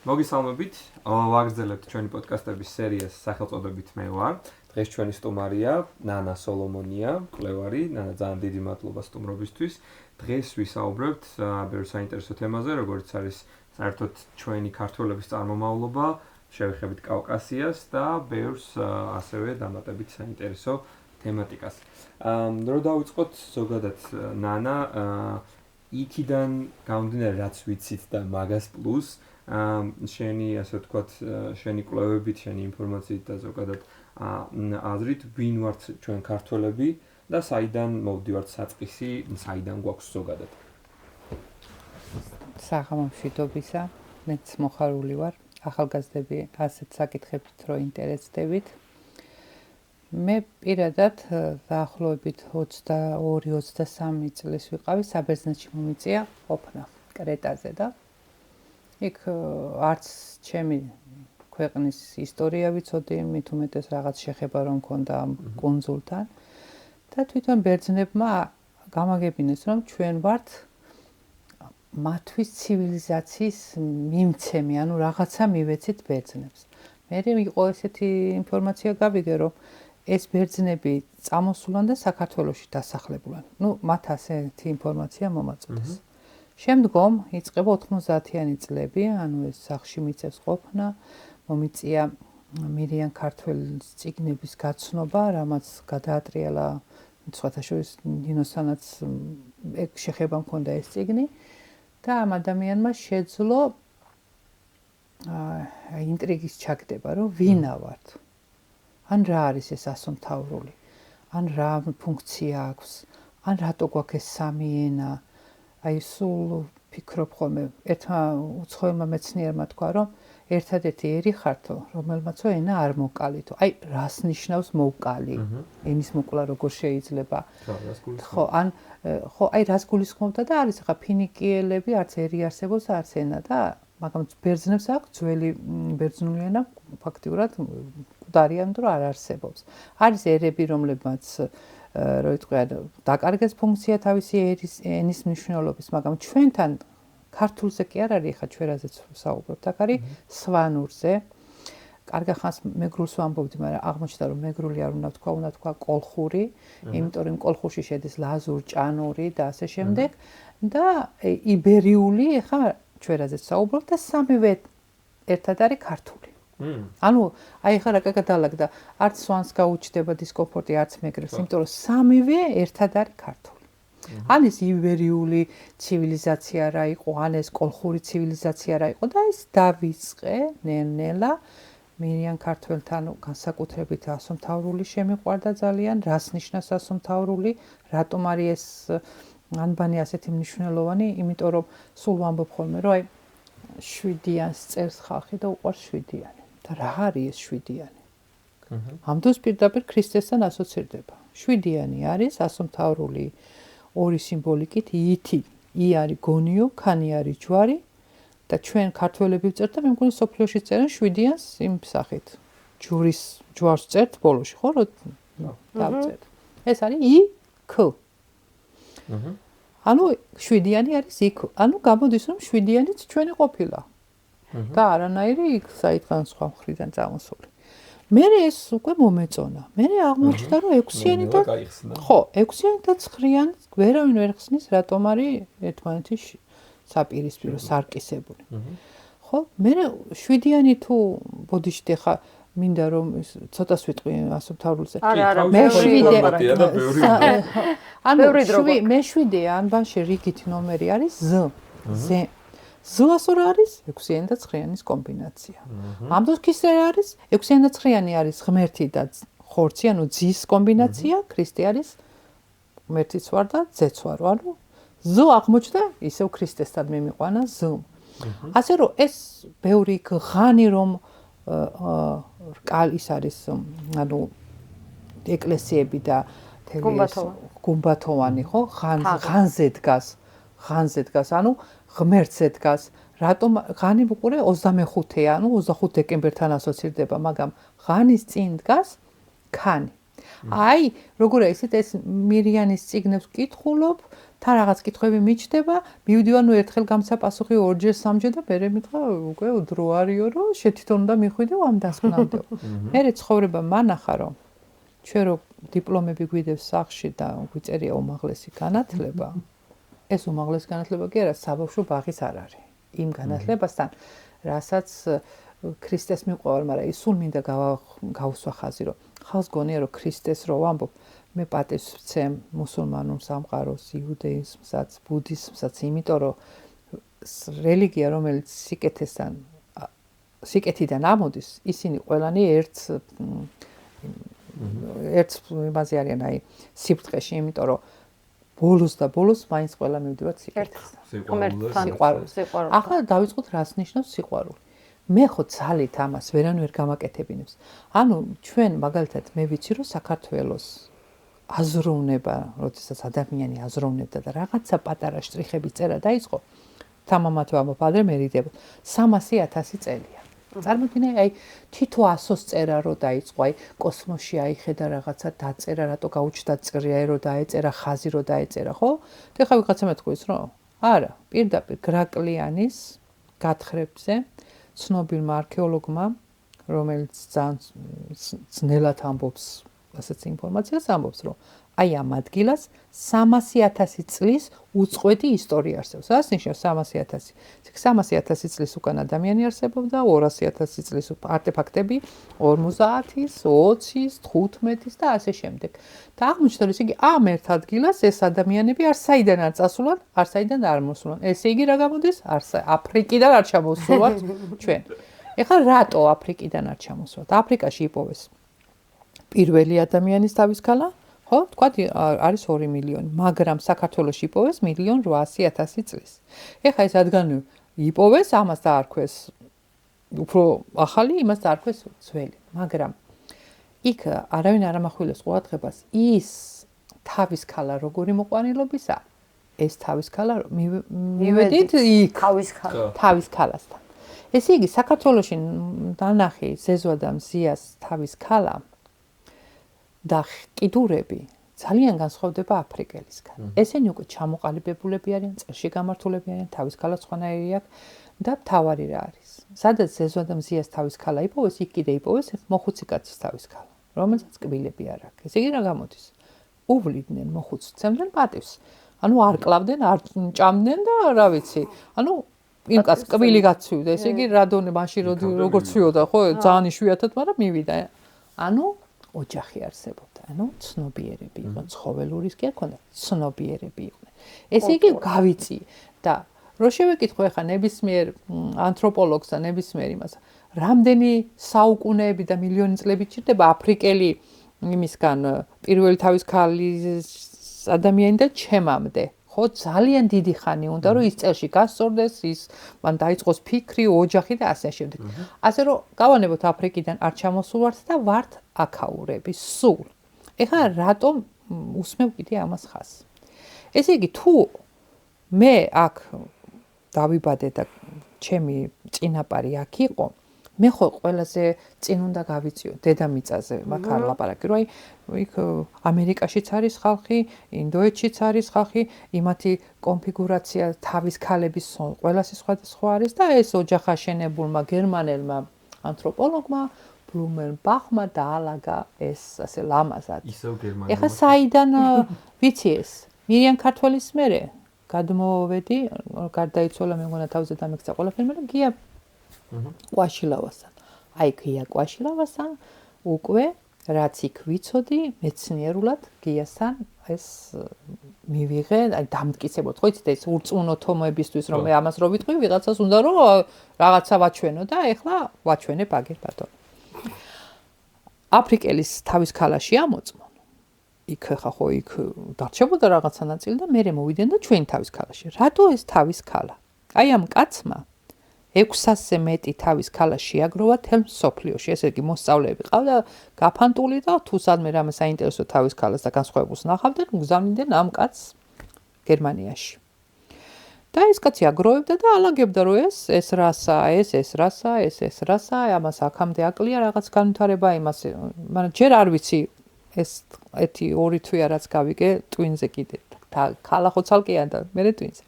მოგესალმებით. ვაგრძელებთ ჩვენი პოდკასტების სერიას სახელწოდებით მე ვარ. დღეს ჩვენი სტუმარია ნანა სოლომონია, მკვლევარი. ნანა, ძალიან დიდი მადლობა სტუმრობისთვის. დღეს ვისაუბრებთ ბევრ საინტერესო თემაზე, როგორც არის საერთოდ ჩვენი ქართველების წარმომავლობა, შევეხებით კავკასიას და ბევრს ასევე დამატებით საინტერესო თემატიკას. რო დავიწყოთ ზოგადად ნანა, იქიდან გამომდინარე რაც ვიცით და მაგას პლუს შენი ასე ვთქვათ, შენი კვლევებით, შენი ინფორმაციით და ზოგადად აზრით ვინ ვართ ჩვენ ქართველები და საიდან მოვდივართ საწყისი, საიდან გვაქვს ზოგადად. საღამომშვიდობისა, მეც მოხარული ვარ, ახალგაზრდები ასეთ საკითხებით რო ინტერესდებით. მე პირადად დაახლოებით 22-23 წლის ვიყავი, საბერძნეთში მომიწია ყოფნა კრეტაზე და იქ არც ჩემი ქვეყნის ისტორია ვიცოდი, მით უმეტეს რაღაც შეხება რომ მქონდა ამ კუნძულთან და თვითონ ბერძნებმა გამაგებინეს რომ ჩვენ ვართ მათთვის ცივილიზაციის მიმცემი, ანუ რაღაცა მივეცით ბერძნებს. მე იყო ესეთი ინფორმაცია გავიგე რომ ეს ბერძნები წამოსულან და საქართველოში დასახლებულან. მათ ასეთი ინფორმაცია მომაწოდეს. შემდგომ იწყება 90-იანი წლები, ანუ ეს სახლში მიწევს ყოფნა, მომიწია მირიან ქართველის წიგნების გაცნობა, რამაც გადაატრიალა სხვათა შორის ნინოსანაც ეგ შეხება მქონდა ეს წიგნი და ამ ადამიანმა შეძლო ინტრიგის ჩაგდება, რომ ვინა ვართ. ან რა არის ეს ასომთავრული, ან რა ფუნქცია აქვს, ან რატო გვაქვს ეს სამი ენა. აი სულ ფიქრობ ხოლმე, ერთმა უცხოელმა მეცნიერმა თქვა, რომ ერთადერთი ერი ხართო, რომელმაცო ენა არ მოკალითო. აი რას ნიშნავს მოკალი? ენის მოკლა როგორ შეიძლება? ხო, აი რას გულისხმობდა და არის ახლა ფინიკიელები არც ერი არსებობს, არც ენა და მაგრამ ბერძნებს აქვს ძველი ბერძნული ენა ფაქტიურად მკვდარიან რომ არ არსებობს. არის ერები, რომლებმაც რო იტყვიან, დაკარგეს ფუნქცია თავისი ენის მნიშვნელობის, მაგრამ ჩვენთან ქართულზე კი არ არის, ხა ჩვენ რაზეც საუბრობთ, აქ არის სვანურზე. კარგა ხანს მეგრულს ვამბობდი, მაგრამ აღმოჩნდა რომ მეგრული არ უნდა თქვა, უნდა თქვა კოლხური, იმიტომ რომ კოლხურში შედის ლაზურ, ჭანური და ასე შემდეგ და იბერიული, ხა ჩვენ რაზეც საუბრობთ და სამივე ერთად არის ქართული. ანუ აი ხა რა გადალაგდა, არც სვანს გაუჩნდება დისკომფორტი, არც მეგრელს, იმიტომ რომ სამივე ერთად არის ქართული. ან ეს იბერიული ცივილიზაცია რა იყო, ან ეს კოლხური ცივილიზაცია რა იყო და ეს დავიწყე ნელ-ნელა მირიან ქართველთან განსაკუთრებით ასომთავრული შემიყვარდა ძალიან, რას ნიშნავს ასომთავრული, რატომ არის ეს ანბანი ასეთი მნიშვნელოვანი, იმიტომ რომ სულ ვამბობ ხოლმე, რომ აი 7-იანს წერს ხალხი და უყვარს 7-იანი. და რა არის ეს 7-იანი? ამ დროს პირდაპირ ქრისტესთან ასოცირდება. 7-იანი არის ასომთავრული ორი სიმბოლიკით ითი, ი არის გონიო, ქანი არის ჯვარი და ჩვენ ქართველები ვწერთ და მე მგონი სოფლიოში წერენ 7-იანს იმ სახით. ჯვარს წერთ ბოლოში, ხო? დავწერთ. ეს არის ი ქ. ანუ 7-იანი არის იქ. ანუ გამოდის რომ 7-იანიც ჩვენი ყოფილა. და არანაირი იქ საიდან სხვა მხრიდან წამოსული. მე ეს უკვე მომეწონა. მე აღმოჩნდა რომ 6-იანი და ხო, 6-იანი და 9-იანი ვერავინ ვერ ხსნის, რატომ არის ერთმანეთის საპირისპირო სარკისებული. ხო, მე 7-იანი თუ ბოდიშდი ხა მინდა რომ ცოტას ვიტყვი ასომთავრულზე. მე 7 ანბანში რიგითი ნომერი არის Z. ზ-ას რა არის? 6-იანი და 9-яნის კომბინაცია. ამ დროს ქრისტე არის? 6-იანი და 9-იანი არის ღმერთი და ხორცი, ანუ ძის კომბინაცია, ქრისტე არის ღმერთიც ვარ და ძეც ვარ. ანუ ზ აღმოჩნდა ისევ ქრისტესთან მემიყვანა ზ. ასე რომ ეს ბევრი ღანი რომ ის არის, ანუ ეკლესიები და გუმბათოვანი, ხო? ღანზე დგას, ანუ ღმერთზე დგას. რატომ ღანი ვუყურე 25-ია, ანუ 25 დეკემბერთან ასოცირდება, მაგრამ ღანის წინ დგას ქანი. აი, როგორ ისეთ ეს მირიანის წიგნებს ვკითხულობ, თან რაღაც კითხვები მიჩნდება, მივდივარ ნუ ერთხელ გამსაპასუხი, ორჯერ, სამჯერ და მერე მითხრა, უკვე უდრო არისო, რომ შე თვითონ უნდა მიხვიდეო ამ დასკვნამდე. მერე ცხოვრება მანახა, რომ ჩვენ რო დიპლომები გვიდევს სახში და გვიწერია უმაღლესი განათლება, ეს უმაღლესი განათლება კი არა, საბავშვო ბაღის არ არის. იმ განათლებასთან, რასაც ქრისტეს მიყვარს, მაგრამ ის სულ მინდა გავუსვა ხაზი, რომ ხალხს გონია, რომ ქრისტეს რო ვამბობ, მე პატივს ვცემ მუსულმანურ სამყაროს, იუდეიზმსაც, ბუდიზმსაც, იმიტომ რომ რელიგია, რომელიც სიკეთიდან ამოდის, ისინი ყველანი ერთ იმაზე არიან, აი, სიბრტყეში, იმიტომ რომ ბოლოს და ბოლოს მაინც ყველა მივდივართ სიკეთესთან. სიყვარულს. ახლა დავიწყოთ, რას ნიშნავს სიყვარული. მე ხო ძალით ამას ვერანუ ვერ გამაკეთებინებს. ანუ ჩვენ მაგალითად მე ვიცი, რომ საქართველოს აზროვნება, როდესაც ადამიანი აზროვნებდა და რაღაცა პატარა შტრიხები წერა დაიწყო, თამამად ვამბობ, ადრე მერიდება 300,000 წელია. წარმოიდგინე, აი თითო 100-ს წერა რო დაიწყო, აი კოსმოსში აიხედა რაღაცა დაწერა, რატო გაუჩნდა წრია რო დაეწერა, ხაზი რო დაეწერა, ხო? და ხა ვიღაცა მეთქვის, რომ არა, პირდაპირ გრაკლიანის გათხრებზე ცნობილმა არქეოლოგმა, რომელიც ძალიან ძნელად ამბობს, ასეთ ინფორმაციას ამბობს, რომ აი ამ ადგილას 300,000 წლის უწყვეტი ისტორია არსებობს. რას ნიშნავს 300,000? 300,000 წლის უკან ადამიანი არსებობდა, 200,000 წლის არტეფაქტები 50-ის, 20-ის, 15-ის და ასე შემდეგ. და აღმოჩნდა, რომ იგი ამ ერთ ადგილას ეს ადამიანები არ საიდან არ წასულან, არ საიდან არ მოსულან. ესე იგი რა გამოდის? აფრიკიდან არ ჩამოსულვართ ჩვენ. ეხლა რატო აფრიკიდან არ ჩამოსვლათ? აფრიკაში იპოვეს პირველი ადამიანის თავისქალა, ხო, თქვათ არის 2 მილიონი, მაგრამ საქართველოში იპოვეს 1,800,000 წლის. ეხლა ეს რადგან იპოვეს, ამას დაარქვეს უფრო ახალი, იმას დაარქვეს ძველი, მაგრამ იქ არავინ არ ამახვილებს ყურადღებას ის თავისქალა როგორი მოყვანილობისა, ეს თავისქალა მივედით იქ თავისქალასთან. ესე იგი, საქართველოში დანახი ზეზვა და მზიას თავისქალა და კიდურები ძალიან განსხვავდება აფრიკელისგან. ესენი უკვე ჩამოყალიბებულები არიან, წელში გამართულები არიან, თავისქალა სხვანაირი აქვს და მთავარი რა არის. სადაც ზეზვა და მზიას თავისქალა იპოვეს, იქ კიდე იპოვეს მოხუცი კაცის თავისქალა, რომელსაც კბილები არ აქვს. ესე იგი რა გამოდის? უვლიდნენ მოხუცს, ცემდნენ პატივს. ანუ არ კლავდნენ, არ ჭამდნენ და რა ვიცი. ანუ იმ კაცს კბილი გაცვივდა. ესე იგი რადონე მაშინ როგორ ცვიოდა, ხო, ძალიან იშვიათად, მაგრამ მივიდა. ანუ ოჯახი არსებობდა. ანუ ცნობიერები იყო, ცხოველურის კი არ ქონდა, ცნობიერები იყვნენ. ესე იგი გავიცი და რო შევეკითხო ახლა ნებისმიერ ანთროპოლოგს და ნებისმიერ იმას, რამდენი საუკუნეები და მილიონი წლები ჭირდება აფრიკელი იმისგან პირველი თავისქალის ადამიანი და ჩემამდე. ხო, ძალიან დიდი ხანი უნდა რომ ის წელში გასწორდეს, ის მან დაიწყოს ფიქრი, ოჯახი და ასე შემდეგ. ასე რომ გავანებოთ აფრიკიდან არ ჩამოსულვართ და ვართ აქაურები სულ. ეხლა რატომ უსმევ კიდე ამას ხაზს? ესე იგი თუ მე აქ დავიბადე და ჩემი წინაპარი აქ იყო, მე ხო ყველაზე წინ უნდა გავიწიო დედამიწაზე, მაგ არ ლაპარაკი, რომ აი იქ ამერიკაშიც არის ხალხი, ინდოეთშიც არის ხალხი, იმათი კონფიგურაცია თავის ქალების ყველასი სხვადასხვა არის და ეს ოჯახაშენებულმა გერმანელმა ანთროპოლოგმა ბლუმენბახმა დაალაგა ეს ასე ლამაზად. ეხლა საიდან ვიცი ეს? მირიან ქართველის მერე გადმოვედი, გარდაიცვალა მე მგონა თავზე დამექცა ყველაფერი, მაგრამ გია კვაშილავასთან. აი გია კვაშილავასთან უკვე რაც იქ ვიცოდი, მეცნიერულად გიასთან ეს მივიღე, აი დამტკიცებოდ, ხო იცით ეს ურწმუნოთომებისთვის რომ მე ამას რო ვიტყვი, ვიღაცას უნდა რომ რაღაცა ვაჩვენო და ეხლა ვაჩვენებ აგერ ბატონო. აფრიკელის თავის ქალაში ამოწმონ. იქ ხა ხო იქ დარჩებოდა რაღაცა ნაწილი და მე მოვიდნენ და ჩვენი თავის ქალაში. რატო ეს თავის ქალა? აი ამ კაცმა 600-ზე მეტი თავის ქალა შეაგროვა თელ მსოფლიოში. ესე იგი მოსწავლეები ყავდა გაფანტული და თუ სადმე რამე საინტერესო თავის ქალას და განსხვავებულს ნახავდნენ, უგზავნიდნენ ამ კაცს გერმანიაში. და ეს კაცი აგროვებდა და ალაგებდა რომ ეს რასაა, ეს რასაა, ეს რასაა, ამას აქამდე აკლია რაღაც განვითარება იმას, მაგრამ ჯერ არ ვიცი ეს ერთი ორი თვეა რაც გავიგე ტვინზე კიდე. ქალა ხო ცალკეა და მე twins.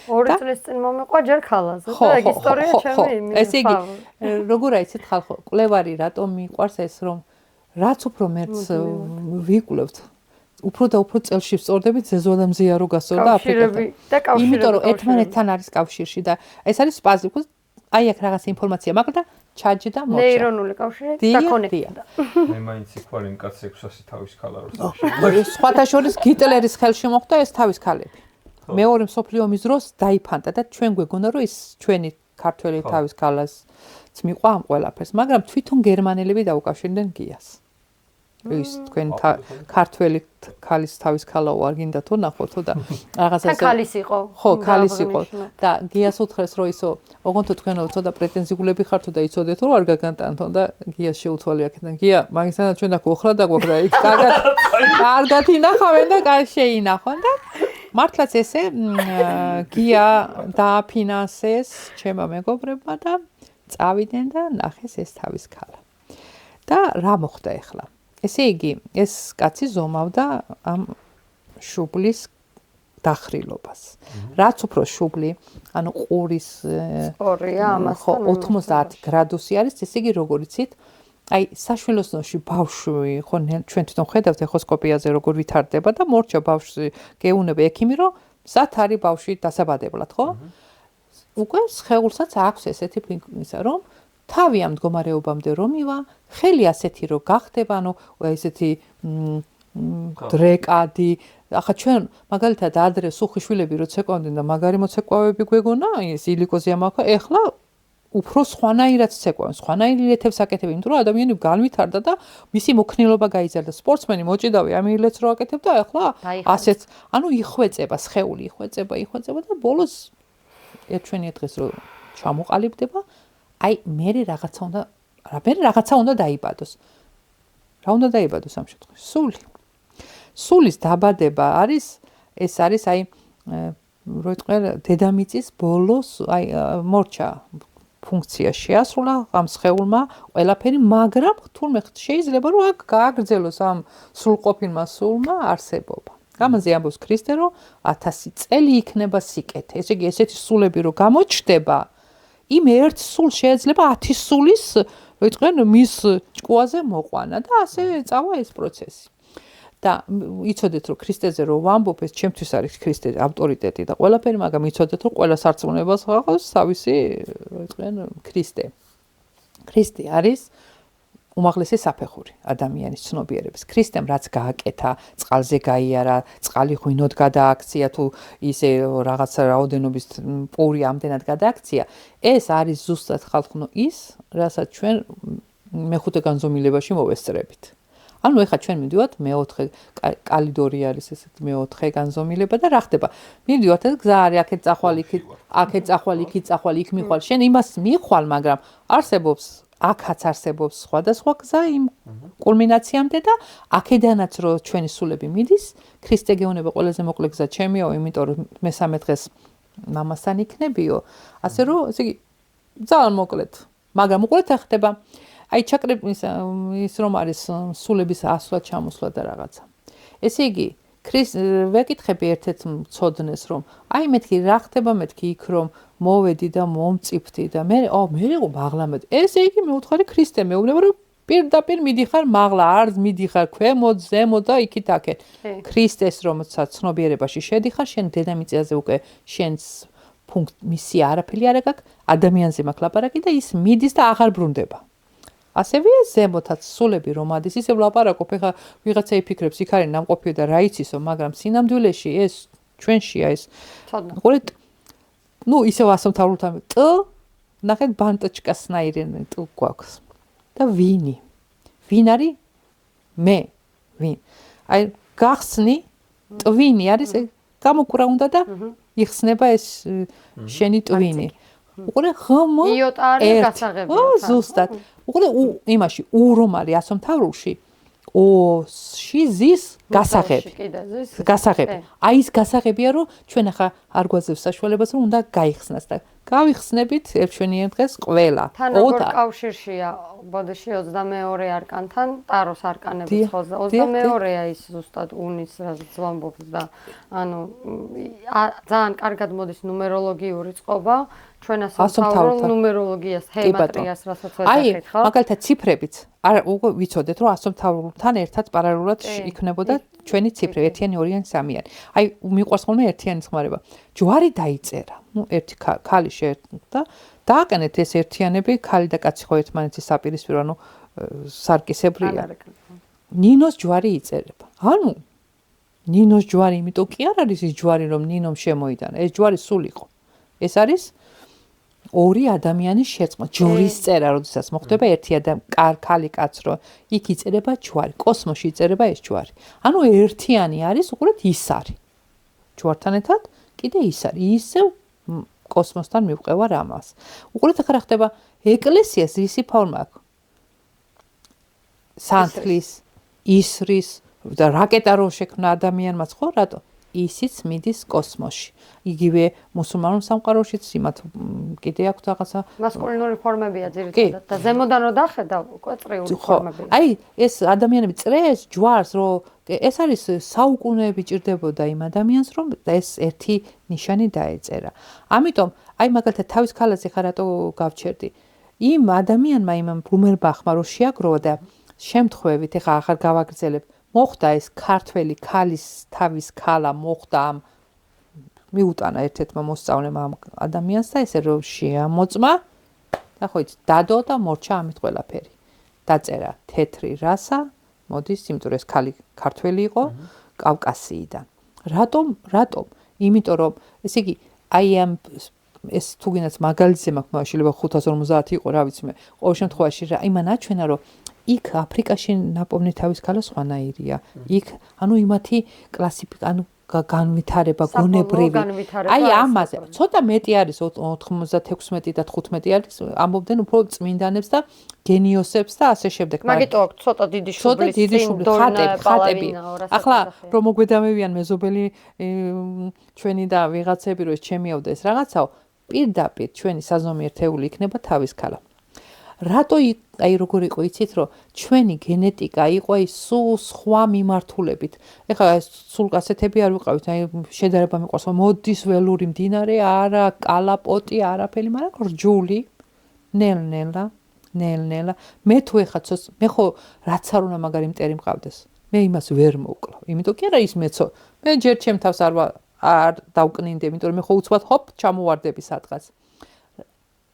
2 წლის წინ მომიყვა ჯერ ქალაზე და ეგ ისტორია ჩემი იმის. ესე იგი, როგორ აიცით ხალხო, კვლევარი რატომ მიყვარს ეს რომ რაც უფრო მერც ვიკვლევთ უფრო და უფრო წელში ვწორდებით ზეზო და მზიარო გასწორდა აფრიკასთან. იმიტომ რომ ერთმანეთთან არის კავშირში და ეს არის სპაზი, ხო? აი აქ რაღაც ინფორმაცია მაქვს და ჩაჯი და მოჭა. ნეირონული კავშირი და კონექტია. მე მაინც იქ ვარ იმ კაცს 600 თავის ქალა როს. სხვათა შორის ჰიტლერის ხელში მოხვდა ეს თავის ქალები. მეორე მსოფლიო ომის დროს დაიფანტა და ჩვენ გვეგონა რომ ის ჩვენი ქართველი თავის ქალას მიყვა ამ ყველაფერს, მაგრამ თვითონ გერმანელები დაუკავშირდნენ გიას. ის თქვენ ქართველი ქალის თავის ქალა ვარ გინდა თუ ნახოთ და რაღაცა ქალის იყო. ხო, ქალის იყო და გიას უთხრეს რომ ისო, ოღონდ თქვენ ცოტა პრეტენზიულები ხართ და იცოდეთ რომ არ გაგანტანთო და გიას შეუცვალე აქედან. გია, მაგისთანაც ჩვენ აქ ოხრა დაგვაქვს და იქ კარგად ინახავენ და შეინახონ და მართლაც ესე გია დააფინანსეს ჩემო მეგობრებმა და წავიდნენ და ნახეს ეს თავის ქალა. და რა მოხდა ახლა? ესე იგი, ეს კაცი ზომავდა ამ შუბლის დახრილობას. რაც უფრო შუბლი, ანუ ყურის 90 გრადუსი არის, ესე იგი, როგორ იცით, აი, საშვილოსნოში ბავშვი, ხო, ჩვენ თვითონ ხედავთ ეხოსკოპიაზე როგორ ვითარდება და მორჩა ბავშვი, გეუნება ექიმი, რომ სად არის ბავშვი დასაბადებლად, ხო? უკვე სხეულსაც აქვს ესეთი ისა, რომ თავი ამ მდგომარეობამდე რომ ივა, ხელი ასეთი რომ გახდება, ანუ ესეთი დრეკადი, ახლა ჩვენ მაგალითად ადრე სუხიშვილები რო ცეკვავდნენ და მაგარი მოცეკვავები გვეგონა, ის ილიკოზია მაქვს, ეხლა უფრო სხვანაირად ცეკვავენ, სხვანაირ ილეთებს აკეთებენ, იმიტომ რომ ადამიანი განვითარდა და მისი მოქნილობა გაიზარდა. სპორტსმენი მოჭიდავი ამ ილეთს რო აკეთებდა, ეხლა ასეც, ანუ იხვეწება, სხეული იხვეწება და ბოლოს ერთვენია დღეს რო ჩამოყალიბდება, აი მე რაღაცა უნდა დაიბადოს. რა უნდა დაიბადოს ამ შემთხვევაში? სული. სულის დაბადება არის აი რო იტყვი დედამიწის ბოლოს აი მორჩა ფუნქცია შეასრულა ამ სხეულმა ყველაფერი, მაგრამ თურმე შეიძლება რომ აქ გააგრძელოს ამ სრულყოფილმა სულმა არსებობა. გამაზე ამბობს ქრისტე რომ 1000 წელი იქნება სიკეთე. ესე იგი ესეთი სულები რო გამოჩნდება, იმ ერთ სულ შეიძლება 10 სულის, რო იტყვიან, მის ჭკუაზე მოყვანა და ასე წავა ეს პროცესი. და იცოდეთ რომ ქრისტეზე რო ვამბობ, ეს ჩემთვის არის ქრისტე ავტორიტეტი და ყველაფერი, მაგრამ იცოდეთ რომ ყველა სარწმუნოებას ხავს თავისი, რო იტყვიან, ქრისტე. ქრისტე არის უმაღლესი საფეხური ადამიანის ცნობიერების. ქრისტემ რაც გააკეთა, წყალზე გაიარა, წყალი ღვინოდ გადააქცია თუ ისე რაღაცა რაოდენობის პური ამდენად გადააქცია, ეს არის ზუსტად ხალხო ის, რასაც ჩვენ მეხუთე განზომილებაში მოვესწრებით. ანუ ეხლა ჩვენ მივდივართ მეოთხე კალიდორი არის ესეთი მეოთხე განზომილება და რა ხდება? მივდივართ ეს გზა არის აქეთ წახვალ იქით წახვალ იქ მიხვალ. შენ იმას მიხვალ, მაგრამ აქაც არსებობს სხვადასხვა გზა იმ კულმინაციამდე და აქედანაც რო ჩვენი სულები მიდის, ქრისტე გეუბნება ყველაზე მოკლე გზა ჩემიო, იმიტომ რომ მესამე დღეს მამასთან იქნებიო. ასე რომ, ესე იგი ძალიან მოკლედ, მაგრამ უყურეთ რა ხდება. აი ჩაკრების ის რომ არის სულების ასვლა, ჩამოსვლა და რაღაცა. ესე იგი, ვეკითხები ერთ-ერთ მცოდნეს რომ აი მეთქი რა ხდება მეთქი იქ რომ მოვედი და მომწიფდი და მე მაღლა მე ესე იგი მე უთხარი ქრისტე მეუბნება რომ პირდაპირ მიდიხარ მაღლა არ მიდიხარ ქვემოთ ზემოთ და იქით აქეთ ქრისტეს რომელსაც ცნობიერებაში შედიხარ შენ დედამიწაზე უკვე შენს მისია არაფერი არ აქვს ადამიანზე მაქვს ლაპარაკი და ის მიდის და აღარ ბრუნდება ასევე ზემოთაც სულები რომ ადის ისე ვლაპარაკობ ეხა ვიღაცა იფიქრებს იქ არის ნამყოფიო და რა იცისო მაგრამ სინამდვილეში ეს ჩვენშია ეს ხურეთ ну ისევ ასომთავრულად ტ ნახეთ ბანტოჩკასნაირი ტ გვაქვს და ვინ არის მე ვინ აი გახსნი ტვინი არის გამოკურა უნდა და იხსნება ეს შენი ტვინი უყურე ხმო იოტა არის გასაღები ზუსტად უყურე იმაში რომ არის ასომთავრულში ში ზის გასაღები აი ეს გასაღებია რომ ჩვენ ახლა არ გვაძლევს საშუალებას რომ უნდა გაიხსნას და გავიხსნებით ერთშვენიან დღეს ყველა. თან როგორ კავშირშია ბოდიში 22 არკანთან, ტაროს არკანების ხოლზე. 22-ია ის ზუსტად უნის რაც ვამბობთ და ანუ ძალიან კარგად მოდის ნუმეროლოგიური წყობა, ჩვენ ასე ვთავრობთ ნუმეროლოგიას, ჰემატრიას, რასაც ვეთახეთ, ხო? აი, მაგალითად ციფრებიც არ უკვე ვიცოდეთ, რომ ასომთავრულთან ერთად პარალელურად იქნებოდა ჩვენი ციფრები, ერთიანი, ორიანი, სამიანი. აი, მიყვარს ხოლმე ერთიანი ხმარება. ჯვარი დაიწერა. ერთი ქალი შეერთდა დააკენეთ ეს ერთიანები, ქალი და კაცი ხო ერთმანეთის საპირისპირო, ანუ სარკისებრია. ნინოს ჯვარი იწერება. ანუ ნინოს ჯვარი, იმიტომ კი არ არის ის ჯვარი, რომ ნინომ შემოიტანა. ეს ჯვარი სულ იყო. ეს არის ორი ადამიანის შეწყმა, ჯვრის წერა, როდესაც მოხდება ერთი ქალი კაც რო იქ იწერება ჯვარი, კოსმოსში იწერება ეს ჯვარი. ანუ ერთიანი არის უყურეთ ის არის. ჯვართან ერთად კიდე ის არის. ისევ კოსმოსთან მივყევარ ამას. უყურეთ ახლა რა ხდება ეკლესიას ისი ფორმა აქვს. სანთლის, ისრის და რაკეტა რო შექმნა ადამიანმაც ხო რატო? ისიც მიდის კოსმოსში. იგივე მუსულმანურ სამყაროშიც იმათ კიდე აქვს რაღაცა მასკულინური ფორმებია ძირითადად და ზემოდან რო დახედავ უკვე წრიული ფორმებია. აი ეს ადამიანები წრეს ჯვარს რომ ეს არის საუკუნეები ჭირდებოდა იმ ადამიანს რომ ეს ერთი ნიშანი დაეწერა. ამიტომ აი მაგალითად თავის ქალაზე ხა რატო გავჩერდი. იმ ადამიანმა იმ ბლუმერბახმა რო შეაგროვა და შემთხვევით ეხა ახლა გავაგრძელებ მოხდა ეს ქართველი ქალის თავის ქალა მოხდა ამ მიუტანა ერთ-ერთმა მოსწავლემ ამ ადამიანს და ესე რომ შეამოწმა და ხო იცი დადო და მორჩა ამით ყველაფერი. დაწერა თეთრი რასა მოდის, იმიტომ რომ ეს ქალი ქართველი იყო კავკასიიდან. რატომ? იმიტომ რომ ესე იგი აი ამ ეს თუ გინდათ მაგალითზე მაქვს შეიძლება 550 იყო, რა ვიცი მე. ყოველ შემთხვევაში რა იმან აჩვენა რომ იქ აფრიკაში ნაპოვნი თავის ქალა სხვანაირია. იქ ანუ იმათი კლასიფიკა ანუ განვითარება გონებრივი. აი ამაზე ცოტა მეტი არის 96 და 15 არის ამბობდნენ უფრო წმინდანებს და გენიოსებს და ასე შემდეგ. მაგიტო ცოტა დიდი შუბლის ხატები. ახლა რომ მოგვედამევიან მეზობელი ჩვენი და ვიღაცები რომ ეს ჩემიავდა ეს რაღაცაო პირდაპირ ჩვენი საზომი ერთეული იქნება თავის ქალა. რატო აი როგორ იყო იცით რომ ჩვენი გენეტიკა იყო აი სულ სხვა მიმართულებით. ეხლა სულ კასეთები არ ვიყავით, აი შედარება მიყვარს, მოდის ველური მდინარე, არა კალაპოტი, არაფერი, მაგრამ რჯული, ნელ-ნელა. მე თუ ეხლა მე ხო რაც არ უნდა მაგარი მტერი მყავდეს. მე იმას ვერ მოვკლავ. იმიტომ კი არა ის მეცო. მე ჯერ ჩემ თავს არ დავკნინდე, იმიტომ რომ მე ხო უცბად ჰოპ ჩამოვარდები სადღაც.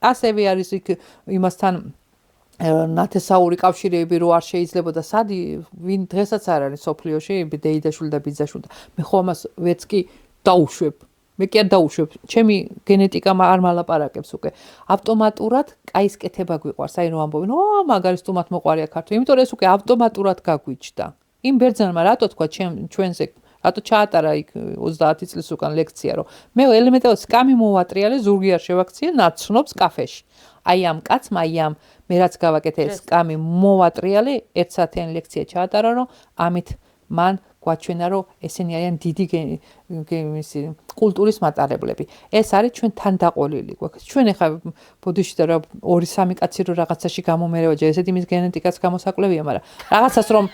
ასევე არის იქ იმასთან ნათესაური კავშირები რო არ შეიძლებოდა სადი ვინ დღესაც არ არის სოფლიოში დეიდაშვილი და ბიძაშვილი მე ხო ამას ვეც კი დაუშვებ მე კი არ დაუშვებ ჩემი გენეტიკა არ მალაპარაკებს უკვე ავტომატურად კაის კეთება გვიყვარს აი რომ ამბობენ მაგარი სტუმართ მოყვარია ქართული იმიტომ რომ ეს უკვე ავტომატურად გაგვიჯდა იმ ბერძენმა რატო თქვა ჩვენზე რატო ჩაატარა იქ 30 წლის უკან ლექცია რომ მე ელემენტარულად სკამი მოვატრიალე ზურგი არ შევაქციე ნაცნობს კაფეში აი ამ კაცმა აი ამ მე რაც გავაკეთე სკამი მოვატრიალე 1 საათიანი ლექცია ჩაატარა რომ ამით მან გვაჩვენა რომ ესენი არიან დიდი კულტურის მატარებლები ეს არის ჩვენ თან დაყოლილი გვაქვს ჩვენ ახლა ბოდიში და 2-3 კაცი რო რაღაცაში გამომერევა ჯერ ესეთი მის გენეტიკაც გამოსაკლებია მაგრამ რაღაცას რომ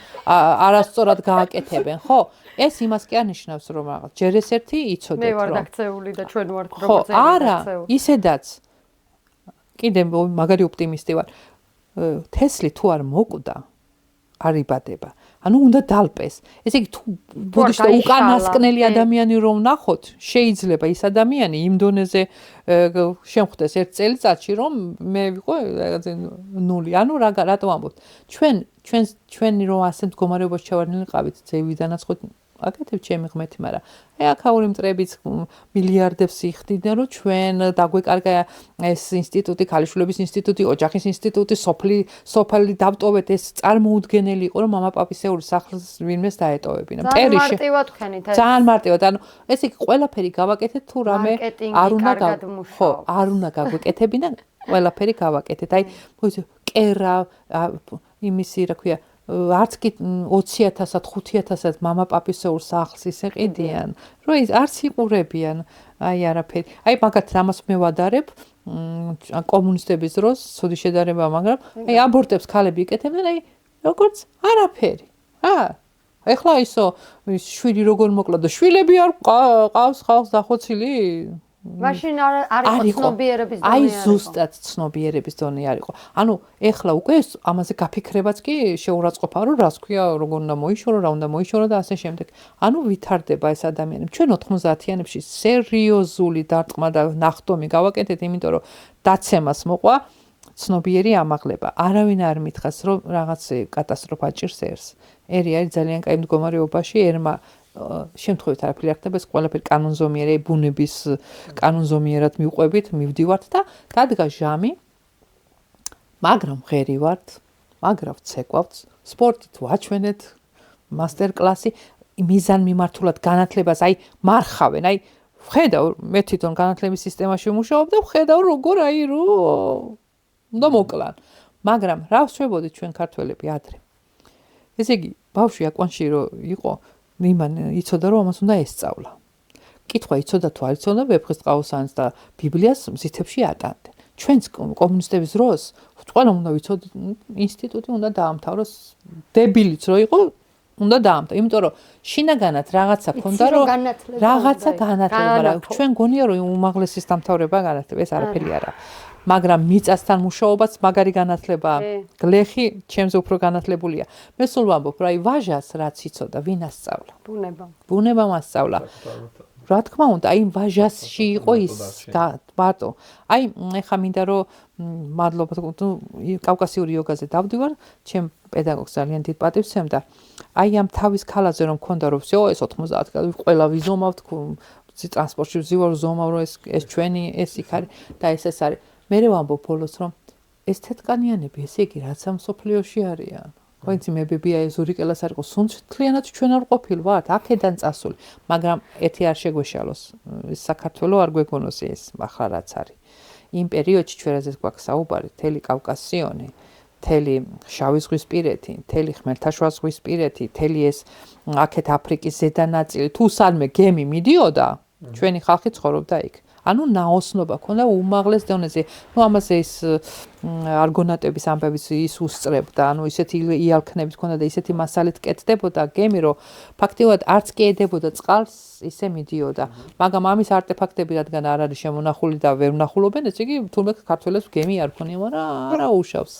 არასწორად გააკეთებენ ხო ეს იმას კი არნიშნავს რომ რაღაც ჯერ ეს ერთი იცოდეთ რომ მე ვარ დაქცეული და ჩვენ ვართ როგორც არა ისედაც კიდე მაგარი ოპტიმისტი ვარ თესლი თუ არ მოკვდა არ იბადება ანუ უნდა დალპეს ესე იგი თუ ბუდიშთა უკანასკნელი ადამიანი რომ ნახოთ შეიძლება ის ადამიანი იმ დონეზე შემხვდეს ერთ წელიწადში რომ მე ვიყო რაღაცე 0 ანუ რატომ ამბობთ ჩვენი რომ ასე მდგომარეობაში ჩავარდნილიყავით ზევიდანაც ხო აკეთებ ჩემი ღმერთი მაგრამ აი აქაური მტრებიც მილიარდებს იხდიდნენ რომ ჩვენ დაგვეკარგა ეს ინსტიტუტი ქალიშვილების ინსტიტუტი ოჯახის ინსტიტუტი სოფელი დავტოვეთ ეს წარმოუდგენელი იყო რომ მამა პაპისეული სახლს ვინმეს დაეტოვებინა მტერიში მარტივად თქვენით ძალიან მარტივად ანუ ეს იქ ყველაფერი გავაკეთეთ თუ რამე არ უნდა გაგვეკეთებინა ყველაფერი გავაკეთეთ აი კერა იმისი რა ქვია არც კი 20,000-ად, 5,000-ად მამაპაპისეულ სახლს ისე ყიდიან, რომ არც იყურებიან აი არაფერი. აი მაგათ ამას მე ვადარებ კომუნისტების დროს, ცუდი შედარება, მაგრამ აი აბორტებს ქალები იკეთებდნენ, აი როგორც არაფერი. ეხლა ისო შვილი როგორ მოკლა და შვილები არ ყავს ხალხს დახოცილი? მაშინ არ იყო ცნობიერების დონე. აი ზუსტად ცნობიერების დონე არ იყო. ანუ ეხლა უკვე ამაზე გაფიქრებაც კი შეურაცხყოფა, რომ რას ქვია, როგორ უნდა მოიშორო, რა უნდა მოიშორო და ასე შემდეგ. ანუ ვითარდება ეს ადამიანები. ჩვენ 90-იანებში სერიოზული დარტყმა და ნახტომი გავაკეთეთ, იმიტომ რომ დაცემას მოყვა ცნობიერი ამაღლება. არავინ არ მითხას, რომ რაღაც კატასტროფა ჭირს ერს. ერი არის ძალიან კაი მდგომარეობაში, ერმა შემთხვევით არაფერი არ ხდება, ეს ყველაფერი კანონზომიერია, ბუნების კანონზომიერად მივყვებით, მივდივართ და დადგა ჟამი, მაგრამ ღერი ვართ, მაგრამ ცეკვავთ, სპორტით ვაჩვენეთ, მასტერკლასი, მიზან მიმართულად განათლებას, აი მარხავენ, აი ვხედავ, მე თვითონ განათლების სისტემაში ვმუშაობ და ვხედავ როგორ აი უნდა მოკლან. მაგრამ რა ვშვებოდით ჩვენ ქართველები ადრე? ესე იგი, ბავშვი აკვანში რო იყო, იმან იცოდა რომ ამას უნდა ესწავლა. კითხვა იცოდა თუ არ იცოდა ვეფხისტყაოსანს და ბიბლიას მზითებში ატანდნენ. ჩვენს კომუნისტების დროს ყველა უნდა ვიცოდეთ, ინსტიტუტი უნდა დაამთავროს, დებილიც რო იყო, უნდა დაამთავროს, იმიტომ რომ შინაგანად რაღაცა ქონდა რომ რაღაცა განათლება რა. ჩვენ გონია რომ უმაღლესის დამთავრება განათლება, ეს არაფერი არა. მაგრამ მიწასთან მუშაობაც მაგარი განათლებაა. გლეხი ჩემზე უფრო განათლებულია. მე სულ ვამბობ, რა ვაჟას რაც იცოდა, ვინ ასწავლა? ბუნებამ ასწავლა. რა თქმა უნდა, აი ვაჟასში იყო ის მარტო. აი ეხა მინდა რომ მადლობა კავკასიური იოგაზე დავდივარ, ჩემ პედაგოგს ძალიან დიდ პატივს ვცემდა. აი ამ თავის ქალაზე რომ მქონდა რომ всё ეს 90 კაცი ყველა ვიზომავთ, ტრანსპორტში ვზივარ, ზომავ რომ ეს ჩვენი ეს იქ არის და ეს არის. მე ვამბობ ბოლოს რომ ეს თეთრკანიანები ესე იგი რაც ამ სოფლიოში არიან. ხო იცი მე ბებია ეს ურიკელას არ იყო, სუნთლიანად ჩვენ არ ყოფილვართ, აქედან წასული, მაგრამ ერთი არ შეგვეშალოს. საქართველოს არ გვეგონოს ეს ახლა რაც არის. იმ პერიოდში ჩვენ რაზეც გვაქვს საუბარი, მთელი კავკასიონი, მთელი შავი ზღვისპირეთი, მთელი ხმელთაშუა ზღვისპირეთი, მთელი ეს აქეთ აფრიკის ზედა ნაწილი, თუ სადმე გემი მიდიოდა, ჩვენი ხალხი ცხოვრობდა იქ. ანუ ნაოსნობა ქონდა უმაღლეს დონეზე. ნუ ამაზე ის არგონატების ამბების ის უსწრებდა. ანუ ისეთი იალქნებით ქონდა და ისეთი მასალით კეთდებოდა გემი, რომ ფაქტიურად არც კი ედებოდა წყალს, ისე მიდიოდა. მაგრამ ამის არტეფაქტები რადგან არ არის შემონახული და ვერ ვნახულობენ, ესე იგი თურმე ქართველებს გემი არ ქონია, მაგრამ არა უშავს.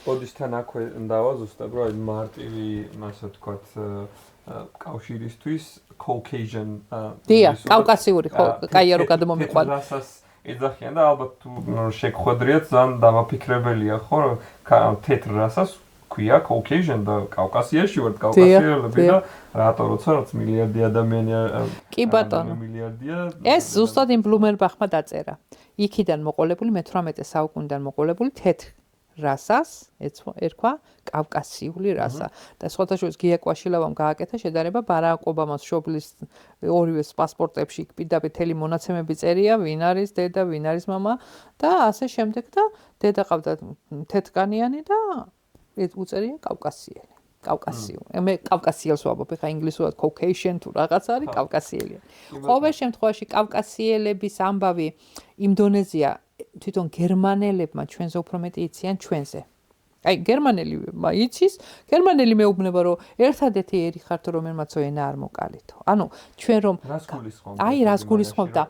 ოდისთან აქვე დავა ზუსტად, რომ მარტივი, ასე ვთქვათ, კავშირისთვის Caucasian დია, კავკასიური ხო, კაია რო გადმომიყვან. რასაც ეძახიან და ალბათ თუ შეგხვედრიათ, ძალიან დამაფიქრებელია, ხო, რომ თეთრ რასაც ქვია Caucasian და კავკასიაში ვართ კავკასიელები და რატო როცა მილიარდი ადამიანი კი ბატონო მილიარდია ეს ზუსტად იმ ბლუმერბახმა დაწერა. იქიდან მოყოლებული მე-18 საუკუნიდან მოყოლებული თეთრ რასას ერქვა კავკასიული რასა და სხვათაშორის გია კვაშილავამ გააკეთა შედარება ბარაკ ობამას შობლის ორივე პასპორტებში პირდაპირ მთელი მონაცემები წერია ვინ არის დედა ვინ არის მამა და ასე შემდეგ და დედა ყავდა თეთრკანიანი და უწერია კავკასიელი კავკასიური მე კავკასიელს ვამბობ ხა ინგლისურად Caucasian თუ რაღაც არის კავკასიელი ყოველ შემთხვევაში კავკასიელების ამბავი იმ დონეზეა თვითონ გერმანელებმა ჩვენზე უფრო მეტი იციან ჩვენზე. აი გერმანელი იცის, გერმანელი მეუბნება რომ ერთადერთი ერი ხართ რომელმაც ენა არ მოკალითო. ანუ ჩვენ რომ აი რას გულისხმობ და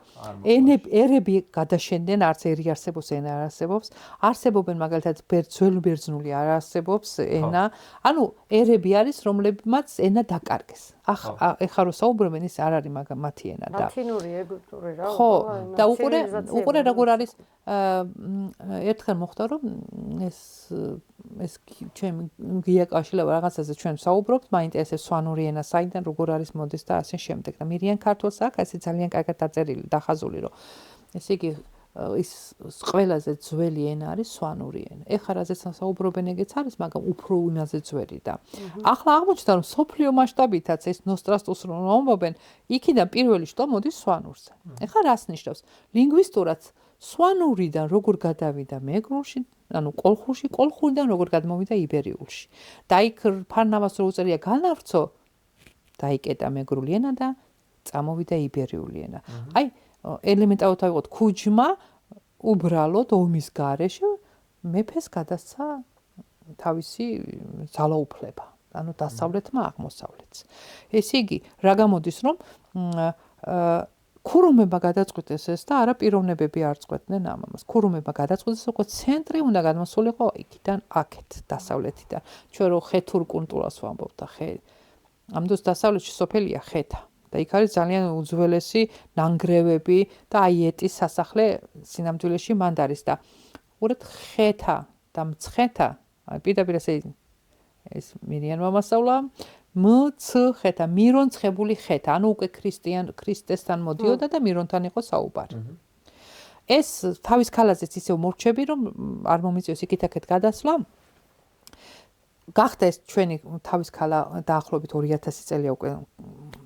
ერები გადაშენდნენ არც ერი არსებობს ენა არ არსებობს, არსებობენ მაგალითად ძველი არ არსებობს ენა. ანუ ერები არის რომლებმაც ენა დაკარგეს. ეხლა რო საუბრობენ ის არ არის მათი ენა და ლათინური ეგვიპტური რა ხო და უყურე როგორ არის ერთხელ მოხდა რომ ეს ჩვენ გია კაშილავა რაღაცაზე ჩვენ საუბრობთ მაინტერესებს სვანური ენა საიდან როგორ არის მოდის და ასე შემდეგ და მირიან ქართულს აქვს ესე ძალიან კარგად დაწერილი დახაზული რომ ესე იგი ის ყველაზე ძველი ენა არის სვანური ენა. ეხლა რაზეც საუბრობენ ეგეც არის, მაგრამ უფრო იმაზე ძველი და ახლა აღმოჩნდა რომ სოფლიო მასშტაბითაც ეს ნოსტრასტუს რომ ამბობენ, იქიდან პირველი შტო მოდის სვანურზე. ეხლა რას ნიშნავს? ლინგვისტურად სვანურიდან როგორ გადავიდა მეგრულში, ანუ კოლხურში, კოლხურიდან როგორ გადმოვიდა იბერიულში. და იქ ფარნავას რო უწერია განავრცო, დაიკეტა მეგრული ენა და წამოვიდა იბერიული ენა. აი, ელემენტარულად ავიღოთ ქუჯმა უბრალოდ ომის გარეშე მეფეს გადასცა თავისი ძალაუფლება. ანუ დასავლეთმა აღმოსავლეთს. ესე იგი, რა გამოდის, რომ ქურუმებმა გადაწყვიტეს ეს და არა პიროვნებები არ წყვეტდნენ ამას. ქურუმებმა გადაწყვიტეს, რომ ცენტრი უნდა გადმოსულიყო იქიდან აქეთ, დასავლეთიდან. ჩვენ რო ხეთურ კულტურას ვამბობთ და ამ დროს დასავლეთში სოფელია ხეთა. და იქ არის ძალიან უძველესი ნანგრევები და აი ეტის სასახლე სინამდვილეში მანდ არის და უბრალოდ ხეთა და მცხეთა, აი პირდაპირ ეს მირიანმა მასწავლა მცხეთა, მირონცხებული ხეთა, ანუ უკვე ქრისტესთან მოდიოდა და მირონთან იყო საუბარი. ეს თავის ქალაზეც ისევ მორჩები, რომ არ მომიწევს იქით-აქეთ გადასვლა. გახდა ეს ჩვენი თავის ქალა დაახლოებით 2000 წელია უკვე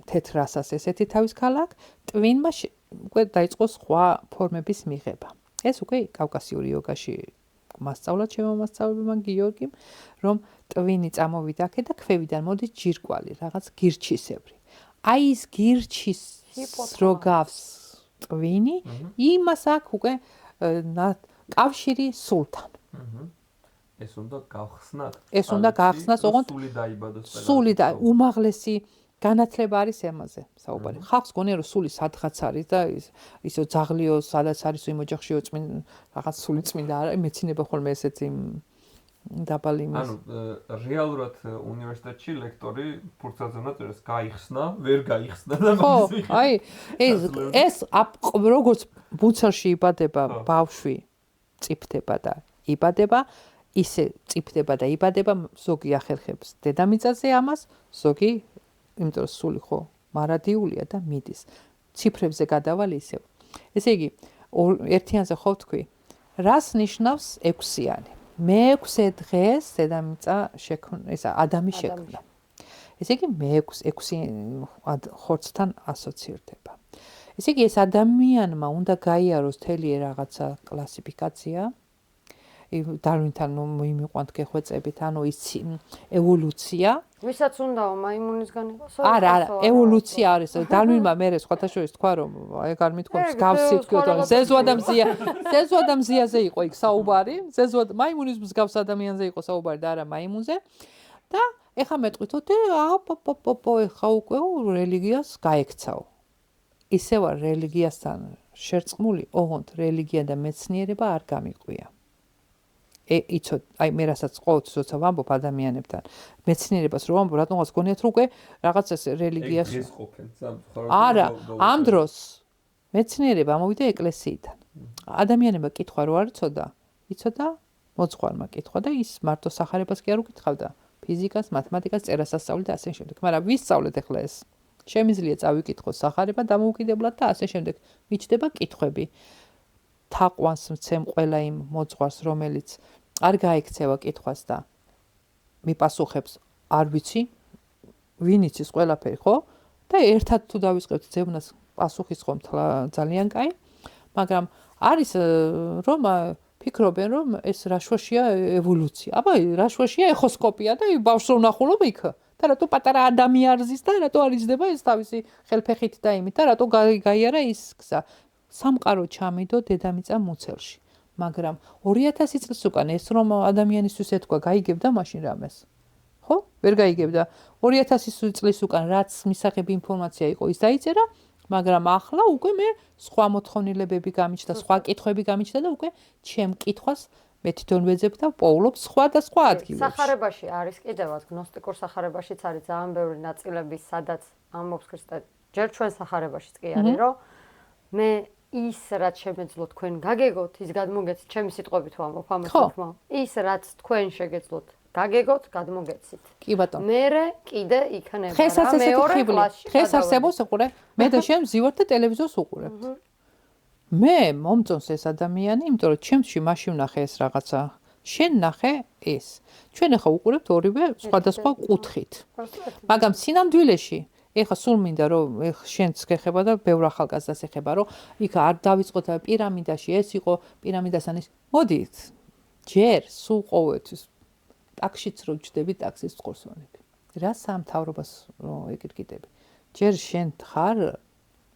თეთრ რასას ესეთი თავის ქალა აქვს, ტვინმა უკვე დაიწყო სხვა ფორმების მიღება. ეს უკვე კავკასიური იოგაში მასწავლა ჩემო მასწავლებელმა გიორგიმ, რომ ტვინი წამოვიდა აქეთ და ქვევიდან მოდის ჯირკვალი, რაღაც გირჩისებრი. აი ეს გირჩის რო გავს ტვინი, იმას აქვს უკვე კავშირი სულთან. ეს უნდა გავხსნათ. ეს უნდა გავხსნას, ოღონდ სული დაიბადოს. სული და უმაღლესი განათლება არის ემაზე საუბარი. ხალხს გონია რომ სული სადღაც არის და ისო ძაღლიო სადაც არის იმ ოჯახშიო წმინდა რაღაც სული წმინდა არა, მეცინება ხოლმე ესეთი დაბალი იმის. ანუ რეალურად უნივერსიტეტში ლექტორი ფურცელზე წერს გაიხსნა, ვერ გაიხსნა და ხო, აი ეს როგორც ბუცელში იბადება ბავშვი, წიფდება და იბადება, ისე წიფდება და იბადება, ზოგი ახერხებს დედამიწაზე ამას, ზოგი იმიტომ რომ სული ხო მარადიულია და მიდის. ციფრებზე გადავალ ისევ. ესე იგი, ერთიანზე ხო ვთქვი, რას ნიშნავს 6-იანი? მე-6 დღეს დედამიწა ადამი შექმნა. ესე იგი, მე-6 ხორცთან ასოცირდება. ესე იგი, ეს ადამიანმა უნდა გაიაროს თელი რაღაცა კლასიფიკაცია. დარვინთან მოიმიყვანთ გეხვეწებით, ანუ ის ევოლუცია. ვისაც უნდაო მაიმუნისგან იყოს? არა, ევოლუცია არის. დარვინმა მერე სხვათა შორის თქვა, რომ ეგ არ მithქვობს გავსი თქვა, ზეზო და მზიაზე იყო იქ საუბარი, მაიმუნის მსგავს ადამიანზე იყო საუბარი და არა მაიმუნზე. და ეხა მეტყვით, ეხა უკვე რელიგიას გაექცაო. ისევ რელიგიასთან შერწყმული, ოღონდ რელიგია და მეცნიერება არ გამიყვია. იცოდ, აი მე რასაც ყოველთვის როცა ვამბობ ადამიანებთან, მეცნიერებას რო ვამბობ, რატომღაც გონიათ რომ უკვე რაღაც ეს რელიგიას არა, ამ დროს მეცნიერება ამოვიდა ეკლესიიდან. ადამიანებმა კითხვა რო არ იცოდა, მოძღვარმა კითხვა და ის მარტო სახარებას კი არ უკითხავდა, ფიზიკას, მათემატიკას, წერას-ასწავლით და ასე შემდეგ. მაგრამ ვისწავლეთ ახლა ეს? შემიძლია წავიკითხო სახარება დამოუკიდებლად და ასე შემდეგ. მიჩნდება კითხვები. თაყვანს მცემ ყველა იმ მოძღვარს, რომელიც არ გაიქცევა კითხვას და მიპასუხებს, არ ვიცი, ვინ იცის ყველაფერი, ხო? და ერთად თუ დავისყევთ ძევნას პასუხისხომ ძალიან კაი, მაგრამ არის რომ ფიქრობენ, რომ ეს რაშვაშია ევოლუცია. აბა, რაშვაშია ეხოსკოპია და ბავშვს რომ ნახულობ იქ და რატო პატარა ადამი არ ზის და რატო არ იზრდება ეს თავისი ხელფეხით და იმით და რატო გაიარა ის გზა. სამყარო ჩამიდო დედამიწა მუცელში. მაგრამ 2000 წლის უკან ეს რომ ადამიანისთვის ეთქვა, გაიგებდა მაშინ რამეს. ხო? ვერ გაიგებდა. 2000 წლის უკან რაც მისაღები ინფორმაცია იყო, ის დაიწერა, მაგრამ ახლა უკვე მე სხვა მოთხოვნილებები გამიჩნდა, სხვა კითხვები გამიჩნდა და უკვე ჩემ კითხვას მე თვითონ ვეძებ და პოულობ სხვადასხვა ადგილებში. სახარებაში არის კიდევაც გნოსტიკურ სახარებაშიც არის ძალიან ბევრი ნაწილები, სადაც ამბობს ქრისტე. ჯერ ჩვენ სახარებაშიც კი არის, რომ მე ის რაც შემეძლო თქვენ გაგეგოთ, ის გადმოგეცით, ჩემი სიტყვებით ვამბობ ამას თქმა. ის რაც თქვენ შეგეძლოთ გაგეგოთ, გადმოგეცით. კი ბატონო. მერე კიდე იქნება რა მეორე კლასში. დღეს არსებობს უყურე, მე და შენ ვზივართ და ტელევიზორს უყურებთ. მე მომწონს ეს ადამიანი, იმიტომ რომ ჩემში მაშინ ვნახე ეს რაღაცა. შენ ნახე ეს. ჩვენ ახლა უყურებთ ორივე სხვადასხვა კუთხით. მაგრამ სინამდვილეში ეხლა სულ მინდა რომ შენც გეხება და ბევრ ახალგაზრდას ეხება რომ იქ არ დავიწყოთ პირამიდაში ეს იყო პირამიდასთან ის მოდით ჯერ სულ ყოველთვის ტაქსიც რო ჯდები ტაქსის წყორსონები რა სამთავრობას რომ ეკირკიტები ჯერ შენ ხარ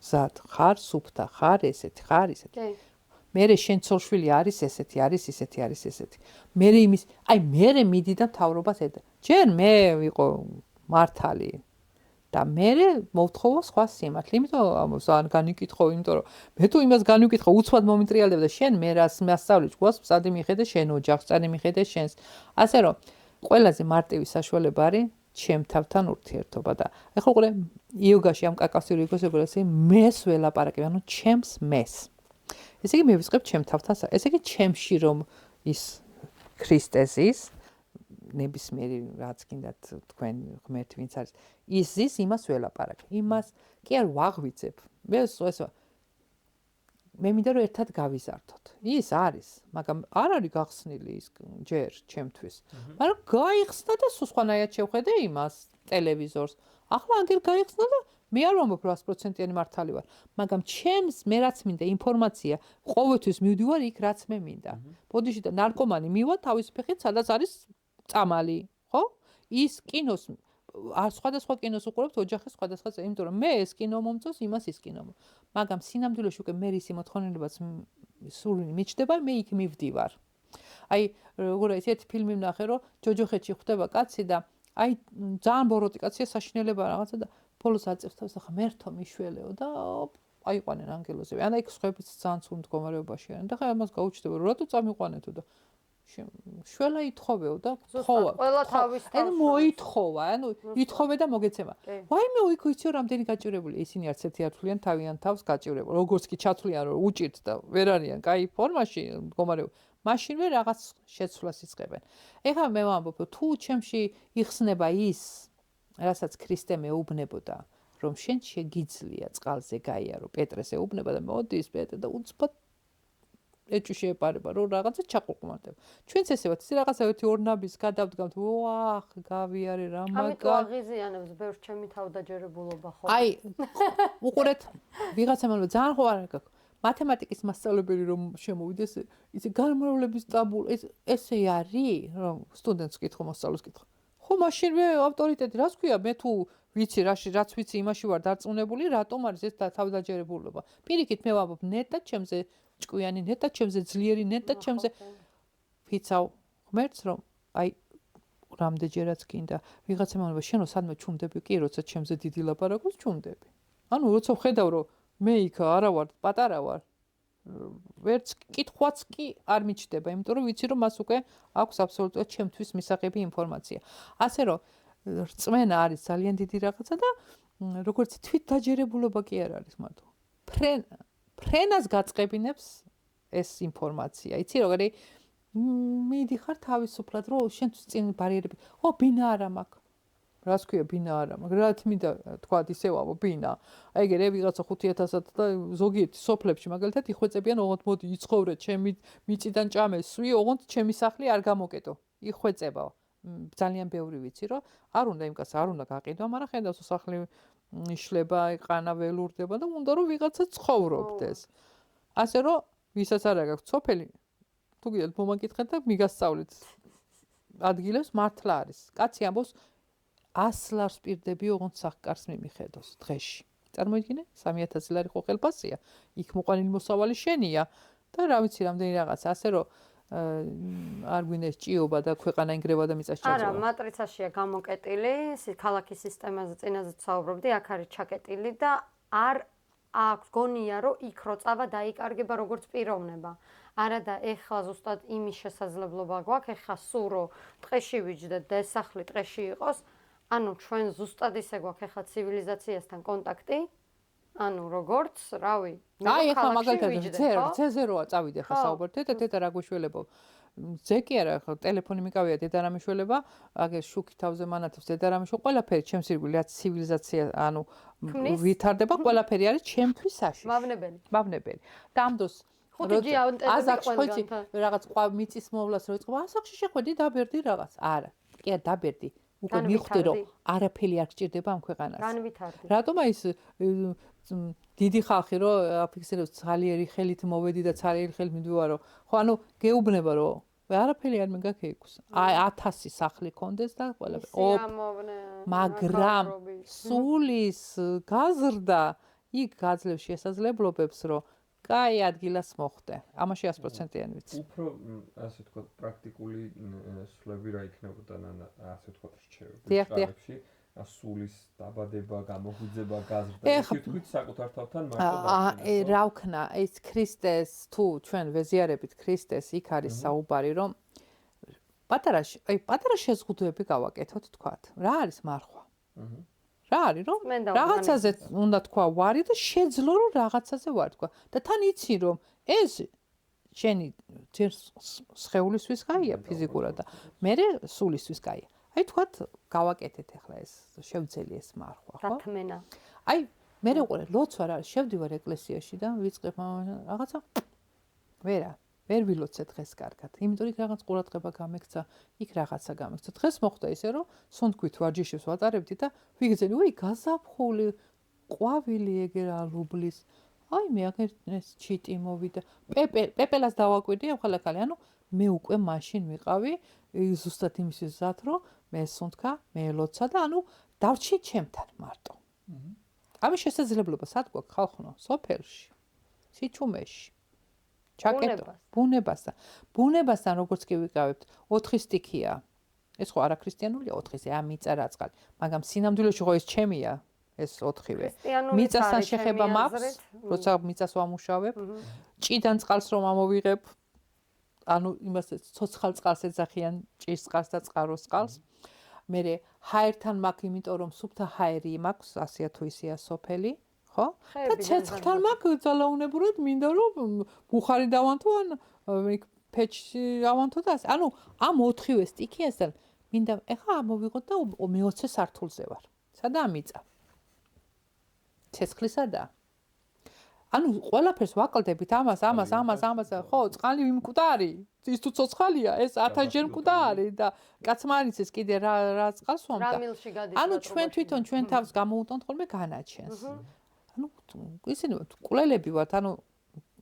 ზად ხარ სუფთა ხარ ესეთი ხარ ისეთი მერე შენ ცოლშვილი არის ესეთი არის ისეთი არის ესეთი მერე იმის აი მერე მიდი და მთავრობას ედა ჯერ მე ვიყო მართალი და მერე მოვთხოვო სხვა სიმართლე იმიტომ ზან განიკითხო იმიტომ რომ მე თუ იმას განვიკითხო უცბად მომიტრიალებ და შენ მე რას მასწავლე ჯგოს წადი მიხედე შენ ოჯახს წადი მიხედე შენს ასე რომ ყველაზე მარტივი საშუალება არის ჩემ თავთან ურთიერთობა და ეხლა ყურე იოგაში ამ კაკასიური იგოსებულას მეს ველაპარაკებ ანუ ჩემს მეს ესე იგი მე ვისწრებ ჩემ თავთან ესე იგი ჩემში რომ ის ქრისტესის ნებისმიერი რაც გინდათ თქვენ ღმერთი ვინც არის ის იმას ველაპარაკ იმას კი არ ვაღვიძებ მე მინდა რომ ერთად გავიზარდოთ ის არის მაგრამ არ არის გახსნილი ის ჯერ ჩემთვის მაგრამ გაიხსნა და სხვანაირად შევხედე იმას ტელევიზორს ახლა ანგელ გაიხსნა და მე არ ვამბობ 100%-იანი მართალი ვარ მაგრამ ჩემს მე რაც მინდა ინფორმაცია ყოველთვის მივდივარ იქ რაც მე მინდა ბოდიში და ნარკომანი მივა თავის ფეხით სადაც არის წამალი ხო ის კინოს არ სხვადასხვა კინოს უყურებთ ოჯახის სხვადასხვა იმიტომ რომ მე ეს კინო მომწონს იმას ის კინო მაგრამ სინამდვილეში უკვე მე ისი მოთხოვნილებაც სული მიჩდება მე იქ მივდივარ აი როგორ ერთი ფილმი ვნახე რომ ჯოჯოხეთში ხვდება კაცი და აი ძალიან ბოროტი კაცია საშინელება რაღაცა და ბოლოს აწევს თავს და ღმერთო მიშველეო და აიყვანენ ანგელოზები ან აი სხვაებიც ძალიან სულ მდგომარეობაში არიან და ხა ამას გაუჩნდება რომ რატო წამიყვანეთო და შველა ითხოვეო და ხოვა ყველა თავის ან მოითხოვა ანუ ითხოვე და მოგეცემა ვაიმე იქ ვიცი რომ რამდენი გაჭირებული ისინი არც ერთი არ თვლიან თავიანთ თავს გაჭირებულ როგორც კი ჩათვლიან რომ უჭირთ და ვერ არიან კაი ფორმაში მდგომარეობა მაშინვე რაღაც შეცვლას იწყებენ ეხლა მე ვამბობ თუ ჩემში იხსნება ის რასაც ქრისტე მეუბნებოდა რომ შენ შეგიძლია წყალზე გაიარო პეტრეს ეუბნება და მოდის პეტრე და უცბად ეჭვი შეეპარება რომ რაღაცა ჩაყურყმარდება ჩვენც ესე ვართ ისე რაღაცა ერთი ორნაბის გადავდგამთ ვაახ გავიარე რა მაგარი ამიტომ აღიზიანებს ბევრ ჩემი თავდაჯერებულობა ხო აი უყურეთ ვიღაცამ ამბობ ძალიან ხო არ გაქვს მათემატიკის მასწავლებელი რომ შემოვიდეს ისე განმავლობის ტაბულა ესე არის რომ სტუდენტს კითხო მოსწავლეს კითხო ხო მაშინვე ავტორიტეტი რას ქვია მე თუ ვიცი რაც ვიცი იმაში ვარ დარწმუნებული რატომ არის ეს თავდაჯერებულობა პირიქით მე ვამბობ ნეტად ჩემზე ჭკვიანი ნეტად ჩემზე ძლიერი ნეტად ჩემზე ვიცავ ღმერთს რომ აი რამდენჯერაც გინდა ვიღაცამ ამბობ შენ რო სადმე ჩუმდები კი როცა ჩემზე დიდი ლაპარაკობს ჩუმდები ანუ როცა ვხედავ რომ მე იქ არა ვარ პატარა ვარ ვერც კითხვაც კი არ მიჩნდება იმიტომ რომ ვიცი რომ მას უკვე აქვს აბსოლუტურად ჩემთვის მისაღები ინფორმაცია ასე რომ რწმენა არის ძალიან დიდი რაღაცა და როგორც თვით დაჯერებულობა კი არ არის მარტო ფრენას გაწყებინებს ეს ინფორმაცია იცი როგორი მიდიხარ თავისუფლად რომ შენთვის წინ ბარიერები ო ბინა არა მაქვს რას ქვია ბინა არა მაგრამ რა თმინდა თქვა ისევავო ბინა აი ეგ ვიღაცა 5000-ად და ზოგიერთი სოფლებში მაგალითად იხვეწებიან ოღონდ მოდი იცხოვრე ჩემი მიწიდან ჭამესვი ოღონდ ჩემი სახლი არ გამოკეტო იხვეწებაო ძალიან ბევრი ვიცი რომ არ უნდა იმ კაცს არ უნდა გაყიდვა მაგრამ ხედავს სახლი იშლება იყანა ველურდება და უნდა რომ ვიღაცა ცხოვრობდეს ასე რომ ვისაც არ აქვს სოფელი თუ გიდათ მომაკითხეთ და მიგასწავლეთ ადგილებს მართლა არის კაცი ამბობს 100 ლარს პირდები ოღონდ სახკარს მიმიხედოს დღეში წარმოიდგინე 3000 ლარი ხო ხელფასია იქ მოყვანილი მოსავალი შენია და რა ვიცი რამდენი რაღაც ასე რომ არ გვინდეს ჭიობა და ქვეყანა ინგრევა და მიწას ჩაძრევა. არა, მატრიცაშია გამოკეტილი, ქალაქის სისტემაზე წინაზე ვსაუბრობდი, აქ არის ჩაკეტილი და არ აქვს გონია, რომ იქ რო წავა დაიკარგება როგორც პიროვნება. არა და ეხლა ზუსტად იმის შესაძლებლობა გვაქვს, ეხლა სულ რო ტყეში ვიჯდეთ და ეს სახლი ტყეში იყოს, ანუ ჩვენ ზუსტად ისე გვაქვს ეხლა ცივილიზაციასთან კონტაქტი. ანუ როგორც, რავი, აი ახლა მაგალითად ზე როა წავიდე ხა საუბართ და რა გვიშველებო ზე კი არა ხა ტელეფონი მიკავია დედარამიშველება აგერ შუქი თავზე მანათებს დედარამიშო ყველაფერი ჩემს ირგვლივ რაც ცივილიზაცია ანუ ვითარდება ყველაფერი არის ჩემთვის საშიში მავნებელი და ამ დროს რაღაც მიწის მოვლას რო იწყება ასახში შეხვედი დაბერდი რაღაც არა კი არ დაბერდი უკვე მივხვდი რომ არაფერი არ გჭირდება ამ ქვეყანას. განვითარდი. რატომ აი ეს დიდი ხალხი რომ აფიქსირებს ძლიერი ხელით მოვედი და ძლიერი ხელით მივდივარო. ხო ანუ გეუბნება რომ არაფერი არ მეგაქეიქს. აი 1000 სახლი კონდეს და ყველაფერი. მაგრამ სულის გაზრდა იქ გაძლევს შესაძლებლობებს რომ კაი ადგილას მოხდე. ამაში 100%-იანი ვიცი. უფრო ასე ვთქვათ პრაქტიკული სულები რა იქნებოდა ნანა ასე ვთქვათ რჩევებში. სულის დაბადება, გამოგვიძება, გაზრდა. ეს თქვით საკუთარ თავთან მარტო რა ვქნა, ეს ქრისტეს თუ ჩვენ ვეზიარებით ქრისტეს იქ არის საუბარი რომ პატარა შეზღუდვები გავაკეთოთ თქვათ. რა არის მარხვა? რა არის რომ რაღაცაზე უნდა თქვა ვარი და შეძლო რომ რაღაცაზე ვარ თქვა და თან იცი რომ ეს შენი ჯერ სხეულისთვის გაია ფიზიკურად და მე სულისთვის გაია. აი თქვათ გავაკეთეთ ახლა ეს შევძელი ეს მარხვა ხო? დათმენა. აი მე უყურე ლოცვა რა შევდივარ ეკლესიაში და ვიწყებ რაღაცა ვერ ვილოცე დღეს კარგად. იმიტომ იქ რაღაც ყურადღება გამექცა, იქ რაღაცა გამექცა. დღეს მოხდა ისე რომ სუნთქვით ვარჯიშებს ვატარებდი და ვიგრძელი, უი გაზაფხული, ყვავილი ეგერ ალუბლის. აი მე ეს ჩიტი მოვიდა. პეპელას დავაკვირდი ახალ-ახალი, ანუ მე უკვე მაშინ ვიყავი ზუსტად იმის ზად რომ მე სუნთქა, მე ლოცა და ანუ დავრჩი ჩემთან მარტო. ამის შესაძლებლობა სად გვაქვს ხალხო? სოფელში, სიჩუმეში. ჩაკეტო ბუნებასთან როგორც კი ვიყავებთ 4 სტიქია ეს ხო არა ქრისტიანულია 4-ზე მიწა რაწყალი მაგრამ სინამდვილეში ხო ეს ჩემია ეს 4-ვე მიწასთან შეხება მაქვს როცა მიწას ვამუშავებ ჭიდან წყალს რომ ამოვიღებ ანუ იმას ცოცხალ წყალს ეძახიან ჭის წყალს და წყაროს წყალს მე ჰაერთან მაქვს იმიტომ რომ სუფთა ჰაერი მაქვს ასეა თუ ისეა სოფელი ხო? და ცეცხლთან მაქვს ძალაუნებურად მინდა რომ ბუხარი დავანთო ან იქ ფეჩი დავანთო და ასე. ანუ ამ 4-ვე სტიქიასთან მინდა ეხა ამოვიღოთ და მე-20 სართულზე ვარ. სადაა მიწა? ცეცხლისადა. ანუ ყველაფერს ვაკლდებით ამას, ხო, წყალი ვიმკვდარი. ის თუ ცოცხალია, ეს 1000-ჯერ მკვდარი და კაცმა არ იცის კიდე რა წყალს ვამდა. ანუ ჩვენ თვითონ ჩვენ თავს გამოუტანთ ხოლმე განაჩენს. ანუ ისინი კულელები ვართ, ანუ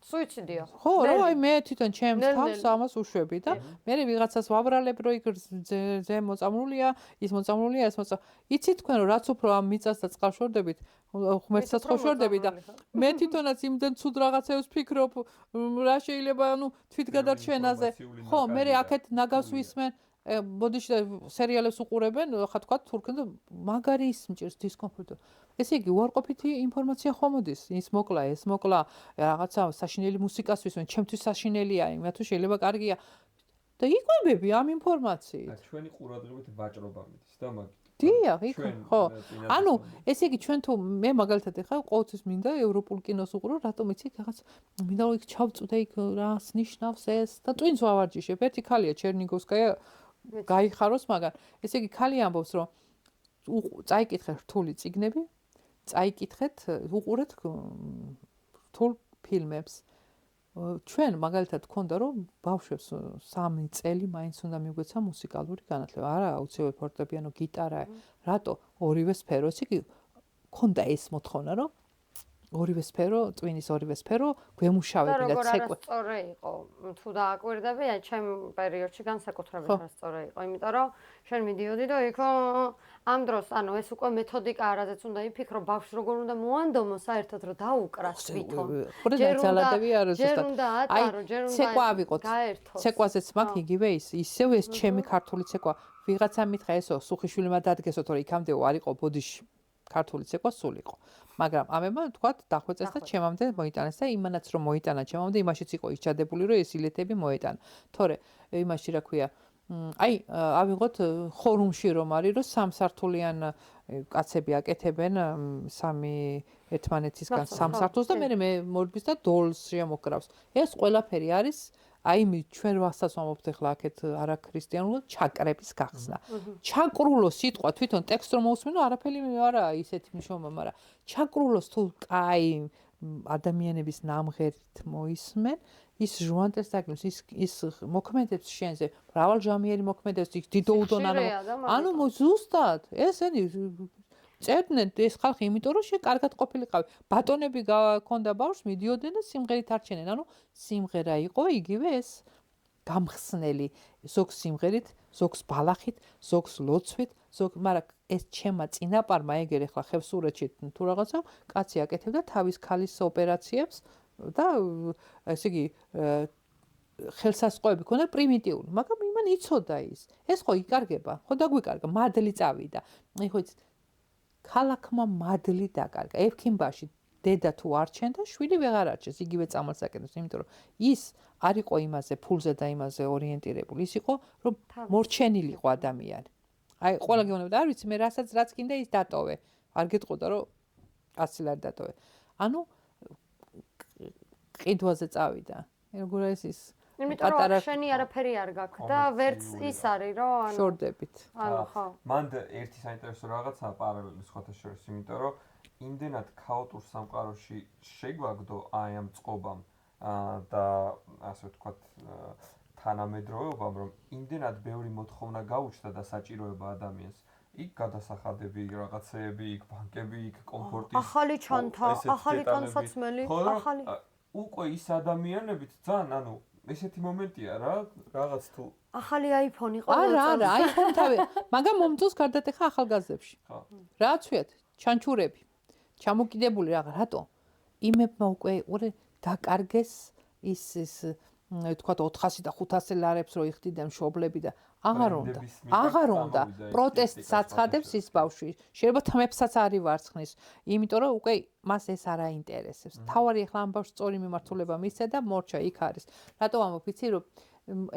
სუიციდია. ხო, რა აი მე თვითონ ჩემს თავს ამას უშვები და მე ვიღაცას ვაბრალებ, რომ იქ ზე მოწამლულია, ის მოწამლულია, ეს იცით თქვენ რომ რაც უფრო ამ მიწას და წყალს შორდებით, ღმერთსაც ხო შორდებით და მე თვითონაც იმდენ ცუდ რაღაცებს ვფიქრობ, რა შეიძლება ანუ თვითგადარჩენაზე. ხო, მე აქეთ ნაგავს ვისმენ ბოდიში სერიალებს უყურებენ, ხა თქვა თურქენ მაგარი ის მჭირს დისკომფორტი. ესე იგი უარყოფითი ინფორმაცია ხომოდის, ის მოკლა, ეს მოკლა, რაღაცა საშინელი მუსიკას ვისმენ, ჩემთვის საშინელია, იმათუ შეიძლება კარგია. და იყვებები ამ ინფორმაციით. ჩვენი ყურადღებით ვაჭრობა მიდის და მაგით. დიახ, ხო. ანუ ესე იგი ჩვენ თუ მე მაგალითად ხა ყოველთვის მინდა ევროპულ კინოს უყურო, რატომ იცი რაღაც მინდა რომ იქ ჩავწვდე იქ რას ნიშნავს ეს და ტვინს ვავარჯიშებ. ერთი ქალია ჩერნიგოვსკაია გაიხაროს, მაგრამ ესე იგი ქალი ამბობს რომ წაიკითხე რთული წიგნები, წაიკითხეთ, უყურეთ რთულ ფილმებს. ჩვენ მაგალითად გქონდა რომ ბავშვებს 3 წელი მაინც უნდა მიგვეცა მუსიკალური განათლება. არა, აუცილებლად ფორტეპიანო, გიტარა. რატო? ორივე სფეროს იგი გქონდა ეს მოთხოვნა რომ ორივე სფერო, ტვინის ორივე სფერო გვემუშავები და ცეკვა. სწორე იყო. თუ დააკვირდები, აი ჩემ პერიოდში განსაკუთრებით სწორე იყო, იმიტომ რომ შენ მიდიოდი და იქ ამ დროს, ანუ ეს უკვე მეთოდიკა არაზეც უნდა იფიქრო, ბავშვს როგორ უნდა მოანდომო საერთოდ რომ დაუკრას თვითონ. ჯერ უნდა ატარო, ჯერ უნდა ცეკვა ავიღოთ. ცეკვაზეც მაქვს იგივე ისევ ეს ჩემი ქართული ცეკვა. ვიღაცა მითხრა ესო, სუხიშვილმა დადგესო, თორე იქამდე არ იყო ბოდიში. ქართული ცეკვა სულ იყო. მაგრამ ამება თქვა დახვეწეს და ჩემამდე მოიტანეს და იმანაც რომ მოიტანა ჩემამდე იმაშიც იყო ისჩადებული რომ ეს ილეთები მოეტანა. თორე იმაში რა ქვია აი ავიღოთ ხორუმში რომ არის რომ 3 სართულიან კაცები აკეთებენ 3 ერთმანეთისგან 3 სართულს და მე მორბის და დოლს შემოკრავს. ეს ყველაფერი არის აი ჩვენ რასაც ვამბობთ ახლა აქეთ არაქრისტიანულად ჩაკრების გახსნა. ჩაკრულო სიტყვა თვითონ ტექსტ რომ მოусმინო არაფერი არა ისეთი მნიშვნელობა, მაგრამ ჩაკრულოს თუ კაი ადამიანების ნამღერით მოისმენ, ის ჟუანტებს დაგნებს, ის მოქმედებს შენზე, მრავალჟამიერი მოქმედებს, დიდო უდონანო. ანუ ზუსტად, ესენი წერდნენ ეს ხალხი, იმიტომ რომ შენ კარგად ყოფილიყავი. ბატონები გქონდა ბავშვს, მიდიოდნენ და სიმღერით არჩენენ. ანუ სიმღერა იყო იგივე ეს გამხსნელი, ზოგს სიმღერით, ზოგს ბალახით, ზოგს ლოცვით, მაგრამ ეს ჩემმა წინაპარმა ეგერ ახლა ხევსურეთში თუ რაღაცა კაცი აკეთებდა თავის ქალის ოპერაციებს და ესე იგი ხელსასყოები ქონდა პრიმიტიული, მაგრამ იმან იცოდა ის. ეს ხო იკარგება, ხო დაგვიკარგა, მადლი წავიდა. აი ხო იცით ქალაქმა მადლი დაკარგა. ეფქიმბაში დედა თუ არჩენდა, შვილი ვეღარ არჩენს, იგივე წამალს აკეთებს, იმიტომ რომ ის არ იყო იმაზე ფულზე და იმაზე ორიენტირებული, ის იყო რომ მორჩენილიყო ადამიანი. აი ყველა გეუბნება, არ ვიცი, მე რაც კიდე ის დატოვე. არ გეტყოდა რომ 100 ლარი დატოვე. ანუ ყიდვაზე წავიდა. როგორ ის იმიტომ რომ შენი არაფერი არ გაქვს და ვერც ის არის რომ ანუ შორდებით. ანუ ხო. მან ერთი საინტერესო რაღაცაა პარალელი სხვათა შორის, იმიტომ რომ იმდენად ქაოტურ სამყაროში შეგვაგდო აი ამ წყობამ და ასე ვთქვათ თანამედროვეობამ, რომ იმდენად ბევრი მოთხოვნა გაუჩნდა და საჭიროება ადამიანს. იქ გადასახადები, რაღაცეები, იქ ბანკები, იქ კომფორტი. ახალი ჩანთა, ახალი განსაცმელი, ახალი. უკვე ის ადამიანებით ძალიან, ანუ ესეთი მომენტია რა, რაღაც თუ ახალი iPhone-ი ყო. არა, iPhone თავი, მაგრამ მომწონს გარდატეხა ახალგაზრდებში. ხო. რაც ვიათ, ჩანჩურები, ჩამოკიდებული რაღაც, რატო? იმებმა უკვე დაკარგეს ის თქვათ 400 და 500 ლარებს რო იხდიდნენ მშობლები და აღარ უნდა პროტესტს აცხადებს ის ბავშვი. შეიძლება თმებსაც არის ვარცხნის, იმიტომ რომ უკვე მას ეს არ აინტერესებს. თავარი ახლა ამ ბავშვს სწორი მიმართულება მისცე და მორჩა იქ არის. რატო ამბობ, იცი რომ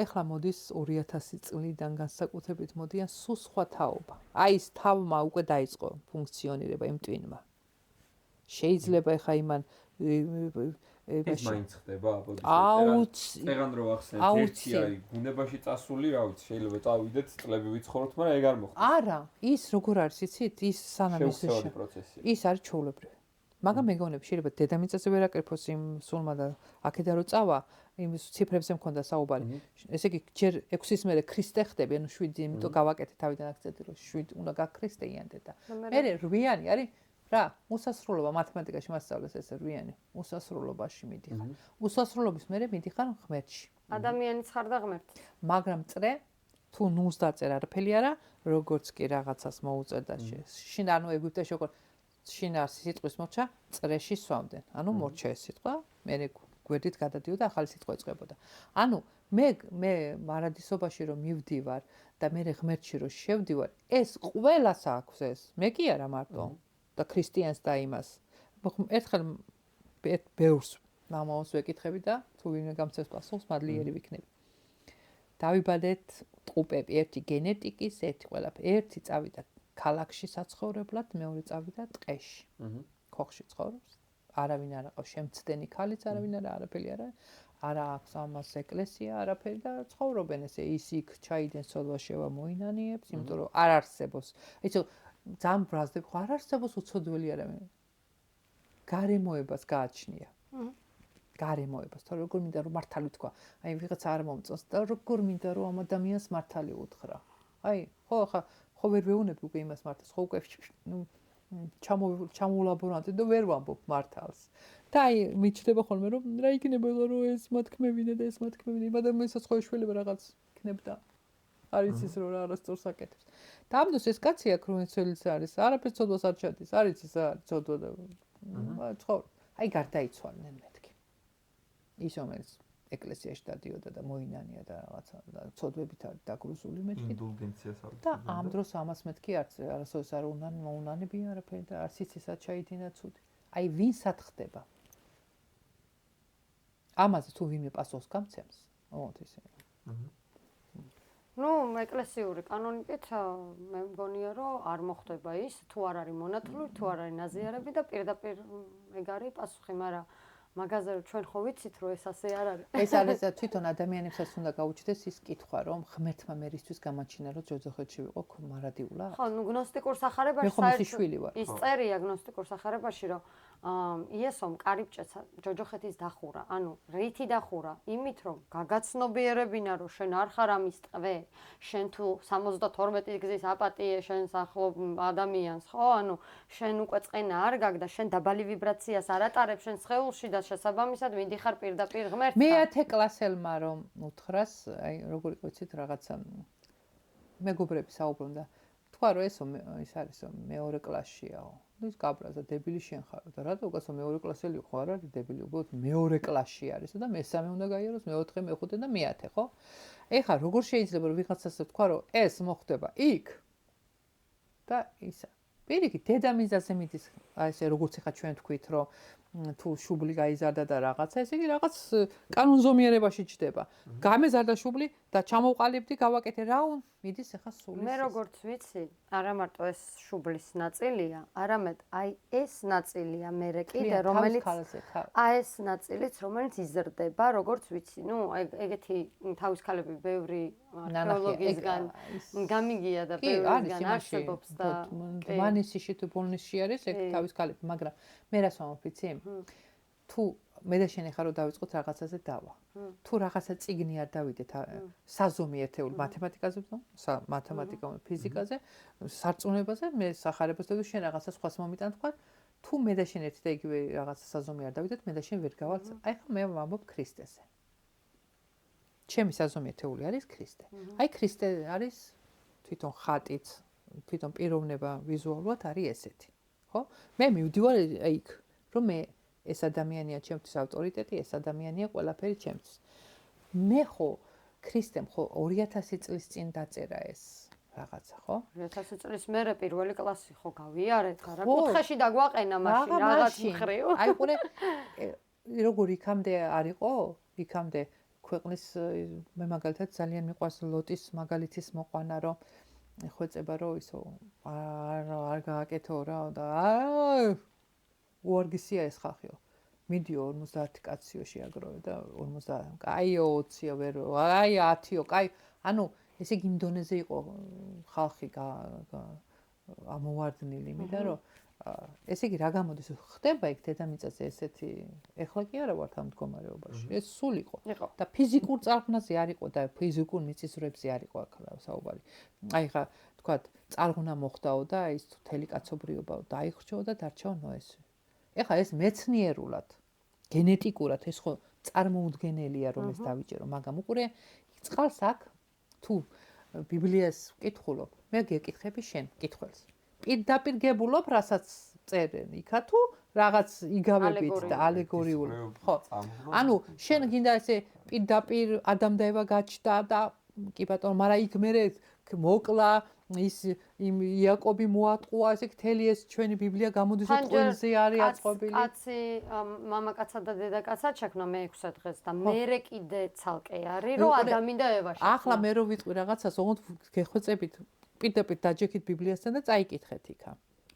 ეხლა მოდის 2000 წლიდან განსაკუთრებით მოდიან სულ სხვა თაობა. აი ეს თავმა უკვე დაიწყო ფუნქციონირება იმ ტვინმა. შეიძლება ეხა იმან ეს მაინც ხდება აბოდის ეგან რო ახსენეთ ერთი არის გუნებაში წასული რა ვიცი შეიძლება წავიდეთ წლები ვიცხოვროთ მაგრამ ეგ არ მოხდა არა ის როგორ არის იცით ის სანამ ის არის ჩვეულებრივი მაგრამ მეგონებს შეიძლება დედამიწაზე ვერ აკრიფოს იმ სულმა და აქედან რო წავა იმ ციფრებზე მქონდა საუბარი ესე იგი ჯერ 6-ის მერე ქრისტე ხდები ანუ 7 იმიტომ გავაკეთე თავიდან აქცენტი რომ 7 უნდა გაქრისტეიანდე და მე 8-იანი არის რა, უსასრულობა მათემატიკაში მასწავლეს ეს 8-იანი. უსასრულობაში მიდიხარ. უსასრულობის მერე მიდიხარ ღმერთში. ადამიანიც ხარ და ღმერთი. მაგრამ წრე თუ ნულს დაწერ არაფერი არა, როგორც კი რაღაცას მოუწერ და შინ ანუ ეგვიპტეში როგორ შინ არ სიტყვის მორჩა, წრეში სვამდნენ. ანუ მორჩა ეს სიტყვა, მე გვერდით გადადიოდა ახალი სიტყვა ეწყებოდა. ანუ მე მარადისობაში რომ მივდივარ და მე ღმერთში რომ შევდივარ, ეს ყველას აქვს ეს. მე კი არა მარტო. და ქრისტიანს და იმას. ერთხელ ბევრს მამაოს ვეკითხები და თუ ვინმე გამწევს პასუხს, მადლიერი ვიქნები. დავიბადეთ ტყუპები, ერთი გენეტიკის, ერთი ყველაფერი. ერთი წავიდა ქალაქში საცხოვრებლად, მეორე წავიდა ტყეში. ქოხში ცხოვრობს. არავინ არ აქვს შემცდენი ქალიც, არავინ არაფერი არა. არა აქვს ამას ეკლესია, არაფერი და ცხოვრობენ ესე ის იქ ჩაიდენ სოლვაშევა მოინანიებს, იმიტომ რომ არ არსებობს. იცი ძალიან ბრაზდები ხო არ არსებობს უცოდველი არავინ გარემოებას გააჩნია გარემოებას თორე როგორ მინდა რომ მართალი თქვა აი ვიღაც არ მომწონს და როგორ მინდა რომ ამ ადამიანს მართალი უთხრა აი ხო ხა ხო ვერ ვეუნები უკვე იმას მართალს ხო უკვე ჩამოულაბორანტე და ვერ ვამბობ მართალს და აი მიჩნდება ხოლმე რომ რა იქნება რომ ეს მათქმევინა და ეს მათქმევინა იმ ადამიანსაც ხო ეშველება რაღაც იქნებდა არის ის რომ არასწორს აკეთებს. და ამდოს ეს კაცი აქ რომელიც არის, არაფერს ცოდვას არ ჩადის, არის ის ცოდვა და ცხოვრ. აი გარდაიცვალნენ მეთქი. ის რომელიც ეკლესიაში დადიოდა და მოინანია და რაღაცა და ცოდვებით არის დაგრუსული მეთქი. ინდულგენციას აქვს. და ამ დროს ამას მეთქი არც არასოდეს არ უნანები არაფერი და არც იცისად ჩაიდინა ცუდი. აი ვინსად ხდება? ამაზე თუ ვინმე პასუხს გამცემს, ოღონდ ისე. ნუ ეკლესიური კანონიკით მე მგონია რომ არ მოხდება ის თუ არ არის მონათლული თუ არ არის ნაზიარები და პირდაპირ ეგ არის პასუხი მაგრამ მაგაზე რომ ჩვენ ხო ვიცით რომ ეს ასე არ არის ეს არის თვითონ ადამიანებსაც უნდა გაუჩნდეს ის კითხვა რომ ღმერთმა მერისთვის გამაჩინა რომ ჯოჯოხეთში ვიყო მარადიულა ხო ნუ გნოსტიკურ სახარებაში საერთოდ ის წერია გნოსტიკურ სახარებაში რომ იესომ კარიბჭეც ჯოჯოხეთის დახურა. ანუ რითი დახურა? იმით რომ გაგაცნობიერებინა რომ შენ არ ხარ ამის ტყვე, შენ თუ 72 გზის აპატიე შენს ახლო ადამიანს, ხო? ანუ შენ უკვე წყენა არ გაქვს და შენ დაბალი ვიბრაციას არ ატარებ შენ სხეულში და შესაბამისად მიდიხარ პირდაპირ ღმერთთან. მე-10 კლასელმა რომ უთხრას, აი როგორ იყო იცით რაღაცა მეგობრები საუბრობდა. თქვა რომ ეს არის მეორე კლასშიაო. ის გაბრაზა დებილი შენ ხარო და რატო უკაცო მეორე კლასელი ხო არ არის დებილი უბრალოდ მეორე კლასში არისო და მესამე უნდა გაიაროს მე-4 მე-5 და მე-10 ხო? ეხლა როგორ შეიძლება რომ ვიღაცას თქვა რომ ეს მოხდება იქ და ისა პირიქით დედამიწაზე მიდის აი ესე როგორც ეხლა ჩვენ თქვით რომ თუ შუბლი გაიზარდა და რაღაცა ესე იგი რაღაც კანონზომიერებაში ჩდება. გამეზარდა შუბლი და ჩამოვყალიბდი გავაკეთე რა მიდის ეხლა სულის. მე როგორც ვიცი, არა მარტო ეს შუბლის ნაწილია, არამედ აი ეს ნაწილია მერე კიდე რომელიც აი ეს ნაწილიც რომელიც იზრდება, როგორც ვიცი, ნუ ეგეთი თავისქალები ბევრი არქეოლოგიისგან გამიგია და ბევრისგან არსებობს და მანისში თუ ბოლნისში არის ეგ თავისქალები, მაგრამ მე რას ვამბობ იცი? თუ მე და შენ ახლა რომ დავიწყოთ რაღაცაზე დავა. თუ რაღაცა წიგნი არ დავიდეთ საზომი ერთეული მათემატიკაზე, მათემატიკაზე, ფიზიკაზე, სარწმუნოებაზე, მე სახარებას და შენ რაღაცა სხვას მომიტან თქვა, თუ მე და შენ ერთი და იგივე რაღაცა საზომი არ დავიდეთ, მე და შენ ვერ გავალთ. აი ხა მე ვამბობ ქრისტეზე. ჩემი საზომი ერთეული არის ქრისტე. აი ქრისტე არის თვითონ ხატიც, თვითონ პიროვნება ვიზუალურად არის ესეთი. ხო? მე მივდივარ იქ, რომ მე ეს ადამიანია ჩემთვის ავტორიტეტი, ეს ადამიანია ყველაფერი ჩემთვის. მე ხო ქრისტემ ხო 2000 წლის წინ დაწერა ეს რაღაცა, ხო? 2000 წლის მერე პირველი კლასი ხო გავიარეთ, არა კუთხეში დაგვაყენა მაშინ რაღაც მხრივ. აი ყურე როგორ იქამდე არისო? იქამდე ქვეყნის მე მაგალითად ძალიან მიყვარს ლოტის მაგალითის მოყვანა, რომ ხვეწება რომ ისო არ გააკეთო რა და უარგისია ეს ხალხიო. მიდიო 50 კაციო შეაგროვე და 50 კაიო 20-ო ვერ აი 10-ო კაი ანუ ესე იგი იმ დონეზე იყო ხალხი ამოვარდნილი იმიდან რომ ესე იგი რა გამოდის ხდება იქ დედამიწაზე ესეთი ეხლა კი არა ვართ ამ მდგომარეობაში ეს სულ იყო და ფიზიკურ წარღვნაზე არ იყო და ფიზიკურ მიწისძვრებზე არ იყო აქ საუბარი აი ხა თქვათ წარღვნა მოხდაო და ის თელი კაცობრიობა დაიხრჩაო და დარჩაო ნოესი ეხლა ეს მეცნიერულად გენეტიკურად ეს ხო წარმოუდგენელია რომ ეს დავიჭერო მაგრამ უყურე წყალს აქ თუ ბიბლიას ვკითხულობ მე გეკითხები შენ კითხველს პირდაპირ გებულობ რასაც წერენ იქა თუ რაღაც იგავებით და ალეგორიული ხო ანუ შენ გინდა ესე პირდაპირ ადამ და ევა გაჩნდა და კი ბატონო მაგრამ იქ მე მოკლა ის იმ იაკობი მოატყუა ესე მთელი ეს ჩვენი ბიბლია გამოდის რომ ყველზე არის აწყობილი კაცი მამაკაცა და დედაკაცა ჩაქმნა მე-6 დღეს და მე კიდე ცალკე არის რომ ადამი და ევა შექმნა ახლა მე რო ვიტყვი რაღაცას ოღონდ გეხვეწებით პირდაპირ დაჯექით ბიბლიასთან და წაიკითხეთ იქა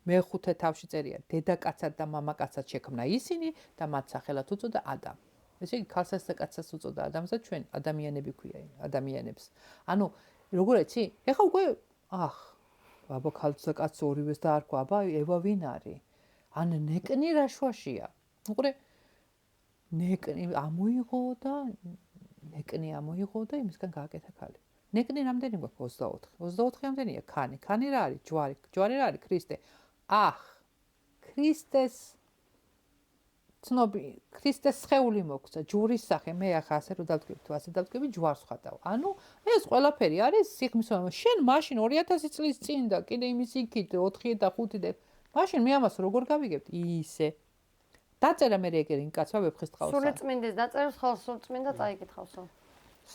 მე-5 თავში წერია დედაკაცად და მამაკაცად შექმნა ისინი და მათ სახელად უწოდა ადამ ესე იგი ქალსაც და კაცსაც უწოდა ადამს და ჩვენ ადამიანები ქვია ადამიანებს ანუ როგორ იცი ეხა უკვე აბა ქალს და კაცს ორივეს დაარქვა აბა ევა ვინ არის ან ნეკნი რა შუაშია უყურე ნეკნი ამოიღო და იმისგან გააკეთა ქალი ნეკნი რამდენი გვაქვს 24 რამდენია ქანი რა არის ჯვარი რა არის ქრისტე ქრისტეს ცნობი ქრისტეს სხეული მოგცა ჯვრის სახე მე ახლა ასე რომ დავდგები თუ ასე დავდგები ჯვარს ხატავ ანუ ეს ყველაფერი არის სიხმის შენ მაშინ 2000 წლის წინ და კიდე იმის იქით 4 და 5 და მაშინ მე ამას როგორ გავიგებთ ისე დაწერა მე ეგერ იმ კაცმა ვეფხის ტყავსა სულიწმინდის დაწერს ხოლ სულიწმინდა წაიკითხავსო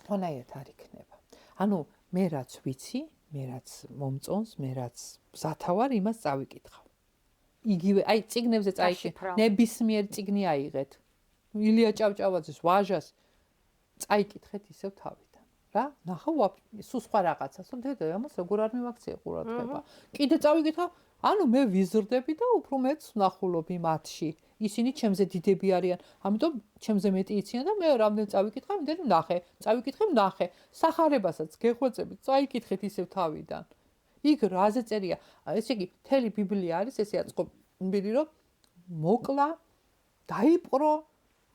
სწორად არ იქნება ანუ მე რაც ვიცი მე რაც მომწონს მე რაც მზათავარ იმას წავიკითხავ იგივე აი ციგნებზე წაიკითხე ნებისმიერ ციგნი აიღეთ ილია ჭავჭავაძის ვაჟას წაიკითხეთ ისევ თავიდან რა ნახავ სულ სხვა რაღაცას რომ დედა ამას როგორ არ მივაქცია ყურადღება კიდე წავიკითხავ ანუ მე ვიზრდები და უფრო მეც ვნახულობ იმათში ისინი ჩემზე დიდები არიან ამიტომ ჩემზე მეტი იციან და მე რამდენ წავიკითხავ იმდენი ვნახე სახარებასაც გეხვეწებით წაიკითხეთ ისევ თავიდან იქ რაზე წერია ესე იგი მთელი ბიბლია არის ესე აწყობილი რომ მოკლა, დაიპყრო,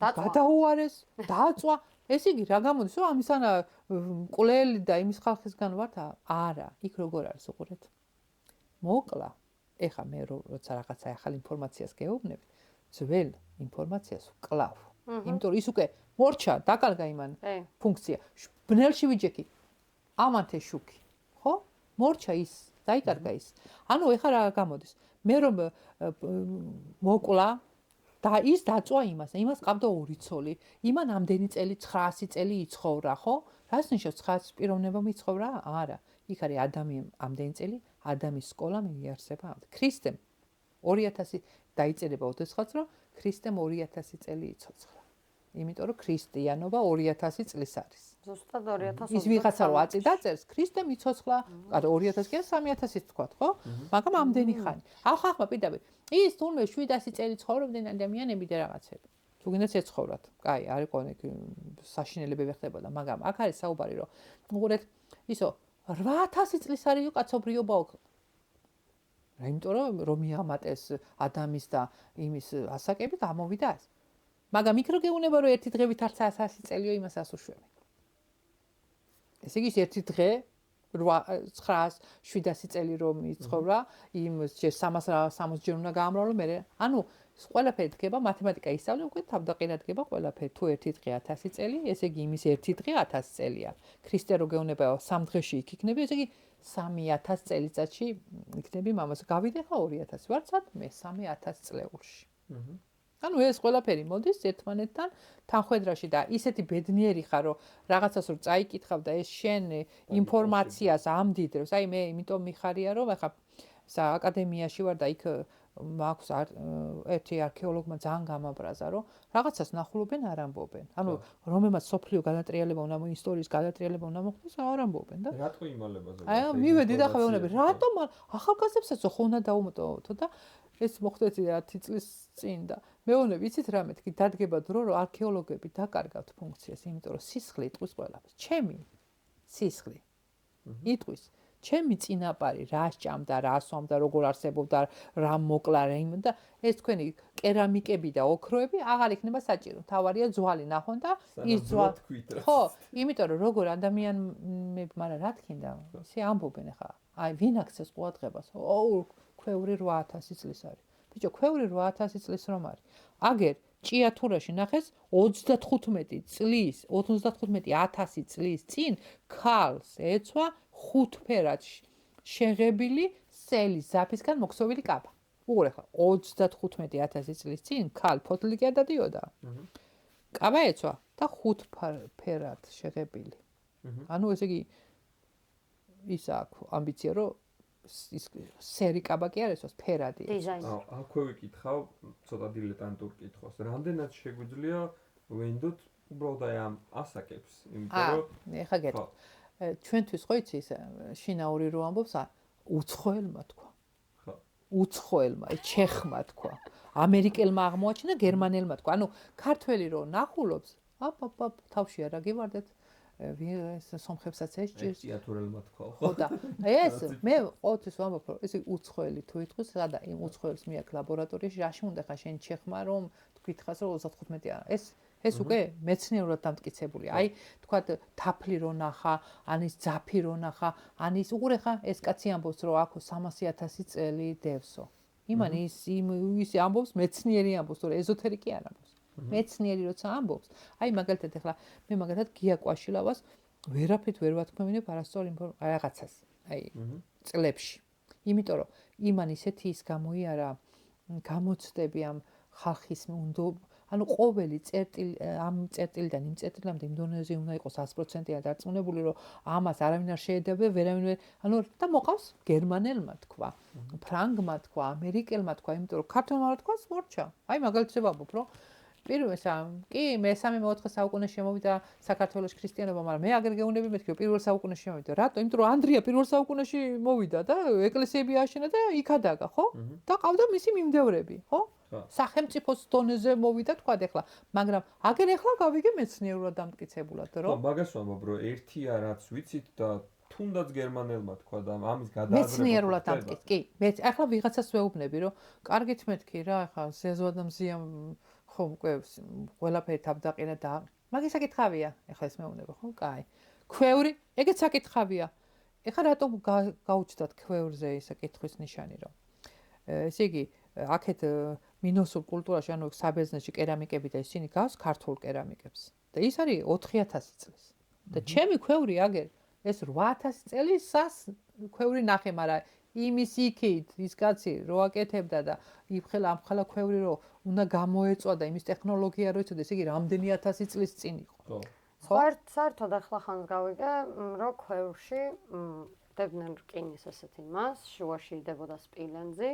გადაუარეს, დააწვა. ეს იგი რა გამოდის, რომ ამისანა მკვლელი და იმის ხალხისგან ვართ? არა, იქ როგორ არის უყურეთ. მოკლა. ეხა მე როცა რაღაცა ახალ ინფორმაციას გეუბნები, ძველ ინფორმაციას ვკლავ. იმიტომ რომ ის უკვე მორჩა, დაკარგა იმან ფუნქცია. ბნელში ვიჯექი. ამანთე შუქი. ხო? მორჩა ის, დაიკარგა ის. ანუ ეხა რა გამოდის? მე რომ მოკლა და ის დაწვა იმას ყავდა 2 ცოლი. იმან ამდენი წელი 900 წელი იცხოვრა, ხო? რას ნიშნავს 900 პიროვნება მიცხოვრა? არა. იქ არის ადამი ამდენი წელი, ადამის სკოლა მიიარსება. ქრისტემ 2000 დაიწერება ოდესღაც, რომ ქრისტემ 2000 წელი იცოცხლა. იმიტომ რომ ქრისტიანობა 2000 წლის არის. ზუსტად 2000. ის ვიღაცა რო აწი დაწერს, ქრისტემ იცოცხლა, 2000 კი 3000-იც თქვათ, ხო? მაგრამ ამდენი ხანი. ახლა პირდაპირ ის თურმე 700 წელი ცხოვრობდნენ ადამიანები და რაღაცები. თუ გინდათ ეცხოვრათ. კაი, არის ყოლე საშინელებები ხდებოდა, მაგრამ აქ არის საუბარი, რომ უყურეთ, ისო 8000 წლის არის კაცობრიობა ოქრო. იმიტომ რომ მიამატეს ადამიანის და იმის ასაკები გამოვიდა ეს. მაგრამ იქ რო გეუბნება რომ ერთი დღევით არც 100 წელიო იმას ასუშვები. ესე იგი ერთი დღე 900-700 წელი რომ იცხოვრა, იმ 360 ჯერ უნდა გაამრავლო მე. ანუ ყველაფერი დგება, მათემატიკა ისწავლე, უკვე თავდაყირად დგება ყველაფერი. თუ ერთი დღე 1000 წელი, ესე იგი იმის ერთი დღე 1000 წელია. ქრისტე რო გეუბნება 3 დღეში იქ იქნება, ესე იგი 3000 წელიწადში იქნები მამას. გავიდე ხა 2000, ვარ სადმე 3000 წლეულში. ანუ ეს ყველაფერი მოდის ერთმანეთთან თანხვედრაში და ისეთი ბედნიერი ხარ რომ რაღაცას რო წაიკითხავ და ეს შენ ინფორმაციას ამდიდრებს. აი მე იმიტომ მიხარია რომ ახლა აკადემიაში ვარ და იქ მაქვს ერთი არქეოლოგმა ძალიან გამაბრაზა რომ რაღაცას ნახულობენ არ ამბობენ. ანუ რომელმაც სოფლიო გადატრიალება უნდა ისტორიის გადატრიალება უნდა მოხდეს არ ამბობენ და რატო იმალება ზოგადად? აი მივედი და ხა ვეუბნები რატომ ახალგაზრდებსაც ხო უნდა დაუმტოვოთ და ეს მოხდეს 10 წლის წინ და მეუბნები იცით რა მეთქი დადგება დრო რომ არქეოლოგები დაკარგავთ ფუნქციას იმიტომ რომ სისხლი იტყვის ყველაფერს ჩემი სისხლი იტყვის ჩემი წინაპარი რა სჭამდა რა სვამდა როგორ არსებობდა რა მოკლა რაიმ და ეს თქვენი კერამიკები და ოქროები აღარ იქნება საჭირო თავარია ძვალი ნახონ და ის ძვალი ხო იმიტომ რომ როგორ ადამიანები მაგრამ რა თქინდა ისე ამბობენ ხა აი ვინ აქცევს ყურადღებას ოუ ქვევრი 8000 წლის არის ბიჭო ქვევრი 8000 წლის რომ არის აგერ ჭიათურაში ნახეს 35 წლის 95000 წლის წინ ქალს ეცვა ხუთფერად შეღებილი სელი ზაფისგან მოქსოვილი კაბა უყურე ხა 35000 წლის წინ ქალ ფოთლი კი არ დადიოდა კაბა ეცვა და ხუთფერად შეღებილი ანუ ესე იგი ის აქვს ამბიცია რომ ის სერი კაბა კი არის ფერადი აქვე ვიკითხავ ცოტა დილეტანტურ კითხვას რამდენად შეგვიძლია ვენდოთ უბრალოდ აი ამ ასაკებს იმიტომ რომ ეხა გეტყვი ჩვენთვის ხო იცი ის შინაური რო ამბობს უცხოელმა თქვა ხო უცხოელმა ჩეხმა თქვა ამერიკელმა აღმოაჩინა გერმანელმა თქვა ანუ ქართველი რო ნახულობს აპ თავში არა გივარდეთ ეს სომხებსაც ეს ჭირს ჭიათურელმა თქვა ხო და ეს მე ყოველთვის ვამბობ რომ ეს უცხოელი თუ იტყვის სადა იმ უცხოელს მიაქვს ლაბორატორიაში რაში უნდა ხა შენ ჩეხმა რომ თქვითხას რომ 35 არა ეს უკვე მეცნიერულად დამტკიცებული აი თქვა თაფლი რო ნახა ანის ძაფი რო ნახა ანის უყურე ხა ეს კაცი ამბობს რომ აქ 300000 წელი დევსო იმან ის ამბობს მეცნიერი ამბობს რომ ეზოთერიკი არ ამბობს მეცნიერი როცა ამბობს აი მაგალითად ახლა მე მაგალითად გია კვაშილავას ვერაფრით ვერ ვათქმევინებ არასწორ რაღაცას აი წლებში იმიტომ რომ იმან ისეთი ის გამოიარა გამოცდები ამ ხალხის უნდა ანუ ყოველი წერტილი ამ წერტილიდან იმ წერტილამდე იმ დონეზე უნდა იყოს 100%-ად დარწმუნებული რომ ამას არავინ არ შეედება ვერავინ ანუ და მოყავს გერმანელმა თქვა ფრანგმა თქვა ამერიკელმა თქვა იმიტომ რომ ქართველმა თქვა მორჩა აი მაგალითად ვამბობ რომ კი მე-3 მე-4 საუკუნეში შემოვიდა საქართველოს ქრისტიანობა, მაგრამ მე აგერ გეუბნები მეთქი რომ პირველ საუკუნეში შემოვიდა. რატო? იმიტომ რომ ანდრია პირველ საუკუნეში მოვიდა და ეკლესიები ააშენა და იქადაგა, ხო? და ყავდა მისი მიმდევრები, ხო? სახელმწიფოს დონეზე მოვიდა თქვა ახლა, მაგრამ აგერ ახლა გავიგე მეცნიერულად დამტკიცებულად, რომ ხო, მაგას ვამბობ, რომ ერთია რაც ვიცით და თუნდაც გერმანელმა თქვა და ამის გადააზრება მეცნიერულად ამტკიცე. კი, მე ახლა ვიღაცას ვეუბნები, რომ კარგით მეთქი რა, ახლა ზეზოდამზია ხო უკვე ყველაფერი თავდაყირა და მაგის საკითხავია, ახლა ეს მეუბნება, ხო? კაი. ქვევრი, ეგეც საკითხავია. ეხლა რატომ გაუჩნდათ ქვევრზე ისა კითხვის ნიშანი, რომ ესე იგი, აქეთ მინოსურ კულტურაში, ანუ საბერძნეთში კერამიკები და ისინი გავს ქართულ კერამიკებს. და ის არის 4000 წლის. და ჩემი ქვევრი აგერ ეს 8000 წელს ქვევრი ნახე, მაგრამ იმის იქით ის კაცი რო აკეთებდა და იფხელა ამხელა ქვევრი რო უნდა გამოეწვა და იმის ტექნოლოგია რო იცოდა, ესე იგი რამდენი 1000 წლის წინ იყო. ხო. საერთოდ ახლა ხანს გავიგე, რომ ქვევრში დებდნენ რკინის ესეთი მას, შუაში იდებოდა სპილენძი,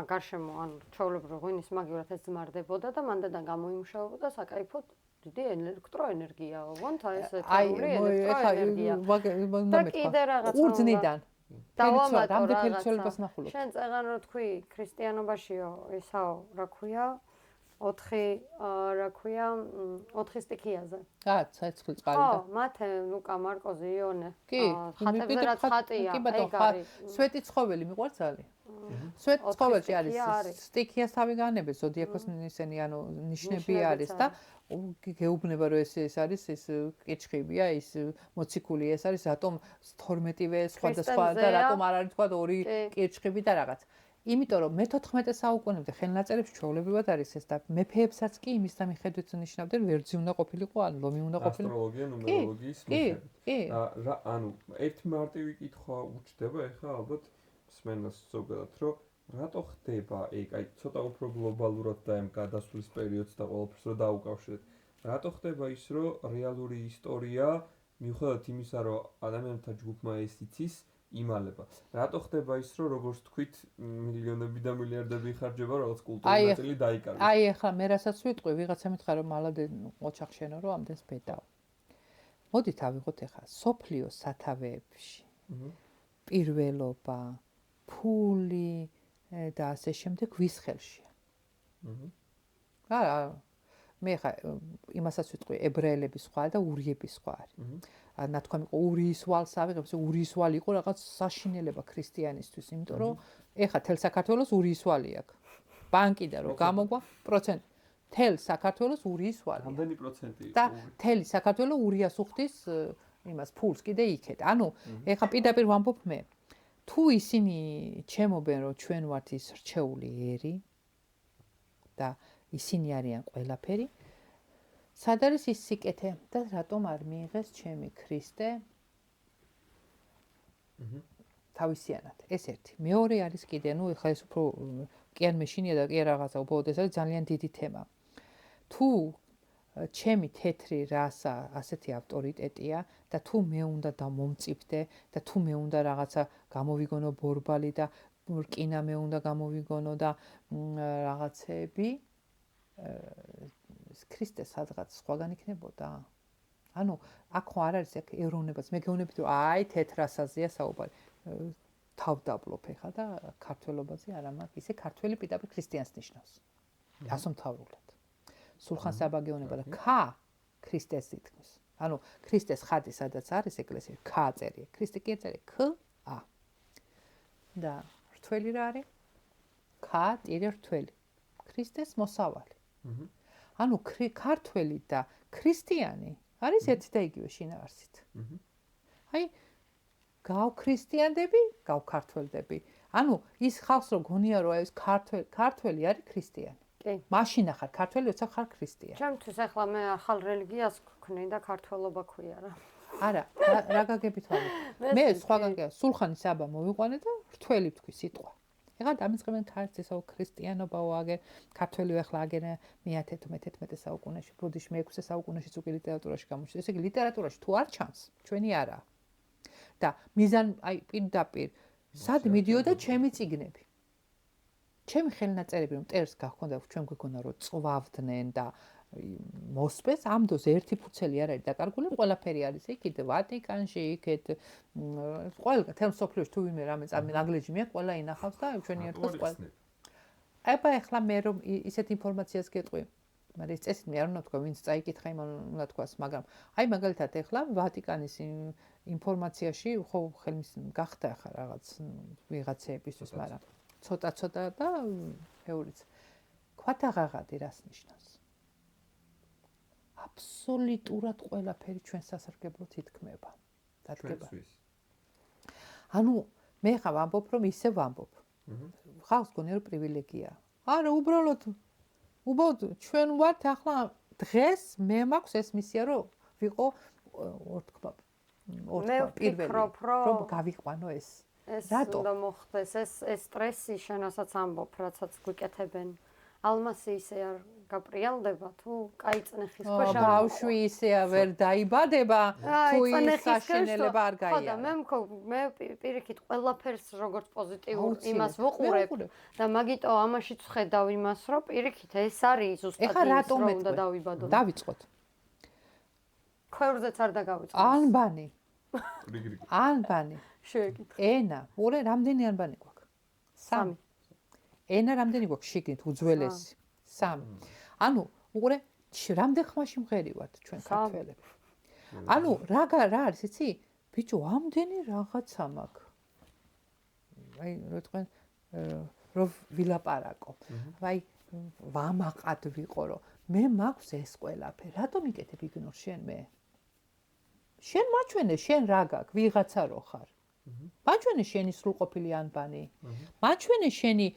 გარშემო ანუ ჩვეულებრივ ღვინის მაგივრად ეს ძმარდებოდა და მანდიდან გამოიმუშავებოდა საკაიფოდ დიდი ელექტროენერგია, ოღონდ ეს ეთერული ელექტროენერგია. და კიდე რაღაც ურძნიდან დავამატო შენ წეღან რო თქვი ქრისტიანობაშიო ისაო რა ქვია 4 სტიქიაზე. ცეცხლი წყალი და. ხო, მათე ლუკა მარკოზი იონე. კი, ხატებზე რაც ხატია, ეგ არის. სვეტი ცხოველი მიყვარს ძალიან. სვეტი ცხოველში არის სტიქიას თავი განებე, ზოდიაქოს ისენი ანუ ნიშნები არის და გეუბნება რომ ეს არის ეს კიჩხიბია, ის მოციქული ეს არის რატომ 12-ვე სხვადასხვა და რატომ არ არის თქვა 2 კიჩხიბი და რაღაც. იმიტომ რომ მე-14 საუკუნემდე ხელნაწერებში ჩვეულებრივად არის ეს და მეფეებსაც კი იმის და მიხედვით ნიშნავდნენ ვერძი უნდა ყოფილიყო, ან ლომი უნდა ყოფილიყო. ასტროლოგია, ნუმეროლოგიის მიხედვით. და ანუ ერთი მარტივი კითხვა უჩნდება ეხლა ალბათ მსმენელს ზოგადად, რომ რატო ხდება ეგ, აი ცოტა უფრო გლობალურად და ამ გადასვლის პერიოდს და ყველაფერს რო დაუკავშირეთ. რატო ხდება ის, რომ რეალური ისტორია მიუხედავად იმისა, რომ ადამიანთა ჯგუფმა ეს იცის იმალება. რატო ხდება ის, რომ როგორც თქვით, მილიონები და მილიარდები იხარჯება რაღაც კულტურის ნაწილი დაიკარგოს. აი ახლა მე რასაც ვიტყვი, ვიღაცა მითხრა რომ მალადე ოჩახ შენო რომ ამდენს ბედაო. მოდით ავიღოთ ახლა სოფლიოს სათავეებში. პირველობა, ფული და ასე შემდეგ ვის ხელშია. მე ხა იმასაც ვიტყვი, ებრაელების სხვა და ურიების სხვა არის. ნათქვამი იყო ურიის ვალს ავიღებს, ურიის ვალი იყო რაღაც საშინელება ქრისტიანისთვის, იმიტომ რომ ეხა თელ საქართველოს ურიის ვალი აქვს. ბანკიდან რომ გამოგვა პროცენტი. თელ საქართველოს ურიის ვალი. რამდენი პროცენტი იყო? და თელი საქართველოს ურიას უხდის იმას ფულს კიდე იქეთ. ანუ ეხა პირდაპირ ვამბობ მე. თუ ისინი ჩემობენ რომ ჩვენ ვართ ის რჩეული ერი და ისინი არიან ყველაფერი. სად არის ის სიკეთე და რატომ არ მიიღეს ჩემი ქრისტე? თავისიანად. ეს ერთი. მეორე არის კიდე, ნუ ეხლა ეს უფრო კი არ მეშინია და კი არ რაღაცა, უბრალოდ ეს არის ძალიან დიდი თემა. თუ ჩემი თეთრი რასა ასეთი ავტორიტეტია და თუ მე უნდა დამომწიფდე და თუ მე უნდა რაღაცა გამოვიგონო ბორბალი და რკინა მე უნდა გამოვიგონო და რაღაცები ქრისტე სადღაც სხვაგან იქნებოდა. ანუ აქ ხო არ არის ეროვნებას. მე გეუბნებით რომ აი თეთრასაზეა საუბარი. თავდაბლობ ეხა და ქართველობაზე არა მაქვს. ისე ქართველი პირდაპირ ქრისტიანს ნიშნავს. ასომთავრულად. სულხან საბა გეუბნება და ქა ქრისტეს ითქმის. ანუ ქრისტეს ხატი სადაც არის ეკლესიაში ქა წერია. ქრისტე კი წერია ქ ა. და რთველი რა არის? ქა ტირე რთველი. ქრისტეს მოსავალი. ანუ ქართველი და ქრისტიანი არის ერთი და იგივე შინაარსით. აი გავქრისტიანდები, გავქართველდები. ანუ ის ხალხს რო გონია რომ ეს ქართველი არის ქრისტიანი. კი. მაშინ ახარ ქართველი, როცა ხარ ქრისტიანი. ჩემთვის ახლა მე ახალ რელიგიას ვქნი და ქართველობა ქვია რა. არა, რა გაგებით ვარ. მე სხვაგან სულხანი საბა მოვიყვანე და რთველი ვთქვი სიტყვა. ეხლა დამიწყებენ ქართლს ესაო ქრისტიანობაო აგერ ქართველი ახლა აგერ მე-11 საუკუნეში, ბუდიში მე-6 საუკუნეში უკვე ლიტერატურაში გამოჩნდა. ესე იგი ლიტერატურაში თუ არ ჩანს, ჩვენი არაა. და მიზან აი პირდაპირ სად მიდიოდა ჩემი წიგნები. ჩემი ხელნაწერები რომ ტერს გახონდა ჩვენ გვიქონა რომ წვავდნენ და მოსპეს ამ დროს ერთი ფუცელი არ არის დაკარგული, ყველაფერი არის იქით ვატიკანში, იქით ყველა თემ სოფლიოში თუ ვინმე რამე წამინაგლეჯი მე ყველა ინახავს და ჩვენი ერთად ყველა. აბა ეხლა მე რომ ისეთ ინფორმაციას გეტყვი, მაგრამ ეს წესით მე არ უნდა თქვა, ვინც წაიკითხა, იმან უნდა თქვას, მაგრამ აი მაგალითად ეხლა ვატიკანის ინფორმაციაში ხო ხელმის გახდა ახლა რაღაც ვიღაცეებისთვის, მაგრამ ცოტა და ეურიც. ქვათაღაღადი რას ნიშნავს? აბსოლუტურად ყველაფერი ჩვენ სასარგებლოდ ითქმება. დადგება. ანუ მე ხა ვამბობ, რომ ისე ვამბობ. ხალხს გონია რომ პრივილეგია. არა, უბრალოდ ჩვენ ვართ ახლა დღეს მე მაქვს ეს მისია რომ ვიყო ორთქმა პირველი რომ გავიყვანო ეს. რატო? უნდა მოხდეს ეს სტრესი შენასაც ამბობ, რაცაც გვიკეთებენ. ალმასი ისე არ გაპრიალდება თუ კაი წნეხის ქვეშ არ ბავშვი ისე ვერ დაიბადება თუ ის საშინელება არ გაიარა. ხო და მე პირიქით ყველაფერს როგორც პოზიტიურ იმას ვუყურებ და მაგიტო ამაშიც ხედავ იმას რომ პირიქით ეს არის ზუსტად ის რომ უნდა დავიბადო. დავიწყოთ. ქვევრზეც არ დაგავიწყოთ. ანბანი. შეგიკითხე. ენა, ორე რამდენი ანბანი გვაქვს? 3. ენა რამდენი გვაქვს შიგნით უძველესი? 3. ანუ უყურე რამდენ ხმაში მღერივართ ჩვენ ქართველები. ანუ რა არის იცი? ბიჭო, ამდენი რაღაცა მაქვს. აი, რო თქვენ რო ვილაპარაკო. აი, ვამაყად ვიყო რომ მე მაქვს ეს ყველაფერი. რატომ იკეთებ იგნორ შენ მე? შენ მაჩვენე, შენ რა გაქვს, ვიღაცა რო ხარ. მაჩვენე შენი სრულყოფილი ანბანი. მაჩვენე შენი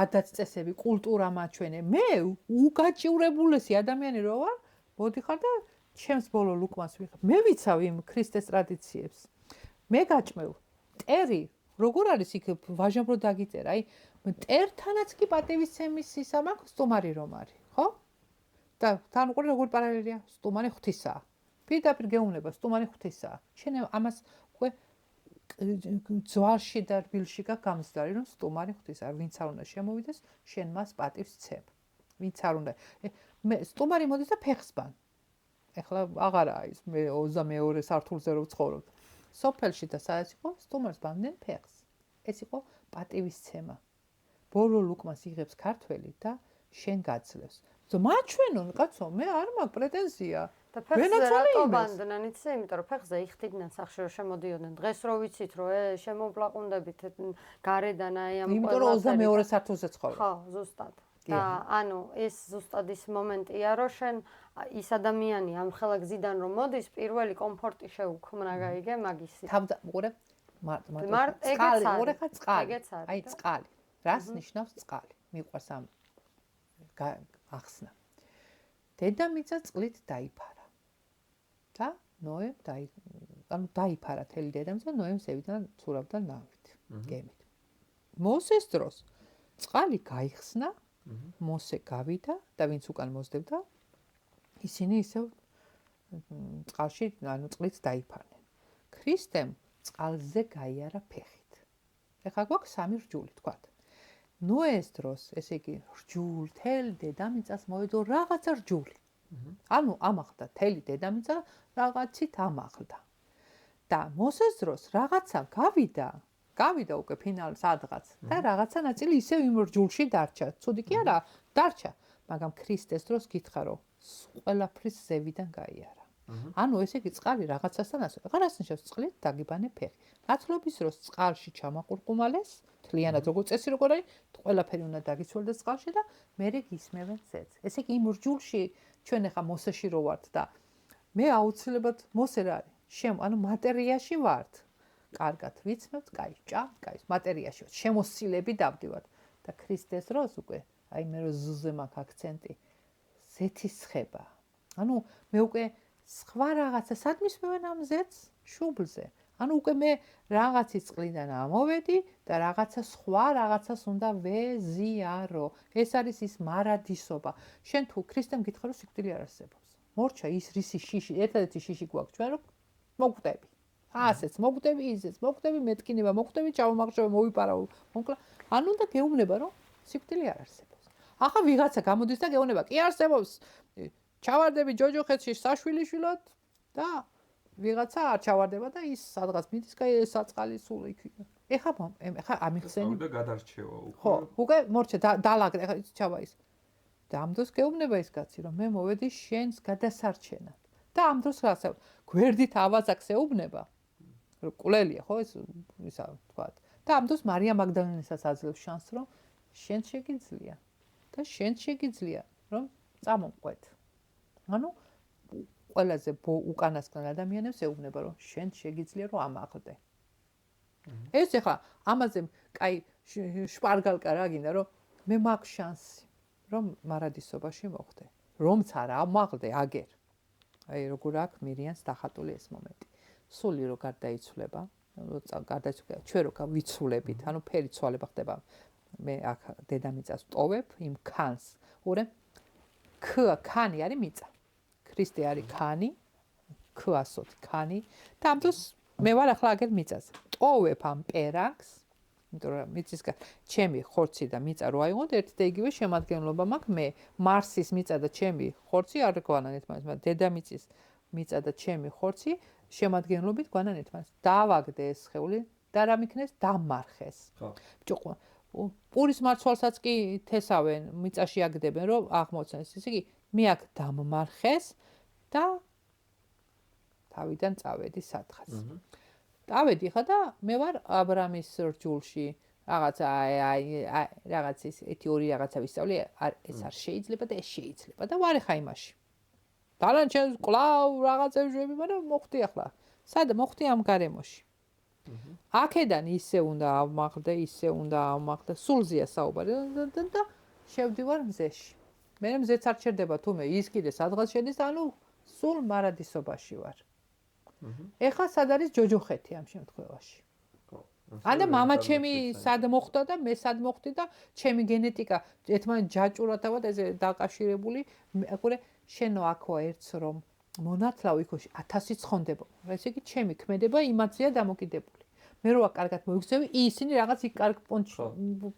ადათ-წესები, კულტურა მაჩვენე. მე უგაჭირებულესი ადამიანი რო ვარ, მოდიხარ და ჩემს ბოლო ლუკმას ვიხარ. მე ვიცავ იმ ქრისტეს ტრადიციებს. მე გაჭმევ. ტერი, როგორ არის იქ ვაჟამბრო დაგიწერა, აი მტერთანაც კი პატივისცემის ისა მაქვს, სტუმარი რომ არის, ხო? და თან უყურე როგორ პარალელია, სტუმარი ღვთისაა. პირდაპირ გეუბნება, სტუმარი ღვთისაა. შენ ამას უკვე ძვალში და რბილში გამსდარი რომ სტუმარი ღვთისაა, ვინც არ უნდა შემოვიდეს, შენ მას პატივს ცემ. ვინც არ უნდა. მე სტუმარი მოდის და ფეხს ბან. ეხლა აღარაა ის მე 22 სართულზე რო ვცხოვრობ. სოფელში და სადაც იყო, სტუმარს ბანდნენ ფეხს. ეს იყო პატივისცემა. ბოლო ლუკმას იღებს ქართველი და შენ გაძლევს. მაჩვენონ, კაცო, მე არ მაქვს პრეტენზია. და ფეხზე რატო ბანდნენ, იცი, იმიტომ რომ ფეხზე იხდიდნენ სახში რომ შემოდიოდნენ. დღეს რო ვიცით რომ შემოვლაყუნდებით გარედან აი ამ იმიტომ რომ 22 სართულზე ცხოვრობ. ხო, ზუსტად. და ანუ ეს ზუსტად ის მომენტია რომ შენ ის ადამიანი ამ ხელა გზიდან რომ მოდის, პირველი კომფორტი შეუქმნა გაიგე მაგისი. თავდა უყურე წყალი. აი წყალი. რას ნიშნავს წყალი? მიყვარს ამ ახსნა. დედამიწა წყლით დაიფარა. და ნოემ დაიფარა თელი დედამიწა, ნოემ ზევიდან ცურავდა ნავით, გემით. მოსეს დროს წყალი გაიხსნა, მოსე გავიდა და ვინც უკან მოსდებდა, ისინი ისევ წყალში, ანუ წყლით დაიფარნენ. ქრისტემ წყალზე გაიარა ფეხით. ეხლა გვაქვს 3 რჯული, თქვათ. ნოეს დროს, ესე იგი, რჯული, თელი დედამიწას მოვედო რაღაცა რჯული. ანუ ამაღლდა თელი დედამიწა რაღაცით ამაღლდა. და მოსეს დროს რაღაცა გავიდა უკვე ფინალს ადღაც და რაღაცა ნაწილი ისევ იმ რჯულში დარჩა. ცუდი კი არა, დარჩა, მაგრამ ქრისტეს დროს გითხრა რომ ყველაფრის ზევიდან გაიარა. ანუ ესე იგი წყალი რაღაცასთან ასე. აღარ ასნიშნავს წყლით დაგიბანე ფეხი. ნათლობის დროს წყალში ჩამაყურყუმალეს, თლიანად როგორც წესი როგორ არის, ყველაფერი უნდა დაგიცვალდეს წყალში და მერე გისმევენ ზედს. ესე იგი იმ რჯულში ჩვენ ახლა მოსეში რო ვართ და მე აუცილებლად მოსე რა არის? ანუ მატერიაში ვართ. კარგად ვიცმევთ, კაი, კაი, მატერიაში ვართ. შემოსილები დავდივართ და ქრისტეს დროს უკვე, აი მე რო ზუზე მაქვს აქცენტი, ზეთისხება. ანუ მე უკვე სხვა რაღაცა სადმისმევენ ამ ზეთს შუბლზე. ანუ უკვე მე რაღაცის წყლიდან ამოვედი და რაღაცა სხვა რაღაცას უნდა ვეზიარო. ეს არის ის მარადისობა. შენ თუ ქრისტემ გითხრა რომ სიკვდილი არ არსებობს. მორჩა ის რისი შიში, ერთადერთი შიში გვაქვს ჩვენ რომ მოგვტები. ასეც მოგვტები, ისეც მოგვტები, მეტკინება მოგვტები, ჩავამახშობ, მოვიპარავ, მოკლა. ანუ უნდა გეუბნება რომ სიკვდილი არ არსებობს. ახლა ვიღაცა გამოდის და გეუბნება, კი არსებობს. ჩავარდები ჯოჯოხეთში საშვილიშვილად და ვიღაცა არ ჩავარდება და ის სადღაც მიდის კაი საწყალი სულ იქ. ეხა ამიხსენი და გადარჩევა უკვე. ხო, უკვე მორჩა დალაგრე, ეხა ჩავა ის. და ამ დროს გეუბნება ის კაცი, რომ მე მოვედი შენს გადასარჩენად. და ამ დროს რაცა გვერდით ავაზაკს ეუბნება, რომ კვლელია, ხო ეს ისა თქვა. და ამ დროს მარია მაგდალენესაც აძლევს შანსს, რომ შენ შეგიძლია და შენ შეგიძლია, რომ წამომყვეთ. ანუ ყველაზე უკანასკნელ ადამიანებს ეუბნება, რომ შენ შეგიძლია, რომ ამაღლდე. ეს ახლა ამაზე კაი შპარგალკა რა გინდა, რომ მე მაქვს შანსი, რომ მარადისობაში მოხვდე. რომც არა ამაღლდე აგერ. აი როგორ აქვს მირიანს დახატული ეს მომენტი. სული რო გარდაიცვლება, გარდაიცვლება, ჩვენ რო ვიცულებით, ანუ ფერი ცვალება ხდება. მე აქ დედამიწას ტოვებ იმ ქანს. ურე ქანი არის მიწა. ქრისტე არის ქანი, ქასოთ ქანი და ამ დროს მე ვარ ახლა აგერ მიწაზე. ტოვებ ამ პერაკს, იმიტომ რომ მიწისგან ჩემი ხორცი და მიწა რო აიღოთ, ერთ და იგივე შემადგენლობა მაქვს მე. მარსის მიწა და ჩემი ხორცი არ გვანან ერთმანეთს, მაგრამ დედამიწის მიწა და ჩემი ხორცი შემადგენლობით გვანან ერთმანეთს. დავაგდე ეს სხეული და რა მიქნეს დამარხეს. ხო. პურის მარცვალსაც კი თესავენ, მიწაში აგდებენ, რომ აღმოცენს. ისე იგი მე აქ დამმარხეს და თავიდან წავედი სათხაც. დავედი ხა და მე ვარ აბრამის რჯულში. რაღაც ის თეორია რაღაცა ვისწავლე, ეს არ შეიძლება და ეს შეიძლება და ვარ ხა იმაში. დანარჩენს კლავ რაღაცებს შვები, მაგრამ მოხდი ახლა. სად მოხდი ამ გარემოში? აქედან ისე უნდა ავმაღლდე, ისე უნდა ავმაღლდე, სულზეა საუბარი და შევდივარ მზეში. მე მზეც არ ჩერდება თუმე ის კიდე სადღაც შედის, ანუ სულ მარადისობაში ვარ. ეხლა სად არის ჯოჯოხეთი ამ შემთხვევაში? ანუ მამა ჩემი სად მოხდა და მე სად მოხდი და ჩემი გენეტიკა ერთმანეთს ჯაჭურათავად ეს დაკავშირებული, აკურე შენო აქო ერთს რომ მონათლავ იქოში 1000 ცხონდება. ესე იგი ჩემი ქმედება იმაცია დამოკიდებული. მე რო კარგად მოიქცევი, ისინი რაღაც იქ კარგ პონჩი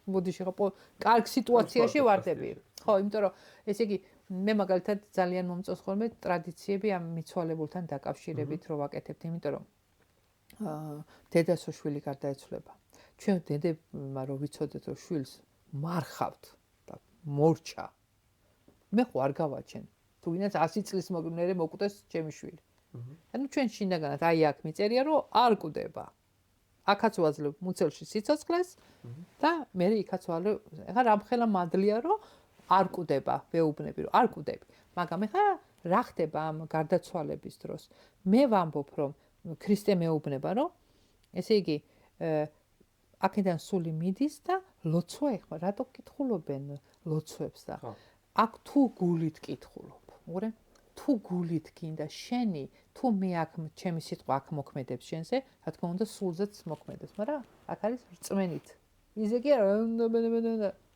ბოდიში ხო კარგ სიტუაციაში ვარდები. ხო, იმიტომ რომ ესე იგი მე მაგალითად ძალიან მომწონს ხოლმე ტრადიციები ამ მიცვალებულთან დაკავშირებით რო ვაკეთებთ, იმიტომ რომ დედასო შვილი გარდაეცვლება. ჩვენ დედება რო ვიცოდეთ რომ შვილს მარხავთ და მორჩა. მე ხო არ გავაჩენ. თუ ვინაც 100 წლის მოგნერე მოკვდეს ჩემი შვილი. ანუ ჩვენ შინაგანად აი აქ მიწერია რომ არ კვდება. აქაც ვაძლევ მუცელში სიცოცხლეს და მე იქაც ვალე ეხლა რამხელა მადლია რომ არ კვდება, ვეუბნები რომ არ კვდები. მაგრამ ეხლა რა ხდება ამ გარდაცვალების დროს? მე ვამბობ რომ ქრისტე მეუბნება რომ ესე იგი აქედან სული მიდის და ლოცვა ეხლა რატო კითხულობენ ლოცვებს და აქ თუ გულით კითხულობ. ურე თუ გულით გინდა შენი თუ მე აქ ჩემი სიტყვა აქ მოქმედებს შენზე, რა თქმა უნდა სულზეც მოქმედებს, მაგრამ აქ არის რწმენით. ისე კი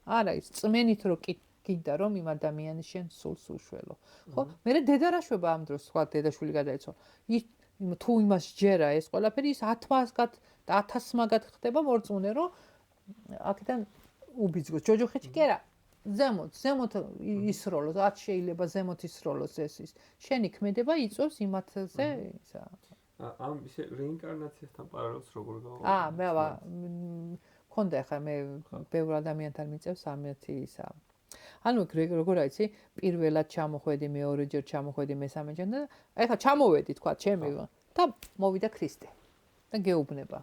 არა ის რწმენით რო გინდა რომ იმ ადამიანის შენ სულს უშველო. ხო? მე დედა რა შვება ამ დროს, სხვა დედაშვილი გადაეცვალა. თუ იმას ჯერა ეს ყველაფერი ის 1000-გად და 1000-მაგად ხდება მორწმუნე რომ აქედან უბიძგოს. ჯოჯოხეთში კი არა. ზემოთ ისროლოს, რაც შეიძლება ზემოთ ისროლოს ეს ის. შენი ქმედება იწვევს იმათზე ისა. ამ ისე რეინკარნაციასთან პარალელს როგორ გავა? მე მქონდა ხა მე ბევრ ადამიანთან მიწევს ამეთი ისა. ანუ როგორ აიცი, პირველად ჩამოხვედი, მეორეჯერ ჩამოხვედი, მესამეჯერ და ეხლა ჩამოვედი თქვა ჩემი და მოვიდა ქრისტე. და გეუბნება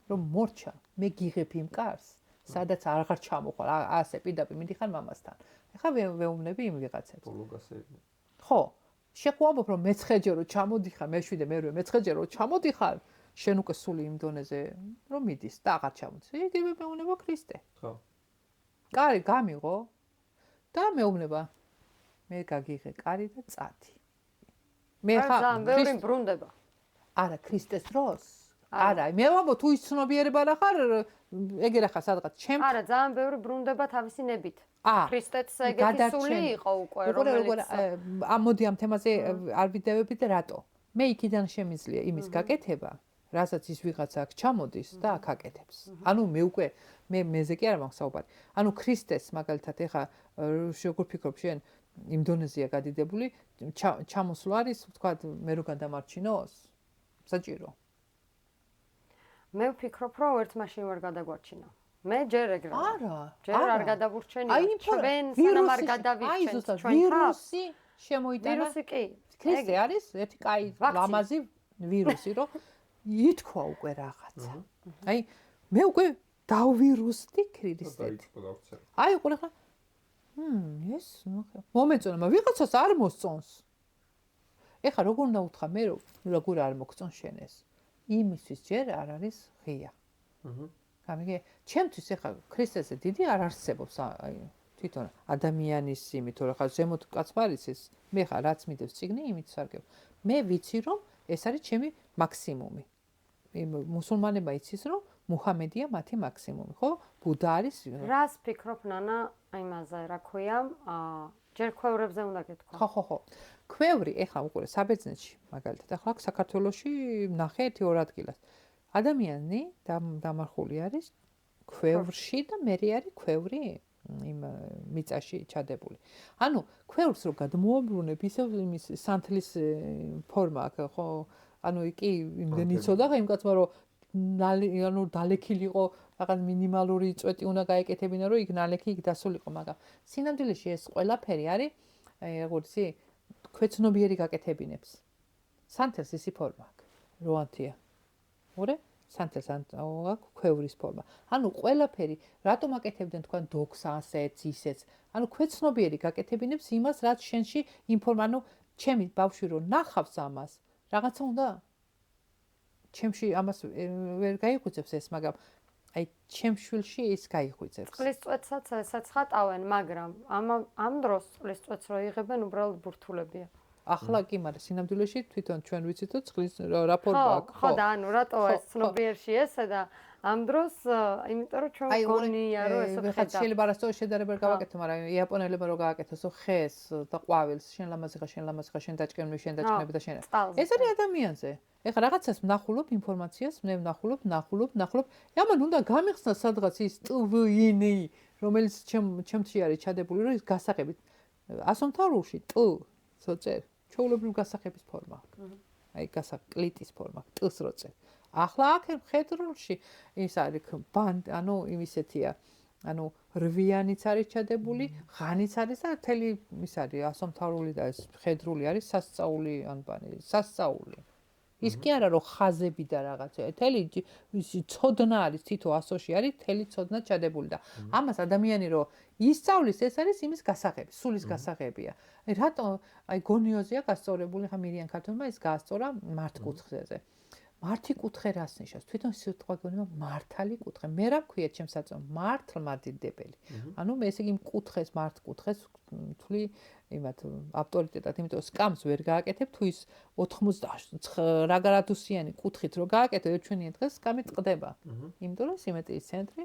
რომ მორჩა, მე გიღებ იმ კარს. სადაც აღარ ჩამოხვალ, ასე პირდაპირ მიდიხარ მამასთან. ეხლა ვეუბნები იმ ვიღაცებს. ბოლოგასები. ხო, შეყვამობ რომ მეცხრეჯერ რო ჩამოდიხარ, მეშვიდე მერვე მეცხრეჯერ რო ჩამოდიხარ, შენ უკვე სული იმ დონეზე რომ მიდის და აღარ ჩამოდის. იგივე მეუბნება ქრისტე. ხო. კარი გამიღო და მეუბნება მე გაგიღე კარი და წათი. მე ხა ბევრი ბრუნდება. არა, ქრისტეს დროს. არა, მე ვამბობ თუ ის ცნობიერება რა ხარ, ეგერა ხარ სადღაც ჩემ. არა, ძალიან ბევრი ბრუნდება თავისი ნებით. ქრისტეც ეგეთი სული იყო უკვე, რომელიც მოდი ამ თემაზე არ ვიდევებით და რატო? მე იქიდან შემიძლია იმის გაკეთება, რასაც ის ვიღაცა აქ ჩამოდის და აქ აკეთებს. ანუ მე უკვე მეზე კი არ მაქვს საუბარი. ანუ ქრისტეს მაგალითად ეხა როგორ ფიქრობ შენ იმ დონეზეა გადიდებული, ჩამოსვლა არის, თქვა მე რო გადამარჩინოს? საჭირო. მე ვფიქრობ, რომ ერთ მაშინ ვერ გადაგვარჩინა. მე ჯერ ეგრე. არა. ჯერ არ გადავურჩენია. ჩვენ სანამ არ გადავირჩენთ ჩვენ ვირუსი შემოიტანა. ვირუსი კი. ქრისტე არის ერთი კაი ლამაზი ვირუსი, რომ ითქვა უკვე რაღაცა. აი მე უკვე დავვირუსდი ქრისტეთ. აი უკვე ხა ეს მომეწონა, ვიღაცას არ მოსწონს. ეხლა როგორ უნდა უთხრა მე როგორ არ მოგწონს შენ ეს? იმისთვის ჯერ არ არის ღია. გამიგე, ჩემთვის ეხლა ქრისტეზე დიდი არ არსებობს აი თვითონ ადამიანის იმით, რომ ხა ზემოთ კაცმარის ეს მე ხა რაც მიდევს ციგნი იმით სარგებ. მე ვიცი რომ ეს არის ჩემი მაქსიმუმი. მუსულმანებმა იცის რომ მუჰამედია მათი მაქსიმუმი, ხო? ბუდა არის. რას ფიქრობ ნანა იმაზე, რა ქვია? ჯერ ქვევრებზე უნდა გეთქვა. ხო. ქვევრი ეხლა უკვე საბერძნეთში მაგალითად ახლა საქართველოში ნახე 1-2 ადგილას. ადამიანი დამარხული არის ქვევრში და მე არის ქვევრი იმ მიწაში ჩადებული. ანუ ქვევრს რო გადმოაბრუნებ ისევ იმის სანთლის ფორმა აქვს, ხო? ანუ კი იმდენი იცოდა ხა იმ კაცმა რომ ანუ დალექილიყო რაღაც მინიმალური წვეტი უნდა გაეკეთებინა რომ იქ ნალექი იქ დასულიყო, მაგრამ სინამდვილეში ეს ყველაფერი არის როგორც ისი ქვეცნობიერი გაკეთებინებს. სანთელს ისი ფორმა აქვს. როანთია. მორე სანთელს აქვს ქვევრის ფორმა. ანუ ყველაფერი რატომ აკეთებდნენ თქვენ დოქს ასეც ისეც. ანუ ქვეცნობიერი გაკეთებინებს იმას რაც შენში ინფორმა, ანუ ჩემი ბავშვი რო ნახავს ამას რაღაცა უნდა ჩემში ამას ვერ გაიღვიძებს ეს, მაგრამ აი ჩემ შვილში ის გაიღვიძებს. წყლის წვეთსაც ესაც ხატავენ, მაგრამ ამ დროს წყლის წვეთს რო იღებენ უბრალოდ ბურთულებია. ახლა კი, მაგრამ სინამდვილეში თვითონ ჩვენ ვიცით რომ წყლის რა ფორმა აქვს. ხო და ანუ რატო ეს ცნობიერში ესე და ამ დროს იმიტომ რომ ჩვენ გონია რომ ესე ხეთ შეიძლება არასწორი შედარება გავაკეთო, მაგრამ იაპონელებმა რო გააკეთოს ხეს და ყვავილს შენ ლამაზი ხარ, შენ დაჭკენები და შენ. ეს არის ადამიანზე. ეხლა რაღაცას ვნახულობ ინფორმაციას, მე ვნახულობ. ამან უნდა გამიხსნა სადღაც ის ტვინი, რომელიც ჩემში არის ჩადებული, რომ ის გასაღებით ასომთავრულში წოწერ, ჩაულებრივ გასაღების ფორმა. აი კლიტის ფორმა, ტს როწერ. ახლა აქ მხედრულში ის არის ანუ იმისეთია, ანუ რვიანიც არის ჩადებული, ღანიც არის და მთელი ის არის ასომთავრული და ეს მხედრული არის სასწაული ანბანი, სასწაული. ის კი არა რომ ხაზები და რაღაცა, მთელი ცოდნა არის თითო ასოში არის, მთელი ცოდნა ჩადებული და ამას ადამიანი რომ ისწავლის, ეს არის იმის გასაღები, სულის გასაღებია. აი რატო აი გონიოზია გასწორებული, ხა მირიან ქართულმა ის გაასწორა მართკუთხეზე. მართი კუთხე რას ნიშნავს? თვითონ სიტყვა გონება მართალი კუთხე. მე რა მქვია ჩემს საწოლ მართლმადიდებელი. ანუ მე ესე იგი კუთხეს მართ კუთხეს თვლი იმათ ავტორიტეტად, იმიტომ სკამს ვერ გააკეთებ თუ ის 89 გრადუსიანი კუთხით რო გააკეთო ჩვენი დღეს სკამი წყდება. იმიტომ რომ სიმეტრიის ცენტრი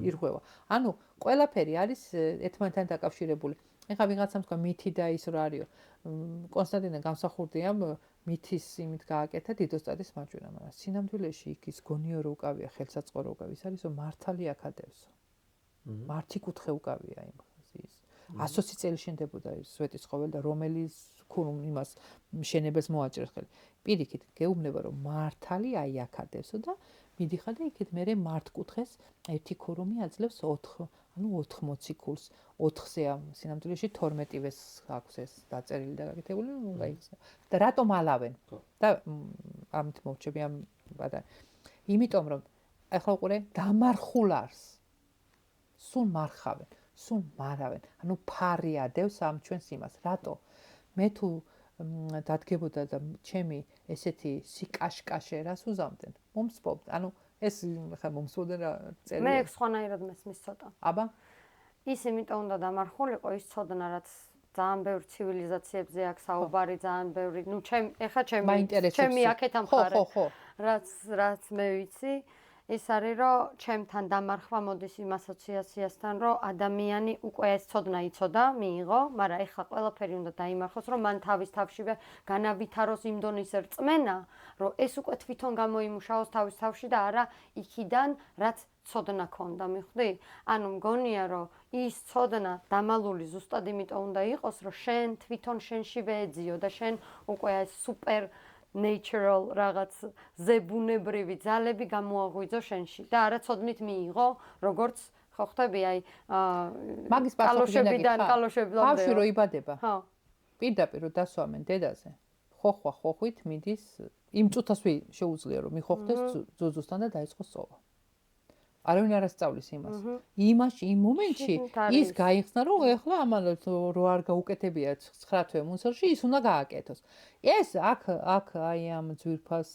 ირღვევა. ანუ ყველაფერი არის ერთმანეთთან დაკავშირებული. ეხლა ვიღაცამ თქვა მითი და ის რა არისო. კონსტანტინე გამსახურდიამ მითის იმით გააკეთა დიდოსტატის მარჯვენა, მაგრამ სინამდვილეში იქ ის გონიო რო უკავია, ხელსაწყო რო უკავია, ის არისო მართალი აკადევსო. მართი კუთხე უკავია იმ ის. 120 წელი შენდებოდა ის სვეტიცხოველი და რომელიც ქურუმ იმას შენებელს მოაჭრეს ხელი. პირიქით გეუბნება რომ მართალი აი აკადევსო და მიდიხარ და იქით მე მართკუთხეს ერთი ქურუმი აძლევს 4, ანუ 80 ქულს. 4-ზეა სინამდვილეში 12-ვეს აქვს ეს დაწერილი და გაკეთებული, ნუ გაიხსნა. და რატომ ალავენ? და ამით მოვჩები ამ ბატონ. იმიტომ რომ ახლა უყურე დამარხულარს. სულ მარხავენ, სულ მარავენ. ანუ ფარი ადევს ამ ჩვენს იმას. რატო? მე თუ დადგებოდა და ჩემი ესეთი სიკაშკაშე რას უზამდნენ? მომსპობ. ანუ ეს ხა მომსპობდნენ რა წერილი. მე სხვანაირად მესმის ცოტა. აბა ის იმიტომ უნდა დამარხულიყო ის ცოდნა რაც ძალიან ბევრ ცივილიზაციებზე აქვს საუბარი, ძალიან ბევრი. ნუ ჩემი აქეთ ამხარე. რაც მე ვიცი ის არის რომ ჩემთან დამარხვა მოდის იმ ასოციაციასთან რომ ადამიანი უკვე ეს ცოდნა იცოდა, მიიღო, მაგრამ ეხლა ყველაფერი უნდა დაიმარხოს რომ მან თავის თავშივე განავითაროს იმ დონის რწმენა, რომ ეს უკვე თვითონ გამოიმუშაოს თავის თავში და არა იქიდან რაც ცოდნა ქონდა, მიხვდი? ანუ მგონია რომ ის ცოდნა დამალული ზუსტად იმიტომ უნდა იყოს რომ შენ თვითონ შენშივე ეძიო და შენ უკვე ეს სუპერ natural რაღაც ზებუნებრივი ძალები გამოაღვიძო შენში და არა ცოდნით მიიღო, როგორც ხო ხტები, აი მაგის პასუხიდან კალოშებამდე. რო იბადება. ხო. პირდაპირ რო დასვამენ დედაზე. ხოხვით მიდის იმ წუთას შეუძლია რომ მიხოხდეს ძუძუსთან და დაიწყოს სწოლა. არავინ არ ასწავლის იმას. იმ მომენტში ის გაიხსნა რომ ეხლა ამან რო არ გაუკეთებია 9 თვე მუნსელში ის უნდა გააკეთოს. ეს აქ აი ამ ძვირფას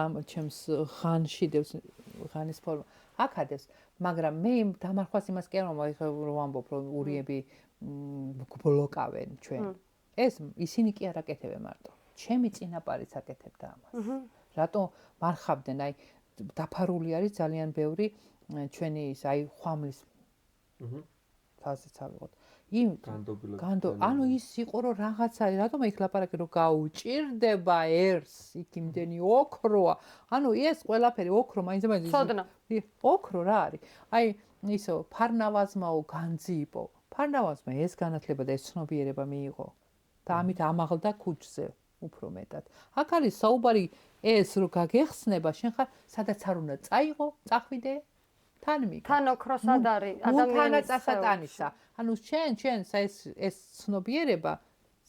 ამ ჩემს ხანში დევს ხანის ფორმა. აქ ადევს, მაგრამ მე დამარხვას იმას კი არ ვამბობ რომ ურიები ბლოკავენ ჩვენ. ეს ისინი კი არ აკეთებენ მარტო. ჩემი წინაპარიც აკეთებდა ამას. რატო მარხავდნენ აი დაფარული არის ძალიან ბევრი ჩვენი ის აი ხვამლის ფაზეც ავიღოთ. ანუ ის იყო რომ რაღაცა რატომ იქ ლაპარაკი რომ გაუჭირდება ერს იქ იმდენი ოქროა. ანუ ეს ყველაფერი ოქრო მაინც ცოდნა. ოქრო რა არის? აი ისო ფარნავაზმაო განძიიპო. ფარნავაზმა ეს განათლება და ეს ცნობიერება მიიღო. და ამით ამაღლდა ქუჩზე უფრო მეტად. აქ არის საუბარი ეს რომ გაგეხსნება შენ ხარ სადაც არ უნდა წაიღო, წახვიდე, თან მიგა. თან ოქრო სად არის ადამიანის წასატანისა. ანუ შენ ეს ცნობიერება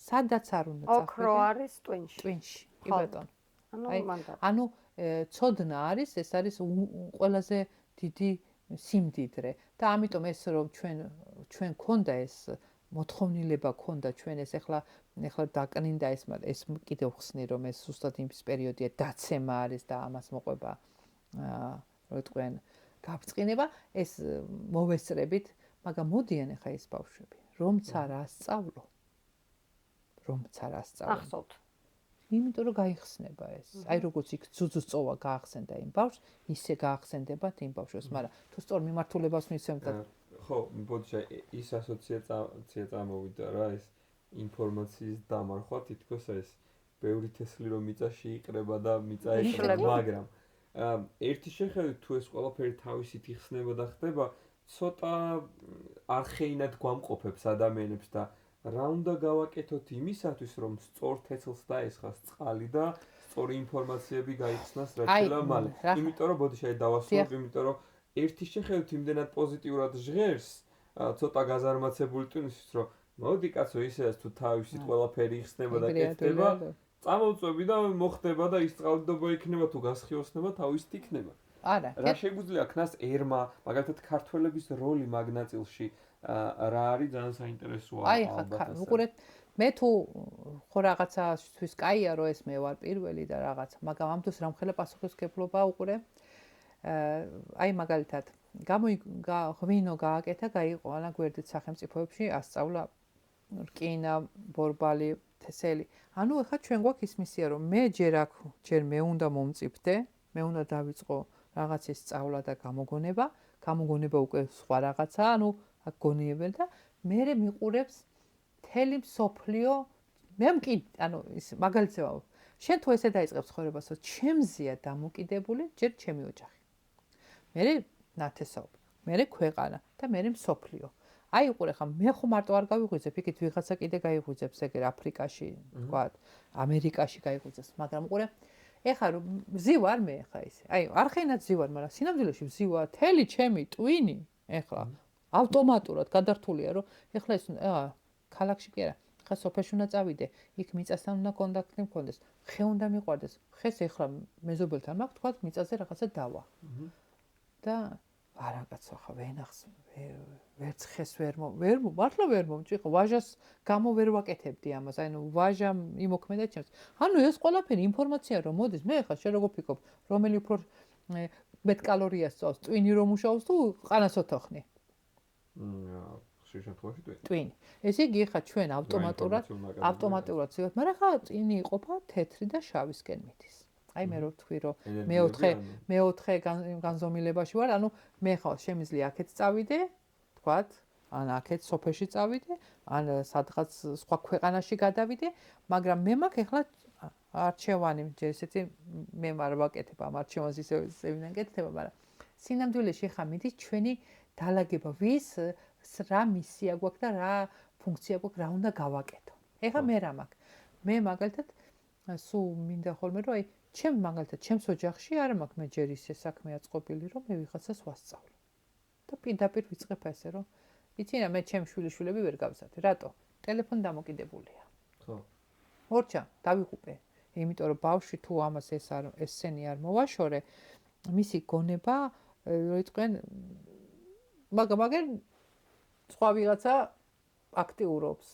სადაც არ უნდა წახვიდე. ოქრო არის ტვინში. ტვინში, კი ბატონო. ანუ ცოდნა არის, ეს არის ყველაზე დიდი სიმდიდრე და ამიტომ ეს რომ ჩვენ ქონდა ეს მოთხოვნილება ქონდა ჩვენ ეს ეხლა დაკნინდა ეს კიდევ ხსნი რომ ეს ზუსტად იმის პერიოდია დაცემა არის და ამას მოყვება რო თქვენ გაბწყინება ეს მოვესწრებით მაგრამ მოდიან ეხა ეს ბავშვები რომცა რა სწავლო ახსოვთ იმიტომ რომ გაიხსნება ეს აი როგორც იქ ძუძუს წოვა გაახსენდა იმ ბავშვს ისე გაახსენდებათ იმ ბავშვს მაგრამ თუ სწორ მიმართულებას მისცემთ ხო, ბოდიშა ის ასოციაცია წამოვიდა რა, ეს ინფორმაციის დამარხვა თითქოს ეს ბევრი თესლი რომ მიწაში იყრება და მიწა ეკრება, მაგრამ ერთი შეხედვით თუ ეს ყველაფერი თავისით იხსნება და ხდება, ცოტა არხეინად გვამყოფებს ადამიანებს და რა უნდა გავაკეთოთ იმისათვის რომ სწორ თესლს დაესხას წყალი და სწორი ინფორმაციები გაიხსნას რაც შეიძლება მალე. იმიტომ რომ ბოდიშა დავასრულებ, იმიტომ რომ ერთი შეხედვით იმდენად პოზიტიურად ჟღერს, ცოტა გაზარმაცებული ტვინისთვის, რომ მოდი კაცო ისეაც თუ თავისით ყველაფერი იხსნება და კეთდება, წამოვწვევი და მოხდება და ის წყალდიდობა იქნება თუ გასხიოსნება თავისით იქნება. არა. რა შეგვიძლია ქნას ერმა, მაგალითად ქართველების როლი მაგ ნაწილში რა არის ძალიან საინტერესოა ალბათ. აი, უყურეთ, მე თუ ხო რაღაცასთვის კაია რომ ეს მე ვარ პირველი და რაღაცა, მაგრამ ამ დროს რამხელა პასუხისმგებლობა უყურე. აი მაგალითად ღვინო გააკეთა, გაიყო ანა გვერდით სახელმწიფოებში ასწავლა რკინა, ბორბალი, თესელი. ანუ ეხლა ჩვენ გვაქვს ის მისია რომ მე ჯერ მე უნდა მომწიფდე, მე უნდა დავიწყო რაღაცის სწავლა და გამოგონება უკვე სხვა რაღაცა, ანუ აქ გონიებელ და მე მიყურებს მთელი მსოფლიო მე ანუ ის მაგალითად შენ თუ ესე დაიწყებ ცხოვრებას, რომ ჩემზეა დამოკიდებული, ჯერ ჩემი ოჯახი. მე ნათესაობა, მე ქვეყანა და მე მსოფლიო. აი უყურე ხა მე ხო მარტო არ გავიღვიძებ, იქით ვიღაცა კიდე გაიღვიძებს ეგრე აფრიკაში, თქვა, ამერიკაში გაიღვიძებს, მაგრამ უყურე ეხა რომ ვზივარ მე ეხა ისე. აი არხენად ვზივარ, მაგრამ სინამდვილეში ვზივარ, თელი ჩემი ტვინი ეხლა ავტომატურად გადართულია, რომ ეხლა ეს ქალაქში კი არა, ხა სოფელში უნდა წავიდე, იქ მიწასთან უნდა კონტაქტი მქონდეს, ხე უნდა მიყვარდეს, ხეს ეხლა მეზობელთან მაქვს, თქვა მიწაზე რაღაცა დავა. და არა კაცო ხა ვენახს ვერც ხეს მართლა ვერ მომჭი ხო ვაჟას გამო ვერ ვაკეთებდი ამას აი ნუ ვაჟამ იმოქმედა ჩემს ანუ ეს ყველაფერი ინფორმაცია რომ მოდის მე ხა შენ როგორ ფიქრობ რომელი უფრო მეტ კალორიას წავს ტვინი რომ მუშაობს თუ ყანასოთოხნი ხშირ შემთხვევაში ტვინი ესე იგი ხა ჩვენ ავტომატურად ზივართ მაგრამ ხა ტვინი იყოფა თეთრი და შავისკენ მიდის აი მე რო ვთქვი რომ მეოთხე განზომილებაში ვარ, ანუ მე ხო შემიძლია აქეთ წავიდე, თქვათ, ან აქეთ სოფელში წავიდე, ან სადღაც სხვა ქვეყანაში გადავიდე, მაგრამ მე მაქვს ეხლა არჩევანი, ჯერ ესეთი მე არ ვაკეთებ ამ არჩევანს ისე ვინან კეთდება, მაგრამ სინამდვილეში ხა მიდის ჩვენი დალაგება, ვის რა მისია გვაქვს და რა ფუნქცია გვაქვს, რა უნდა გავაკეთო. ეხლა მე რა მაქვს? მე მაგალითად სულ მინდა ხოლმე რომ აი ჩემ მაგალითად ჩემს ოჯახში არ მაქვს მე ჯერ ისე საქმე აწყობილი რომ მე ვიღაცას ვასწავლო და პირდაპირ ვიწყებ ესე რომ იცი რა მე ჩემ შვილიშვილები ვერ გავზადე რატო ტელეფონი დამოკიდებულია ხო მორჩა დავიღუპე იმიტომ რომ ბავშვი თუ ამას ეს სცენი არ მოვაშორე მისი გონება რო იყვენ მაგრამ სხვა ვიღაცა აქტიურობს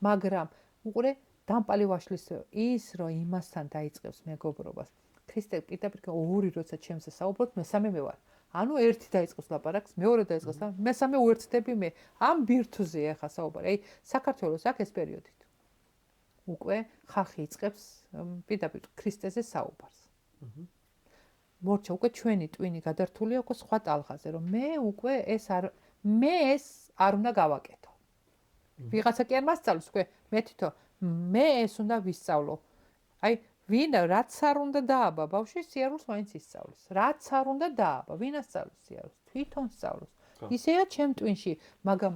მაგრამ უყურე დამპალი ვაშლის ის რომ იმასთან დაიწყებს მეგობრობას ქრისტე პირდაპირ ორი როცა ჩემზე საუბრობთ მესამე მე ვარ ანუ ერთი დაიწყოს ლაპარაკს მეორე დაიწყოს და მესამე უერთდები მე ამ ბირთვზე ახლა საუბარი აი საქართველოს აქ ეს პერიოდით უკვე ხალხი იწყებს პირდაპირ ქრისტეზე საუბარს მორჩა უკვე ჩვენი ტვინი გადართულია უკვე სხვა ტალღაზე რომ მე უკვე ეს არ უნდა გავაკეთო ვიღაცა კი არ მასწავლის უკვე მე თვითონ მე ეს უნდა ვისწავლო აი ვინ რაც არ უნდა დააბა ბავშვი სიარულს მაინც ისწავლის რაც არ უნდა დააბა ვინ ასწავლის სიარულს თვითონ სწავლობს ისეა ჩემ ტვინში მაგრამ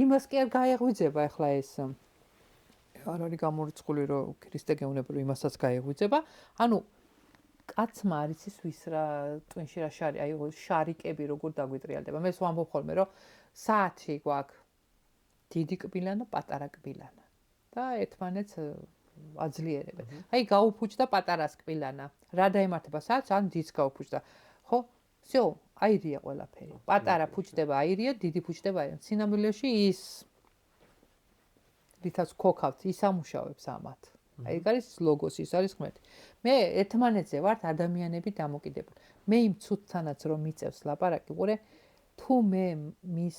იმას კი არ გაეღვიძება ახლა ეს არ არის გამორიცხული რომ ქრისტე გეუბნება რომ იმასაც გაეღვიძება ანუ კაცმა არის ის ვის რა ტვინში რა შარი აი შარიკები როგორ დაგვიტრიალდება მე ვამბობ ხოლმე რომ საათი გვაქვს დიდი კბილანა პატარა კბილანა და ერთმანეთს აძლიერებენ აი გაუფუჭდა პატარას კბილანა რა დაემართება საათს ან დიდს გაუფუჭდა ხო всё აირია ყველაფერი პატარა ფუჭდება აირია დიდი ფუჭდება აირია სინამდვილეში ის რითაც ქოქავთ ის ამუშავებს ამათ აი ეგ არის ლოგოსი ის არის ღმერთი მე ერთმანეთზე ვართ ადამიანები დამოკიდებული მე იმ ცუდთანაც რომ მიწევს ლაპარაკი ყურე თუ მე მის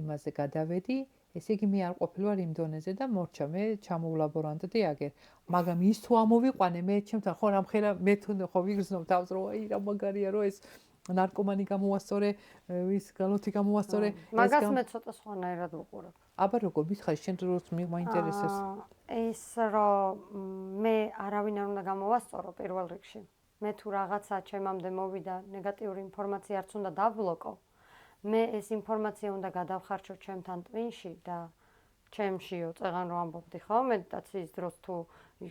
იმაზე გადავედი ესე იგი მე არ ყოფილვარ იმ დონეზე და მორჩა მე ჩამოვლაბორანტდი აგერ მაგრამ ის თუ ამოვიყვანე მე ჩემთან ხო რამხელა მე თუ ხო ვიგრძნობ თავს რომ აი რა მაგარია რომ ეს ნარკომანი გამოასწორე ის გალოთი გამოასწორე მაგას მე ცოტა სხვანაირად ვუყურებ აბა როგორ მითხარი შენ დროს მაინტერესებს ეს რომ მე არავინ არ უნდა გამოვასწორო პირველ რიგში მე თუ რაღაცა ჩემამდე მოვიდა ნეგატიური ინფორმაცია არც უნდა დაბლოკო მე ეს ინფორმაცია უნდა გადავხარჯო ჩემთან ტვინში და ჩემშიო წეღან რომ ამბობდი ხო მედიტაციის დროს თუ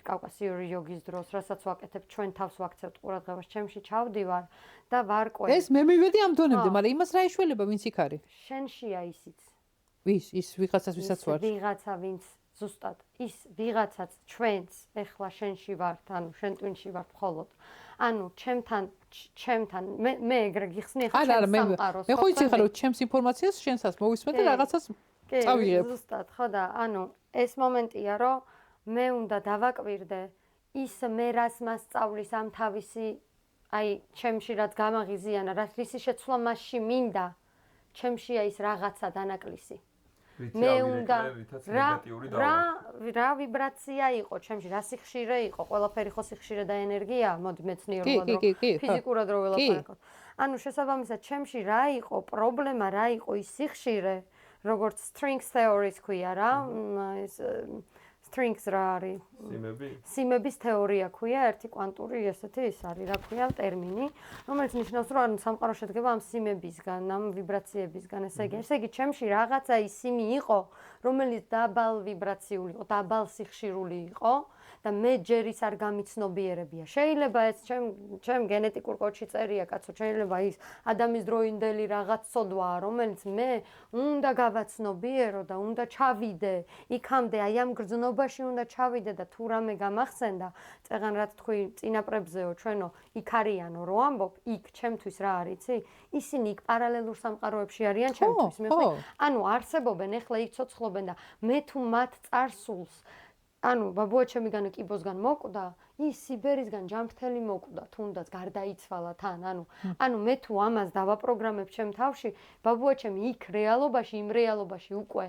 კავკასიური იოგის დროს რასაც ვაკეთებ ჩვენ თავს ვაქცევთ ყურადღებას ჩემში ჩავდივარ და ვარკვევ ეს მე მივედი ამ დონემდე მაგრამ იმას რა იშველება ვინც იქ არის შენშია ისიც ვის ის ვიღაცას ვისაც ვარ ვიღაცა ვინც ზუსტად ის ვიღაცაც ჩვენს ეხლა შენში ვართ ანუ შენ ტვინში ვართ მხოლოდ ანუ ჩემთან მე ეგრე გიხსნი ხო ჩემს სამყაროს მე ხო იცი ხარ რომ ჩემს ინფორმაციას შენსაც მოვისმე და რაღაცას წავიღებ ზუსტად ხო და ანუ ეს მომენტია რომ მე უნდა დავაკვირდე ის მე რას მასწავლის ამ თავისი აი ჩემში რაც გამაღიზიანა რისი შეცვლა მასში მინდა ჩემშია ის რაღაცა დანაკლისი მე უნდა რა ვიბრაცია იყო ჩემში რა სიხშირე იყო ყველაფერი ხო სიხშირე და ენერგია მოდი მეცნიერულად რომ ფიზიკურად რო ველაპარაკოთ ანუ შესაბამისად ჩემში რა იყო პრობლემა რა იყო ის სიხშირე როგორც strings theories ქვია რა ეს strings რა არის სიმების თეორია ქვია ერთი კვანტური ესეთი ის არის რა ქვია ტერმინი რომელიც ნიშნავს რომ სამყარო შედგება ამ სიმებისგან ამ ვიბრაციებისგან ესე იგი ჩემში რაღაცა ის სიმი იყო რომელიც დაბალ ვიბრაციული იყო დაბალ სიხშირული იყო და მე ჯერ ის არ გამიცნობიერებია შეიძლება ეს ჩემ გენეტიკურ კოდში წერია კაცო შეიძლება ის ადამიანის დროინდელი რაღაც სოდვაა რომელიც მე უნდა გავაცნობიერო და უნდა ჩავიდე იქამდე აი ამ გრძნობაში უნდა ჩავიდე და თუ რამე გამახსენდა წეღან რაც თქვი წინაპრებზეო ჩვენო იქ არიანო რო ამბობ იქ ჩემთვის რა არიცი ისინი იქ პარალელურ სამყაროებში არიან ჩემთვის მიხდი ანუ არსებობენ ეხლა იქ ცოცხლობენ და მე თუ მათ წარსულს ანუ ბაბუაჩემიგან კიბოსგან მოკვდა ის სიბერისგან ჯანმრთელი მოკვდა თუნდაც გარდაიცვალა თან ანუ მე თუ ამას დავაპროგრამებ ჩემ თავში ბაბუაჩემი იქ რეალობაში იმ რეალობაში უკვე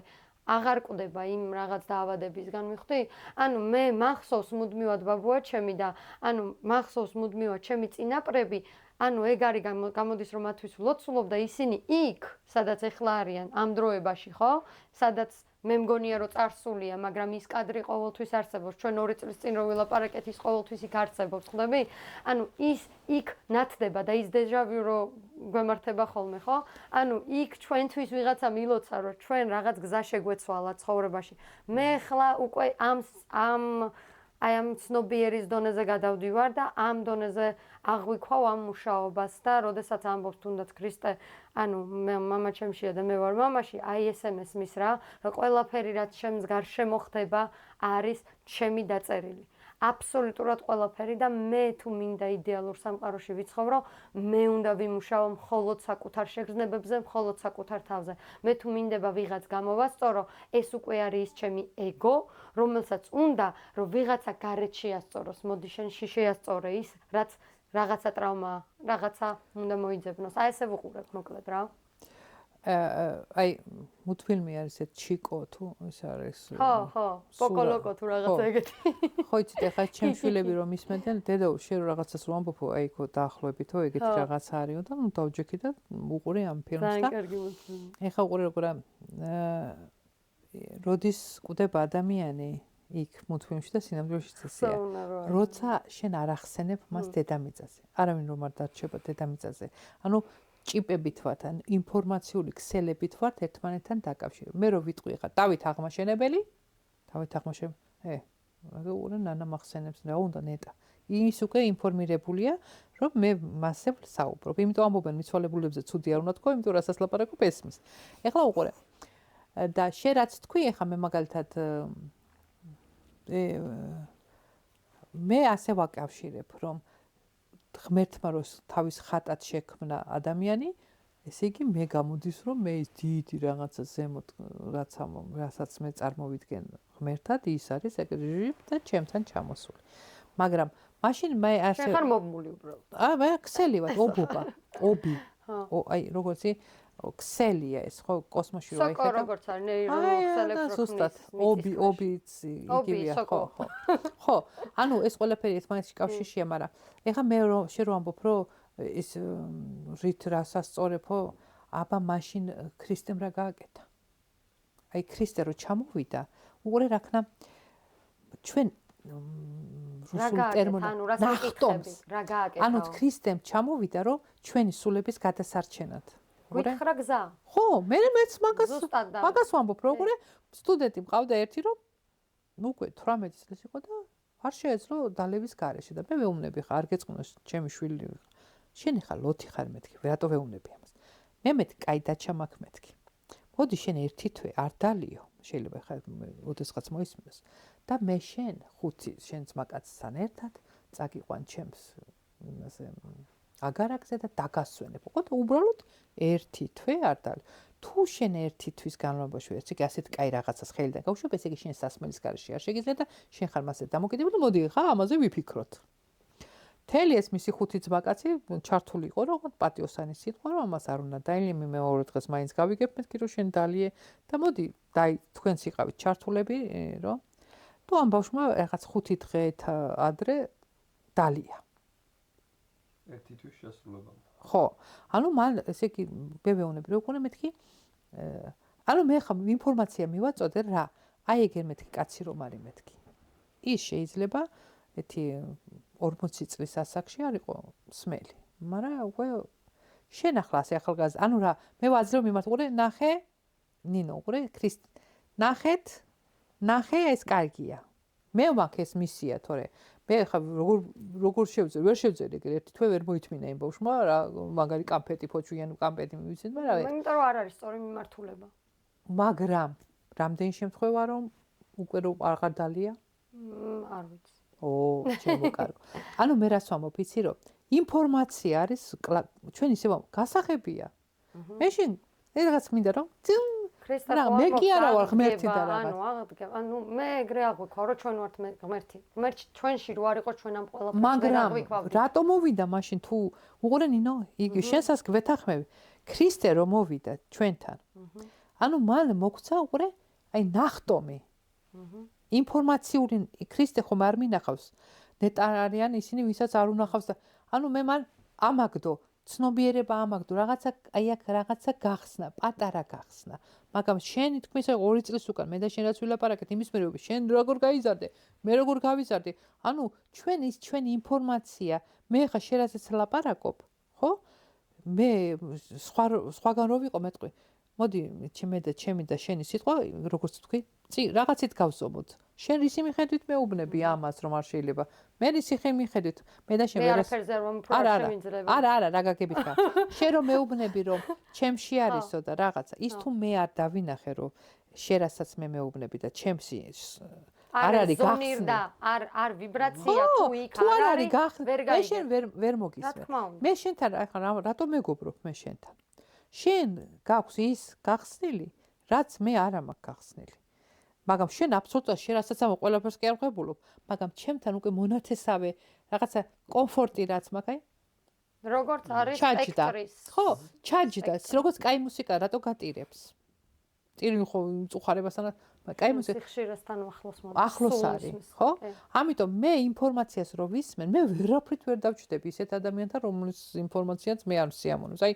აღარ კვდება იმ რაღაც დაავადებისგან მიხდი ანუ მე მახსოვს მუდმივად ბაბუაჩემი და ანუ მახსოვს მუდმივად ჩემი წინაპრები ანუ ეგ არის გამოდის რომ მათთვის ვლოცულობ და ისინი იქ სადაც ეხლა არიან ამ დროებაში ხო სადაც მე მგონია რომ წარსულია მაგრამ ის კადრი ყოველთვის არსებობს ჩვენ 2 წლის წინ რო ვილაპარაკეთ ის ყოველთვის იქ არსებობს ხდები ანუ ის იქ ნათდება და ის დეჟავიუ რო გვემართება ხოლმე ხო ანუ იქ ჩვენთვის ვიღაცა მილოცა რომ ჩვენ რაღაც გზა შეგვეცვალა ცხოვრებაში მე ხლა უკვე ამ აი ამ ცნობიერის დონეზე გადავდივარ და ამ დონეზე აღვიქვავ ამ მუშაობას და როდესაც ამბობს თუნდაც ქრისტე, ანუ მე მამა ჩემშია და მე ვარ მამაში, აი ეს მის რა, რომ ყველაფერი რაც ჩემს გარშე მოხდება არის ჩემი დაწერილი. აბსოლუტურად ყველაფერი და მე თუ მინდა იდეალურ სამყაროში ვიცხოვრო, მე უნდა ვიმუშაო მხოლოდ საკუთარ შეგრძნებებზე, მხოლოდ საკუთარ თავზე. მე თუ მინდება ვიღაც გამოვასწორო, ეს უკვე არის ჩემი ეგო, რომელსაც უნდა რომ ვიღაცა გარეთ შეასწოროს. მოდი შენში შეასწორე ის, რაც რაღაცა ტრავმა, რაღაცა უნდა მოიძებნოს. აი ესე ვუყურებ მოკლედ რა. აი მულტფილმი არის ეს ჩიკო თუ ეს არის ხო პოკოლოკო თუ რაღაცა ეგეთი ხო იცით ახლა ჩემ შვილები რომ ისმენდნენ დედაო შენ რო რაღაცას რო ამბობო აი ხო დაახლოებითო ეგეთი რაღაც არისო და ნუ დავჯექი და უყურე ამ ფილმს და ეხლა უყურე როგორ როდის კვდება ადამიანი იქ მულტფილმში და სინამდვილეშიც ესეა როცა შენ არ ახსენებ მას დედამიწაზე არავინ რომ არ დარჩება დედამიწაზე ანუ ჭიპებით ვართ ან ინფორმაციული ქსელებით ვართ ერთმანეთთან დაკავშირებული. მე რო ვიტყვი ხა დავით აღმაშენებელი, უყურე ნანა მახსენებს რა უნდა ნეტა. ის უკვე ინფორმირებულია, რომ მე მასზე ვსაუბრობ. იმიტომ ამბობენ მიცვალებულებზე ცუდი არ უნდა თქვა, იმიტომ რასაც ლაპარაკობ ესმის. ეხლა უყურე. და შე რაც თქვი, ეხლა მე მაგალითად მე ასე ვაკავშირებ, რომ ღმერთმა რო თავის ხატად შექმნა ადამიანი, ესე იგი მე გამოდის რომ მე ის დიდი რაღაცა ზემოთ რასაც მე წარმოვიდგენ ღმერთად, ის არის ეგრე და ჩემთან ჩამოსული. მაგრამ მაშინ მე ასე შენ ხარ მომული უბრალოდ. მე ქსელი ვარ, ობობა, ობი. აი როგორცი ქსელია ეს ხო კოსმოსში რო ეხება. სოკო როგორც არის ნეიროქსელებს რო ხმის. ობიც იგივეა ხო. ხო, ანუ ეს ყველაფერი ერთმანეთში კავშირშია, მაგრამ ეხლა მე შე რო ამბობ რომ ის რით რასასწორებო, აბა მაშინ ქრისტემ რა გააკეთა? აი ქრისტე რო ჩამოვიდა, უყურე რა ქნა ჩვენ რუსულ ტერმინს ნახტომს რა გააკეთა? ანუ ქრისტემ ჩამოვიდა რომ ჩვენი სულების გადასარჩენად. გითხრა გზა? ხო, მეც მაგას ვამბობ, რომ უყურე სტუდენტი მყავდა ერთი რომ უკვე 18 წლის იყო და არ შეეძლო დალევის გარეშე და მე ვეუბნები ხა არ გეწყნოს ჩემი შვილი. შენ ხა ლოთი ხარ მეთქი, რატო ვეუბნები ამას? მე მეთქი კაი დაჩამაქ მეთქი. მოდი შენ ერთი თვე არ დალიო, შეიძლება ხა ოდესღაც მოისმინოს და მე შენ ხუთი შენ ძმაკაცთან ერთად წაგიყვან ჩემს იმაზე აგარაკზე და დაგასვენებ. უყურე უბრალოდ ერთი თვე არ დალი. თუ შენ ერთი თვის განმავლობაში ვერც იქ ასეთ კაი რაღაცას ხელიდან გავუშვებ, ესე იგი შენ სასმელის გარეშე არ შეგიძლია და შენ ხარ მასზე დამოკიდებული, მოდი ხა ამაზე ვიფიქროთ. მთელი ეს მისი ხუთი ძმაკაცი ჩართული იყო, რომ პატიოსანი სიტყვა, რომ ამას არ უნდა დაილიე, მე მეორე დღეს მაინც გავიგებ მეთქი, რომ შენ დალიე და მოდი თქვენც იყავით ჩართულები, რომ თუ ამ ბავშვმა რაღაც 5 დღეით ადრე დალია. ერთი თვის შესრულებამდე. ხო, ანუ მან ესე იგი ვეუბნები რომ უკვე მეთქი ანუ მე ხა ინფორმაცია მივაწოდე რა, აი ეგერ მეთქი კაცი რომ არის მეთქი. ის შეიძლება ეთი 40 წლის ასაკში არ იყო სმელი, მაგრამ უკვე შენ ახლა ასე ახალგაზრდა, ანუ რა, მე ვაძლევ მიმართ, უყურე, ნახე, ნინო, უყურე, ნახე ეს კარგია. მე მაქვს ეს მისია, თორე მე ხა როგორ შევძერ, ვერ შევძერ ეგრე ერთი თვე ვერ მოითმინა იმ ბავშვმა რა მაგარი კამფეტი ფოჩვიან კამფეტი მივიცეთ, მაგრამ იმიტომ რომ არ არის სწორი მიმართულება. მაგრამ რამდენი შემთხვევა რომ უკვე რო აღარ დალია? არ ვიცი. ჩემო კარგო. ანუ მე რას ვამბობ, იცი რომ ინფორმაცია არის ჩვენ ისე ვამბობ, გასაღებია. მე შენ რაღაც მინდა რომ ქრისტე მე კი არა ვარ ღმერთი და რაღაც. ანუ მე ეგრე აღვიქვა, რომ ჩვენ ვართ ღმერთი. ღმერთი ჩვენში რო არ იყოს ჩვენ ამ ყველაფერს მაგრამ რატო მოვიდა მაშინ თუ უყურე ნინო, იგი შენსაც გვეთახმები. ქრისტე რომ მოვიდა ჩვენთან. ანუ მან მოგცა უყურე, აი ნახტომი. ინფორმაციული ქრისტე ხომ არ მინახავს. ნეტარ არიან ისინი, ვისაც არ უნახავს და ანუ მე მან ამაგდო ცნობიერება ამაგდო, რაღაცა აი აქ რაღაცა გახსნა, პატარა გახსნა. მაგრამ შენი თქმის 2 წლის უკან მე და შენ რაც ვილაპარაკეთ იმის მერე შენ როგორ გაიზარდე, მე როგორ გავიზარდე. ანუ ჩვენი ინფორმაცია, მე ხა შენ რასაც ლაპარაკობ, ხო? მე სხვაგან რო ვიყო მეტყვი. მოდი ჩემი და შენი სიტყვა როგორც თქვი რაღაცით გავსომოთ შენ ისი მიხედვით მეუბნები ამას რომ არ შეიძლება მე ისი მიხედვით მე და შენ არა რა გაგებით ხარ შენ რომ მეუბნები რომ ჩემში არისო და რაღაცა ის თუ მე არ დავინახე რომ შერასაც მე მეუბნები და ჩემში არ არის გახსნა არ ვიბრაცია თუ იქ არ არის მე შენ ვერ მოგისმენ მე შენთან რატომ მეგობრობ მე შენთან შენ გაქვს ის გახსნილი რაც მე არ მაქვს გახსნილი მაგრამ შენ აბსოლუტურად შერასაც ამ ყველაფერს კი არ ხვებულობ მაგრამ ჩემთან უკვე მონათესავე რაღაცა კომფორტი რაც მაქვს როგორც არის სპექტრის ხო ჩაჯდა როგორც კაი მუსიკა რატო გატირებს ტირი ხო წუხარებასთან კაი მუსიკა ხშირასთან ახლოს არის ხო ამიტომ მე ინფორმაციას რო ვისმენ მე ვერაფრით ვერ დავჭდები ისეთ ადამიანთან რომლის ინფორმაციაც მე არ სიამოვნებს აი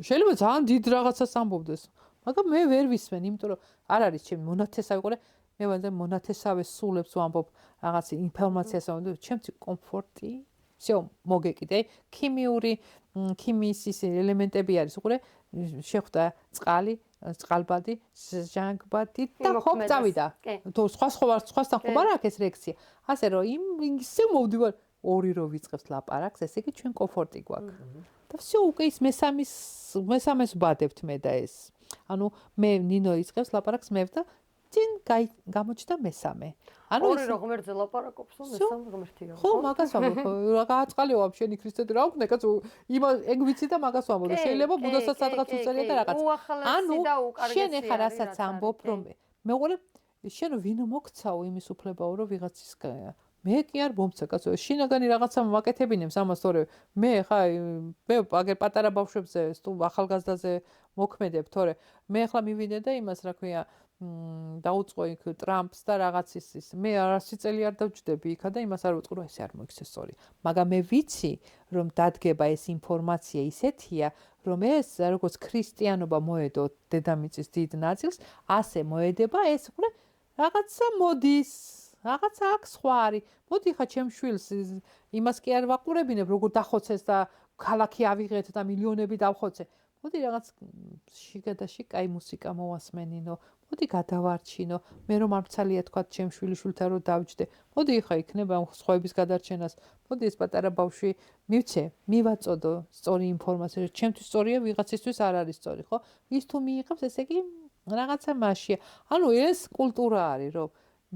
შეიძლება ძალიან დიდ რაღაცას ამბობდეს მაგრამ მე ვერ ვისმენ იმიტომ რომ არ არის ჩემი მონათესავე ყურე მე ვარ მონათესავე სულებს ვამბობ რაღაც ინფორმაციას ვამბობ ჩემთვის კომფორტი всё მოგეკიდე ქიმიის ის ელემენტები არის უყურე შეხვდა წყალი წყალბადი ჟანგბადი და ხომ წავიდა თუ სხვასთან ხომ არ აქვს ეს რეაქცია ასე რომ ისე მოვდივარ ორი რო ვიწყებს ლაპარაკს ესე იგი ჩვენ კომფორტი გვაქვს და всё უკვე ის მესამეს ვბადებთ მე და ეს ანუ მე ნინო იწყებს ლაპარაკს მე და წინ გამოჩნდა მესამე. ანუ ორი რო ღმერთზე ლაპარაკობს, მესამე ღმერთია. ხო, მაგას ვამბობ, რა გააწყალიო ვაფშე ქრისტეთი რა უნდა, კაც ეგ ვიცი და მაგას ვამბობ, შეიძლება ბუდასაც სადღაც უწერია და რაღაც. ანუ შენ ეხა რასაც ამბობ, რომ მეყურე შენ ვინ მოგცაო იმის უფლებაო, რომ ვიღაცის მე კი არ მომცა კაცო, შინაგანი რაღაცა მაკეთებინებს ამას, თორე მე ხა მე პატარა ბავშვებზე, ახალგაზრდაზე მოქმედებ, თორე მე ხლა მივიდე და იმას რა ქვია დაუწყო იქ ტრამპს და რაღაც ის მე 100 წელი არ დავჯდები იქა და იმას არ ვუწყო რომ ესე არ მოიქცეს სწორი მაგრამ მე ვიცი რომ დადგება ეს ინფორმაცია ისეთია რომ ეს როგორც ქრისტიანობა მოედო დედამიწის დიდ ნაწილს ასე მოედება ეს უკვე რაღაცა მოდის რაღაცა აქ სხვა არის მოდი ხა ჩემ შვილს იმას კი არ ვაყურებინებ როგორ დახოცეს და ქალაქი ავიღეთ და მილიონები დავხოცე მოდი რაღაც შიგადაში კაი მუსიკა მოვასმენინო მოდი გადავარჩინო მე რომ არცალია თქვა ჩემ შვილიშვილთან რომ დავჯდე მოდი ხა იქნება სხვაების გადარჩენას მოდი ეს პატარა ბავშვი მივცე მივაწოდო სწორი ინფორმაცია ჩემთვის სწორია ვიღაცისთვის არ არის სწორი ხო ის თუ მიიღებს ესე იგი რაღაცა მასშია ანუ ეს კულტურა არის რომ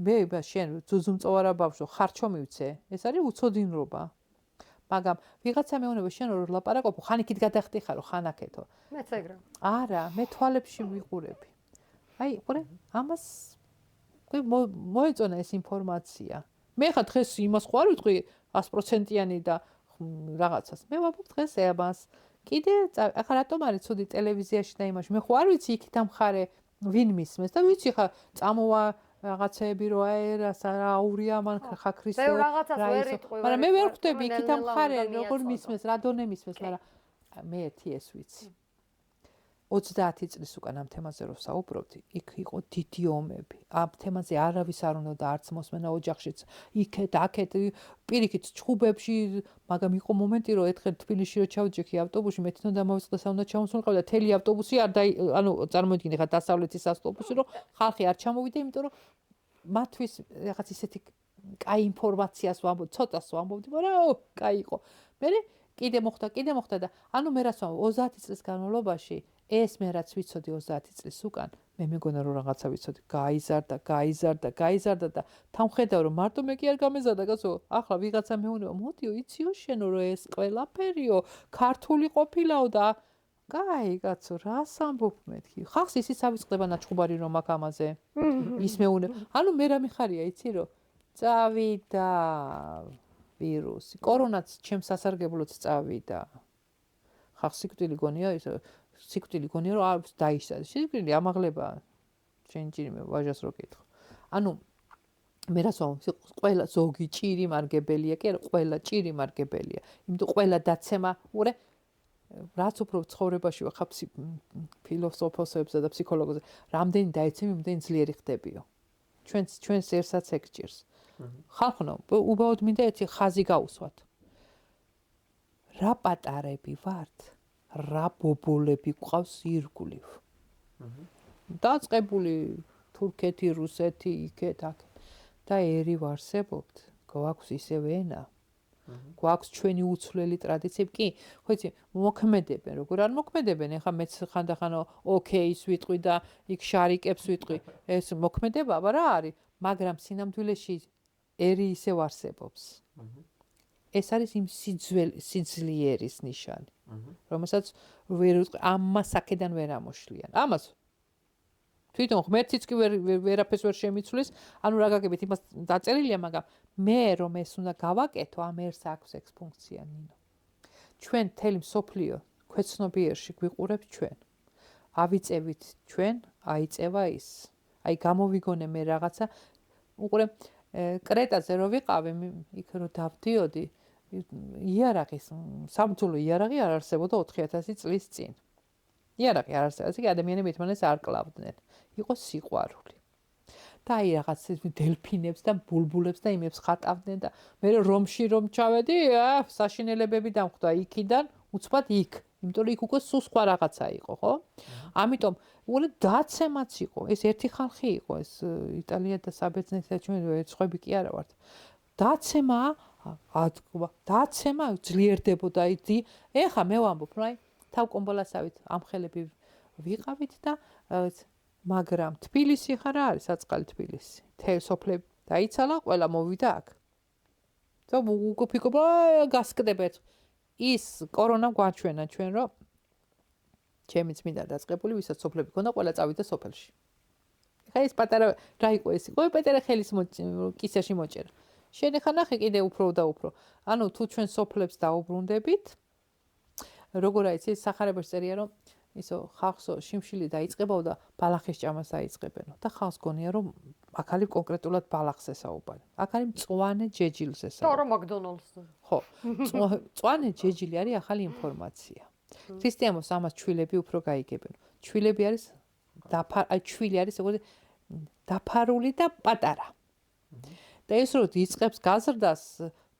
მე შენ ძუძუმწოვარა ბავშვო ხარჩო მივცე ეს არის უცოდინრობა მაგრამ ვიღაცა მეუბნება შენ რომ ლაპარაკობ ხან იქით გადახტი ხარო ხან აქეთო მეც ეგრე არა მე თვალებში ვიყურები აი ყურე ამას მოეწონა ეს ინფორმაცია მე ხა დღეს იმას ხო არ ვიტყვი 100%-იანი და რაღაცას მე ვამბობ დღეს ამას კიდე ახლა რატომ არის ცუდი ტელევიზიაში და იმაში მე ხო არ ვიცი იქით ამხარე ვინ მისმეს და ვიცი ხა წამოვა რაღაცები რო აურია მან ხა ქრისტე მაგრამ მე ვერ ხვდები იქით ამხარე როგორ მისმეს რა დონე მისმეს მაგრამ მე ერთი ეს ვიცი 30 წლის უკან ამ თემაზე რო საუბრობდი იქ იყო დიდი ომები ამ თემაზე არავის არ უნდა და არც მოსმენა ოჯახშიც იქეთ აქეთ პირიქით ჩხუბებში მაგრამ იყო მომენტი რომ ერთხელ თბილისში რო ჩავჯექი ავტობუსში მე თვითონ დამავიწყდა საუნდა ჩამოსულიყავ და თელი ავტობუსი არ ანუ წარმოიდგინე ხა დასავლეთის ავტობუსი რომ ხალხი არ ჩამოვიდა იმიტომ რომ მათთვის რაღაც ისეთი კაი ინფორმაციას ვამბობ ცოტას ვამბობდი მაგრამ კაი იყო მე კიდე მოხდა და ანუ მე რას ვამბობ 30 წლის განმავლობაში ეს მე რაც ვიცოდი 30 წლის უკან მე მეგონა რომ რაღაცა ვიცოდი გაიზარდა და თამხედავ რომ მარტო მე კი არ გამეზარდა კაცო ახლა ვიღაცა მეუბნება მოდიო იციო შენო რომ ეს ყველაფერიო ქართული ყოფილაო და კაი კაცო რას ამბობ მეთქი ხალხს ისიც ავიწყდება ნაჩხუბარი რომ აქ ამაზე ის მეუბნება ანუ მე რა მიხარია იცი რომ წავიდა ვირუსი კორონაც ჩემს სასარგებლოც წავიდა ხალხს სიკვდილი გონია ის სიკვდილი გონია რომ არ დაიშალა სიკვდილი ამაღლება შენ ჭირი მე ვაჟას რო კითხო ანუ მე რას ვამბობ ყველა ზოგი ჭირი მარგებელია კი არა ყველა ჭირი მარგებელია იმიტომ ყველა დაცემა ურე რაც უფრო ცხოვრებაში ვახავ ფილოსოფოსებზე და ფსიქოლოგებზე რამდენი დაეცემი იმდენი ძლიერი ხდებიო ჩვენს ერთსაც ეგ ჭირს ხალხო უბრალოდ მინდა ერთი ხაზი გაუსვათ რა პატარები ვართ რა ბობოლები ყავს ირგვლივ. დაწყებული თურქეთი, რუსეთი, იქეთ, აქ და ერი ვარსებობთ. გვაქვს ისევ ენა. გვაქვს ჩვენი უცვლელი ტრადიციები. კი, ხო იცი, მოქმედებენ, როგორ არ მოქმედებენ, ეხლა მეც ხანდახან ოკეის ვიტყვი და იქ შარიკებს ვიტყვი. ეს მოქმედება რა არის, მაგრამ სინამდვილეში ერი ისევ არსებობს. ეს არის იმ სიძლიერის ნიშანი, რომელსაც ვერ ამას აქედან ვერ ამოშლიან. ამას თვითონ ღმერთიც კი ვერაფერს ვერ შემიცვლის, ანუ რა გაგებით იმას დაწერილია, მაგრამ მე რომ ეს უნდა გავაკეთო, ამ ერს აქვს ექს ფუნქცია ნინო. ჩვენ თელი მსოფლიო ქვეცნობიერში გვიყურებს ჩვენ. ავიწევით ჩვენ, აიწევა ის. აი გამოვიგონე მე რაღაცა, უყურე კრეტაზე რო ვიყავი, იქ რო დავდიოდი, იარაღის საბრძოლო იარაღი არ არსებობდა 4000 წლის წინ. იარაღი არ არსებობდა, იგი ადამიანები ერთმანეთს არ კლავდნენ. იყო სიყვარული. და აი რაღაც დელფინებს და ბულბულებს და იმებს ხატავდნენ და მე რომში რომ ჩავედი, საშინელებები დამხვდა იქიდან, უცბად იქ. იმიტომ რომ იქ უკვე სულ სხვა რაღაცა იყო, ხო? ამიტომ უყურე დაცემაც იყო, ეს ერთი ხალხი იყო, ეს იტალია და საბერძნეთი ჩვენ სხვები კი არა ვართ. დაცემა, დაცემა ძლიერდებოდა იცი. ეხა მე ვამბობ, აი თავკომბალასავით ამხელები ვიყავით და მაგრამ თბილისი ხარ არის საწყალი თბილისი. სოფლები დაიცალა, ყველა მოვიდა აქ. და უგუფიკობა გასკდებეთ. ის კორონა გვაჩვენა ჩვენ რომ ჩემი წმინდა დაწყებული, ვისაც სოფლები ქონდა, ყველა წავიდა სოფელში. ეხა ეს პატარა რა იყო ეს? იყო პეტერე ხელის კისერში მოჭერა. შენ ეხა ნახე კიდე უფრო და უფრო. ანუ თუ ჩვენ სოფლებს დაუბრუნდებით, როგორ არის ეს სახარებაში წერია რომ ისო ხალხსო შიმშილი დაიწყებაო და ბალახის ჭამას დაიწყებენო და ხალხს გონია რომ აქ არის კონკრეტულად ბალახს ესაუბარი. აქ არის მწვანე ჯეჯილს ესაუბარი. თორე მაკდონალდსზე. ხო, მწვანე ჯეჯილი არის ახალი ინფორმაცია. ქრისტიანებს ამას ჩვილები უფრო გაიგებენ. ჩვილები არის ჩვილი არის როგორც დაფარული და პატარა. და ეს რო იწყებს გაზრდას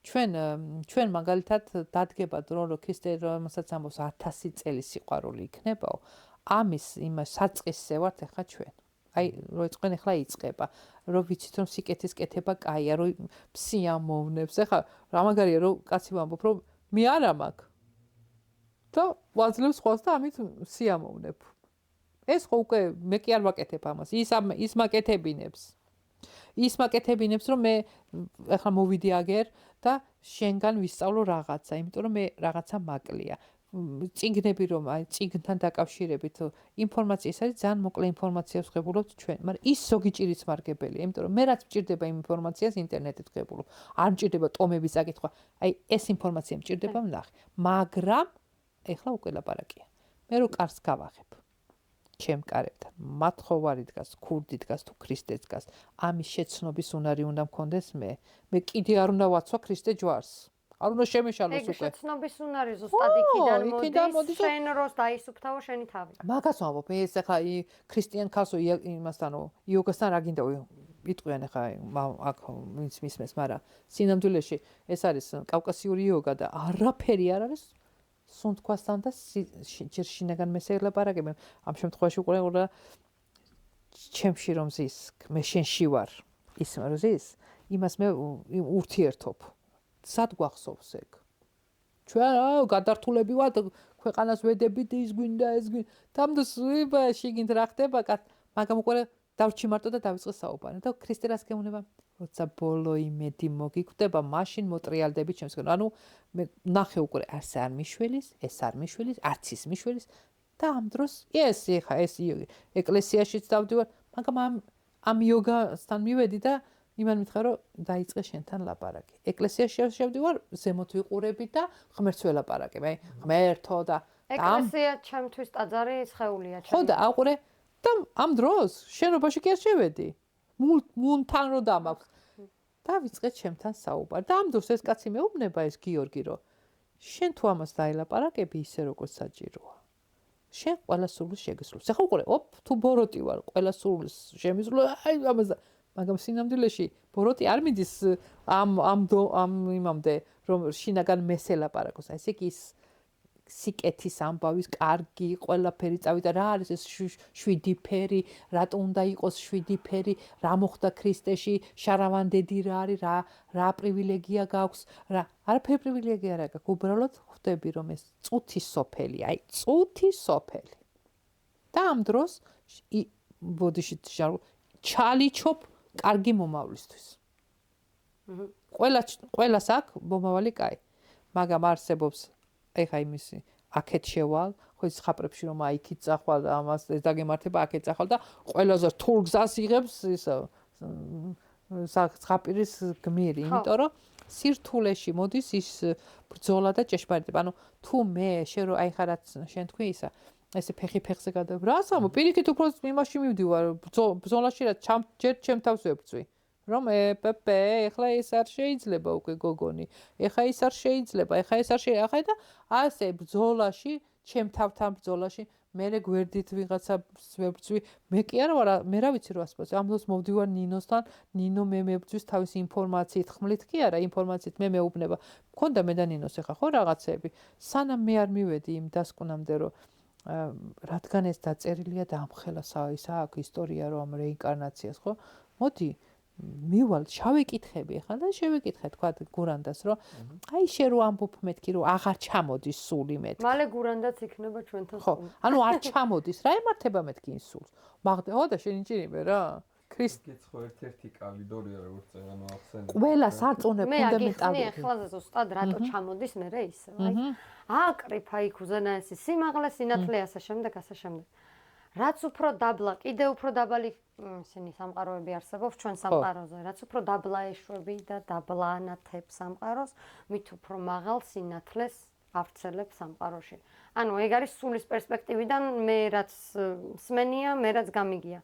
ჩვენ მაგალითად დადგება დრო რომ ქრისტე რომელსაც ამბობს 1000 წელი სიყვარული იქნებაო ამის იმას საწყისზე ვართ ახლა ჩვენ აი რო იწყენ ახლა იწყება რო ვიცით რომ სიკეთის კეთება კაია რო სიამოვნებს ახლა რა მაგარია რომ კაცი ვამბობ რომ მე არა მაქვს და ვაძლევს ხოლმე და ამით სიამოვნებ ეს ხო უკვე მე კი არ ვაკეთებ ამას ის მაკეთებინებს ის მაკეთებინებს რომ მე ახლა მოვიდი აგერ და შენგან ვისწავლო რაღაცა, იმიტომ რომ მე რაღაცა მაკლია. წიგნები რომ აი წიგნთან დაკავშირებით ინფორმაცია ეს არის ძალიან მოკლე ინფორმაციას ვღებულობთ ჩვენ, მაგრამ ის ზოგი ჭირის მარგებელია, იმიტომ რომ მე რაც მჭირდება იმ ინფორმაციას ინტერნეტით ვღებულობ. არ მჭირდება ტომების საკითხვა. აი ეს ინფორმაცია მჭირდება ვნახე, მაგრამ ეხლა უკვე ლაპარაკია. მე რო კარს გავაღებ. ჩემ კარებთან მათხოვარი დგას, ქურდი დგას თუ ქრისტე დგას. ამის შეცნობის უნარი უნდა მქონდეს მე კიდე არ უნდა ვაცვა ქრისტე ჯვარს. არ უნდა შემეშალოს უკვე. ეგ შეცნობის უნარი ზუსტად იქიდან მოდის, შენ როს დაისუფთავო შენი თავი. მაგას ვამბობ, ეს ახლა ქრისტიან ქალსო იმასთანო, იოგასთან რა გინდა იტყვიან ახლა აქ ვინც მისმეს, მაგრამ სინამდვილეში ეს არის კავკასიური იოგა და არაფერი არ არის სუნთქვასთან და ჯერ შინაგან მესე ლაპარაკებენ. ამ შემთხვევაში უყურე ჩემში რომ ზის, მე შენში ვარ. ის რომ ზის, იმას მე ურთიერთობ. სად გვახსოვს ეგ? ჩვენ გადართულები ვართ, ქვეყანას ვედებით ის გვინდა ეს გვინდა. თამდე შიგნით რა ხდება, მაგრამ უყურე დავრჩი მარტო და დავიწყე საუბარი. და ქრისტე რას გეუბნება? როცა ბოლო იმედი მოგიკვდება, მაშინ მოტრიალდები ჩემს. ანუ მე ნახე უკვე ეს არ მიშველის, ეს არ მიშველის, არც ის მიშველის და ამ დროს ეს ეკლესიაშიც დავდივარ, მაგრამ ამ იოგასთან მივედი და იმან მითხრა რომ დაიწყე შენთან ლაპარაკი. ეკლესიაში შევდივარ, ზემოთ ვიყურები და ღმერთს ველაპარაკებ. აი ღმერთო და ეკლესია ჩემთვის ტაძარი სხეულია ჩემი. ხო და აყურე და ამ დროს შენობაში კი არ შევედი. მუნთან რო დამაქვს. დავიწყე ჩემთან საუბარი. და ამ დროს ეს კაცი მეუბნება ეს გიორგი რომ შენ თუ ამას დაელაპარაკები ისე როგორც საჭიროა. შენ ყველა სულს შეგესრულს. ახლა უყურე, თუ ბოროტი ვარ, ყველა სულს შემიზრულ, აი ამას მაგრამ სინამდვილეში ბოროტი არ მიდის ამ იმამდე რომ შინაგან მესე ლაპარაკოს. ესე კი ის სიკეთის ამბავის კარგი ყველაფერი წავიდა რა არის ეს 7 ფერი რატო უნდა იყოს 7 ფერი რა მოხდა ქრისტეში შარავანდედი რა არის რა პრივილეგია გაქვს რა არაფერი პრივილეგია რა გაქვს უბრალოდ ხვდები რომ ეს წუთის სოფელი აი წუთის სოფელი და ამ დროს ბოდიში ჩალიჩობ კარგი მომავლისთვის ყველას აქვს მომავალი კაი მაგრამ არსებობს ეხა იმისი აქეთ შევალ ხო ის ხაპრებში რომ აიქით წახვალ ამას ეს დაგემართება აქეთ წახვალ და ყველაზე რთულ გზას იღებს ის ხაპირის გმირი იმიტომ რომ სირთულეში მოდის ის ბრძოლა და ჭეშმარიტება ანუ თუ მე შენ რო აი ხარ რაც შენ თქვი ისა ესე ფეხზე გადავ რას ამო პირიქით უფრო იმაში მივდივარ ბრძოლაში რა ჯერ ჩემ თავს ვებწვი რომ პპ ეხლა ეს არ შეიძლება უკვე გოგონი ეხლა ის არ შეიძლება ეხლა ეს არ შეიძლება და ასე ბრძოლაში ჩემ თავთან ბრძოლაში მე გვერდით ვიღაცას ვებწვი მე კი არა ვარ მე რა ვიცი რა ასპარეზი ამ დროს მოვდივარ ნინოსთან ნინო მე მებწვის თავის ინფორმაციით ხმლით კი არა ინფორმაციით მე მეუბნება მქონდა მე და ნინოს ეხლა ხო რაღაცები სანამ მე არ მივედი იმ დასკვნამდე რომ რადგან ეს დაწერილია და ამხელა ის აქვს ისტორია რომ რეინკარნაციას ხო მოდი მივალ შევეკითხები ახლა და შევეკითხე თქვა გურანდას რომ აი შე რო ამბობ მეთქი რომ აღარ ჩამოდის სული მეთქი მალე გურანდაც იქნება ჩვენთან ხო ანუ არ ჩამოდის რა ემართება მეთქი ის სულს მაგდა და შენ ინჭირიმე რა კითხო ერთ-ერთი კალიდორია როგორც ანუ ახსენე ყველა სარწმუნო მე ფუნდამენტალური ახლა ზუსტად რატო ჩამოდის მე ისე აი აკრიფა იქ უზენაესი სიმაღლე სინათლე ასე შემდეგ რაც უფრო დაბლა, კიდე უფრო დაბალი ისინი სამყაროები არსებობს ჩვენ სამყაროზე, რაც უფრო დაბლა ეშვები და დაბლა ანათებს სამყაროს, მით უფრო მაღალ სინათლეს ავრცელებს სამყაროში. ანუ ეგ არის სულის პერსპექტივიდან მე რაც სმენია, მე რაც გამიგია.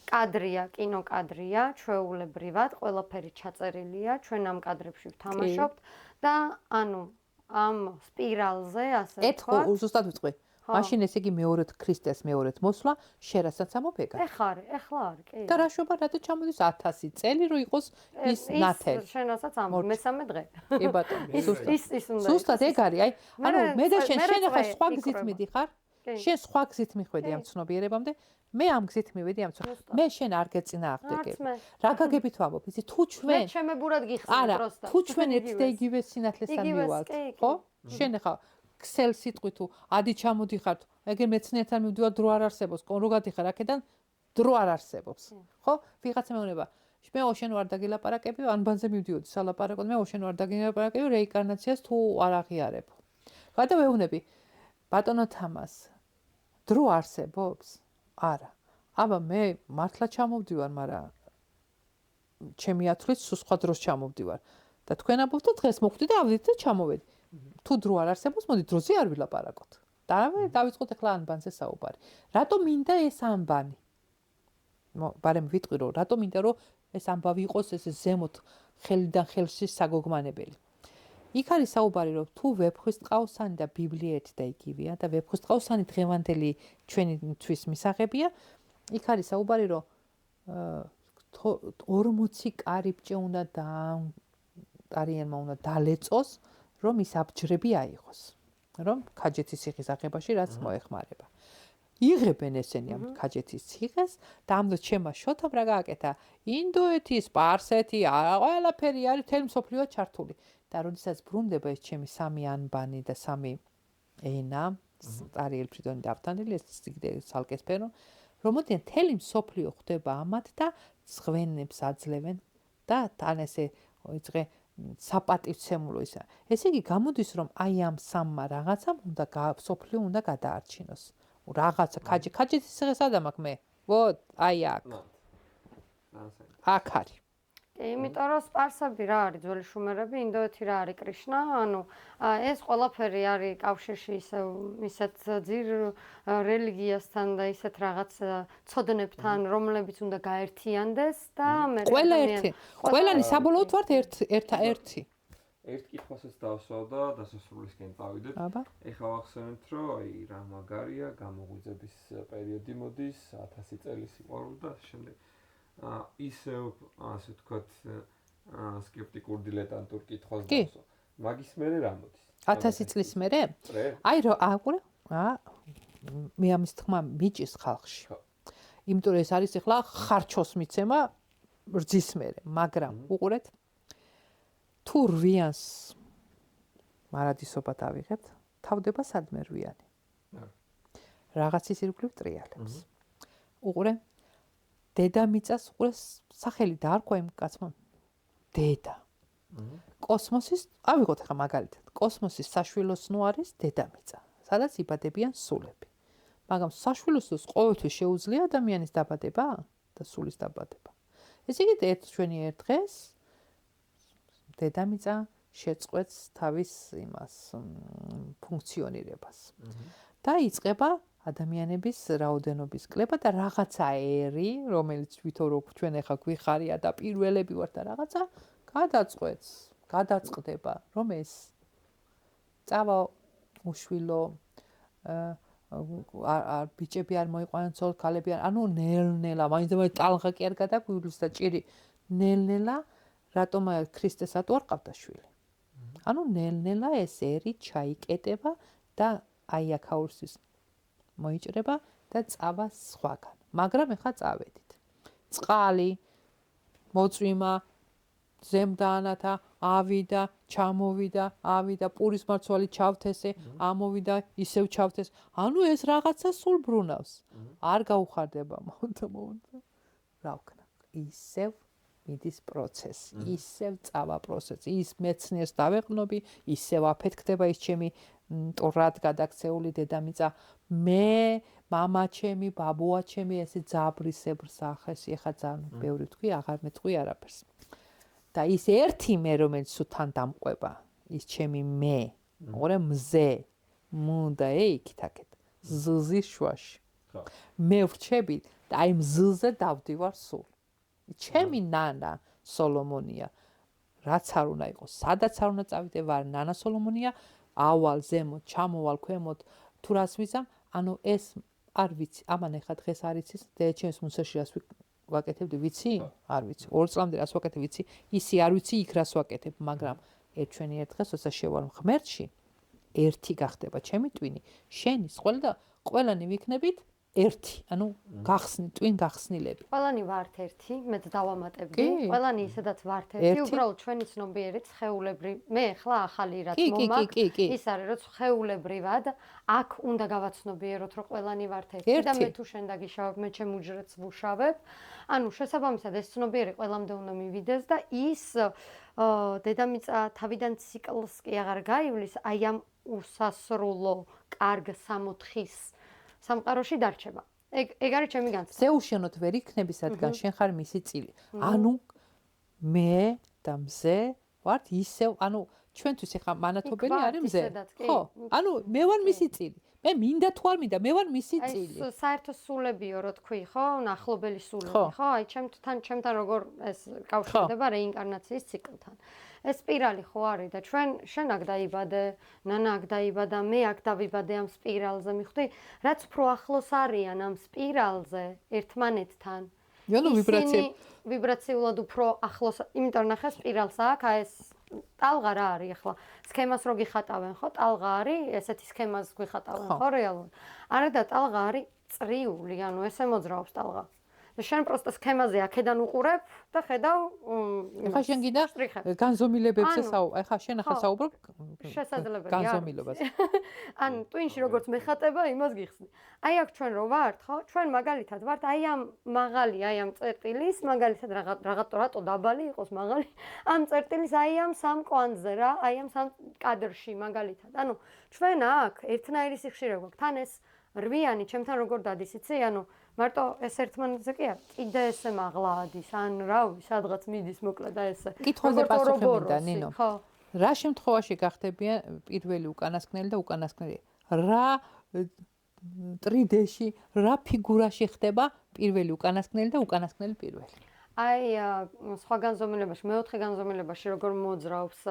კადრია, კინოკადრია, ჩვეულებრივად, ყველაფერი ჩაწერილია, ჩვენ ამ კადრებში ვთამაშობთ და ანუ ამ სპირალზე ასე ვთქვა. ზუსტად ვიტყვი. მაშინ ესე იგი მეორედ ქრისტეს მეორედ მოსვლა შერასაც ამოფეგა. ეხლა არის, კი. და რა შობა რატო ჩამოდის 1000 წელი რომ იყოს ის ნათელი. შენასაც ამ მესამე დღე. კი ბატონო. ის უნდა. ზუსტად ეგ არის, აი, ანუ მე და შენ ახლა სხვა გზით მიდიხარ? შენ სხვა გზით მიხვედი ამ ცნობიერებამდე, მე ამ გზით მივედი ამ ცნობიერებამდე. მე შენ არ გეწინააღმდეგებ. რა გაგებით ვამბობ, იცი თუ ჩვენ მე ჩემებურად გიხსენ პროსტა. თუ ჩვენ ერთ და იგივე სინათლესთან მივალთ, ხო? შენ ახლა ქსელ სიტყვი თუ ადი ჩამოდიხართ, ეგერ მეცნიერთან მივდივარ დრო არ არსებობს, რო გადიხარ აქედან დრო არ არსებობს. ხო? ვიღაცა მეუბნება, მე შენ ვარ დაგილაპარაკები, ანბანზე მივდიოდი სალაპარაკოდ, მე შენ ვარ დაგილაპარაკები რეინკარნაციას თუ არ აღიარებ. გადავეუბნები, ბატონო თამას, დრო არსებობს? არა. აბა მე მართლა ჩამოვდივარ, მაგრამ ჩემი ათვლით სულ სხვა დროს ჩამოვდივარ. და თქვენ ამბობთ დღეს მოხვდი და ავდით და ჩამოვედი. თუ დრო არ არსებობს, მოდი დროზე არ ვილაპარაკოთ. და დავიწყოთ ახლა ანბანზე საუბარი. რატომ მინდა ეს ანბანი? ბარემ ვიტყვი რომ რატომ მინდა რომ ეს ამბავი იყოს ეს ზემოთ ხელიდან ხელში საგოგმანებელი. იქ არის საუბარი რომ თუ ვეფხვისწყალსანი და ბიბლია ერთი და იგივეა და ვეფხვისწყალსანი დღევანდელი ჩვენთვის მისაღებია, იქ არის საუბარი რომ 40 კარიბჭე უნდა არიანმა უნდა დალეწოს რომ ის აბჯრები აიღოს, რომ ქაჯეთის ციხის აღებაში რაც მოეხმარება. იღებენ ესენი ამ ქაჯეთის ციხეს და ამ დროს ჩემმა შოთამ რა გააკეთა, ინდოეთი, სპარსეთი, ყველაფერი არის თელ მსოფლიო ჩართული. და როდესაც ბრუნდება ეს ჩემი სამი ანბანი და სამი ენა, არიელ ფრიდონი დავთანილი, ეს სალკესფერო, რომ მოდიან თელი მსოფლიო ხდება ამათ და ზღვენებს აძლევენ და თან ესე იწყე საპატივცემულო ისა. ესე იგი გამოდის რომ აი ამ სამმა რაღაცამ უნდა სოფლიო უნდა გადაარჩინოს. რაღაცა ქაჯეთის ციხეს ადამაკ მე. ვოთ, აი აქ. აქ არის. იმიტომ რომ სპარსები რა არის ძველი შუმერები, ინდოეთი რა არის კრიშნა, ანუ ეს ყველაფერი არის კავშირში ისეთ ძირ რელიგიასთან და ისეთ რაღაც ცოდნებთან, რომლებიც უნდა გაერთიანდეს და მე ყველა ერთი. ყველანი საბოლოოდ ვართ ერთი. ერთ კითხვასაც დავსვავ და დასასრულისკენ წავიდეთ. ეხლა ვახსენებთ, რომ აი რა მაგარია, გამოღვიძების პერიოდი მოდის, 1000 წელი სიყვარული და შემდეგ ისევ ასე ვთქვათ სკეპტიკურ დილეტანტურ კითხვას დავსვავ. მაგის მერე რა მოდის? 1000 წლის მერე? აი რო აყურე, მე ამის თქმა მიჭის ხალხში. იმიტომ რომ ეს არის ახლა ხარჩოს მიცემა რძის მერე, მაგრამ უყურეთ თუ რვიანს მარადისობა დავიღებთ, თავდება სადმე რვიანი. რაღაცის ირგვლივ ტრიალებს. უყურე დედამიწას უყურე სახელი დაარქვა იმ კაცმა დედა. კოსმოსის, ავიღოთ ახლა მაგალითად, კოსმოსის საშვილოსნო არის დედამიწა, სადაც იბადებიან სულები. მაგრამ საშვილოსნოს ყოველთვის შეუძლია ადამიანის დაბადება და სულის დაბადება. ესე იგი ჩვენი ერთ დღეს დედამიწა შეწყვეტს თავის იმას ფუნქციონირებას. და იწყება ადამიანების რაოდენობის კლება და რაღაცა ერი, რომელიც ვითომ რო ჩვენ ახლა გვიხარია და პირველები ვართ და რაღაცა გადაწყდება, რომ ეს წავა უშვილო ბიჭები არ მოიყვანენ ცოლ ქალები ანუ ნელ-ნელა მაინც ტალღა კი არ გადაგვივლის და ჭირი ნელ-ნელა რატომ ქრისტესად არ ყავდა შვილი ანუ ნელ-ნელა ეს ერი ჩაიკეტება და აი აქაურსის მოიჭრება და წავა სხვაგან მაგრამ ეხა წავედით წყალი მოწვიმა ზემდანათა ავიდა ჩამოვიდა ავიდა პურის მარცვალი ჩავთესე ამოვიდა ისევ ჩავთეს ანუ ეს რაღაცა სულ ბრუნავს არ გაუხარდება მომდა რა ვქნა ისევ მიდის პროცესი ისევ წავა პროცესი ის მეცნიერს დავეყნობი ისევ აფეთქდება ის ჩემი ტორად გადაქცეული დედამიწა მე მამა ჩემი ბაბუა ჩემი ესე ძაბრისებრ სახეს ეხა ძალიან ბევრი თქვი აღარ მეტყვი არაფერს და ის ერთი მე რომელიც თან დამყვება ის ჩემი მე ოღონდ მზე მუნდა ეიქითაკეთ ზზის შუაში მე ვრჩები და აი მზზე დავდივარ სულ ჩემი ნანა სოლომონია რაც არ უნდა იყოს სადაც არ უნდა წავიდე ვარ ნანა სოლომონია ავალ ზემოთ ჩამოვალ ქვემოთ თუ რას ვიზამ ანუ ეს არ ვიცი ამან ეხა დღეს არის ის დეჩენს მუსაში რას ვაკეთებდი ვიცი? არ ვიცი. 2 წლამდე რას ვაკეთებ ვიცი? ისი არ ვიცი იქ რას ვაკეთებ, მაგრამ ჩვენი ერთ დღეს როცა შევალ ღმერთში, ერთი გახდება ჩემი ტვინი, შენი ყველა და ყველანი ვიქნებით ერთი, ანუ გახსნი, ტვინ გახსნილები. ყველანი ვართ ერთი, მეც დავამატებდი. ყველანი ისედაც ვართ ერთი, უბრალოდ ჩვენი ცნობიერი ცხეულებრივ, მე ხლა ახალი რაც მომაქვს, ის არის რომ ცხეულებრივად აქ უნდა გავაცნობიეროთ რომ ყველანი ვართ ერთი და მე თუ შენ დაგიშავებ, მე ჩემ უჯრედს ვუშავებ. ანუ შესაბამისად ეს ცნობიერი ყველამდე უნდა მივიდეს და ის დედამიწა თავიდან ციკლს კი აღარ გაივლის, აი ამ უსასრულო კარგ სამოთხის სამყაროში დარჩება. ეგ არის ჩემი განცდა. ზეუშენოთ ვერ იქნები სადგან შენ ხარ მისი წილი. ანუ მე და მზე ვართ ისევ, ანუ ჩვენთვის ახლა მანათობელი არის მზე. ხო, ანუ მე ვარ მისი წილი. მე მინდა თუ არ მინდა, მე ვარ მისი წილი. აი საერთო სულებიო რო თქვი, ხო? ნახლობელი სულები, ხო? აი ჩემთან როგორ ეს კავშირდება რეინკარნაციის ციკლთან. ეს სპირალი ხო არის და შენ აქ დაიბადე, ნანა აქ დაიბადა, მე აქ დავიბადე ამ სპირალზე, მიხვდი? რაც უფრო ახლოს არიან ამ სპირალზე ერთმანეთთან. ანუ ვიბრაციულად უფრო ახლოს, იმიტომ ნახე სპირალს აქ, აი ეს ტალღა რა არის ახლა? სქემას რო გიხატავენ, ხო? ტალღა არის, ესეთი სქემას გიხატავენ, ხო, რეალურად? არა და ტალღა არის წრიული, ანუ ესე მოძრაობს ტალღა. და შენ პროსტა სქემაზე აქედან უყურებ და ხედავ ახლა შენ გინდა განზომილებებზე ახლა შენ ახლა საუბრობ შესაძლებელია განზომილებას ან ტვინში როგორც მეხატება იმას გიხსნი აი აქ ჩვენ რო ვართ ხო ჩვენ მაგალითად ვართ აი ამ მაღალი აი ამ წერტილის მაგალითად რატო დაბალი იყოს მაღალი ამ წერტილის აი ამ სამ კვანძზე რა აი ამ სამ კადრში მაგალითად ანუ ჩვენ აქ ერთნაირი სიხშირე გვაქვს თან ეს რვიანი ჩემთან როგორ დადის იცი ანუ მარტო ეს ერთმანეთზე კი არა კიდე ესე მაღლა ადის ან რავი სადღაც მიდის მოკლედ და ესე კითხვაზე პასუხი მინდა ნინო რა შემთხვევაში გახდებიან პირველი უკანასკნელი და უკანასკნელი რა ტრიდეში რა ფიგურაში ხდება პირველი უკანასკნელი და უკანასკნელი პირველი აი სხვა განზომილებაში მეოთხე განზომილებაში როგორ მოძრაობს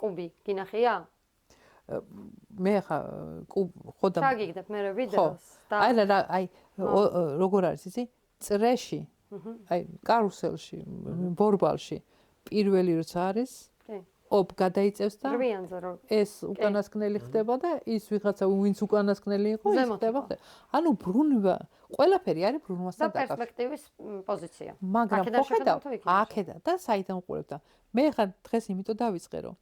კუბი გინახია მე ხა ხოდა ჩაგიგდებ მე ვიდეოს და აი როგორ არის იცი წრეში აი კარუსელში ბორბალში პირველი როცა არის ოპ გადაიწევს და რვიანზე რო ეს უკანასკნელი ხდება და ის ვიღაცა ვინც უკანასკნელი იყო ის ხდება. ანუ ბრუნვა ყველაფერი არის ბრუნვასთან და პერსპექტივის პოზიცია. მაგრამ აქედან და საიდან უყურებ და მე ხან დღეს იმიტომ დავიწყე რომ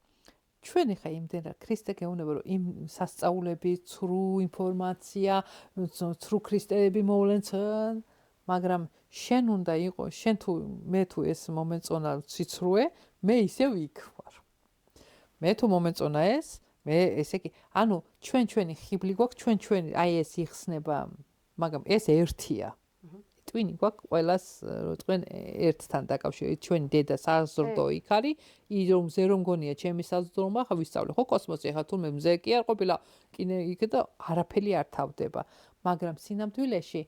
ჩვენ ხა იმდენად ქრისტე გეუბნება რომ იმ სასწაულები, ცრუ ინფორმაცია, ცრუ ქრისტეები მოვლენ მაგრამ შენ უნდა იყოს, შენ მე თუ ეს მომეწონა ციცრუე, მე ისევ იქ ვარ. მე თუ მომეწონა ეს, მე ესე კი, ანუ ჩვენი ხიბლი გვაქვს, ჩვენი აი ეს იხსნება, მაგრამ ეს ერთია. ტვინი გვაქვს ყველას თქვენ ერთთან დაკავშირებით. ჩვენი დედა საზრდო იქ არის, რომ მზე რომ გონია ჩემი საზრდო რომ ახლა ვისწავლე, ხო კოსმოსი ახლა თურმე მზე კი არ ყოფილა, კინე იქ და არაფერი არ თავდება. მაგრამ სინამდვილეში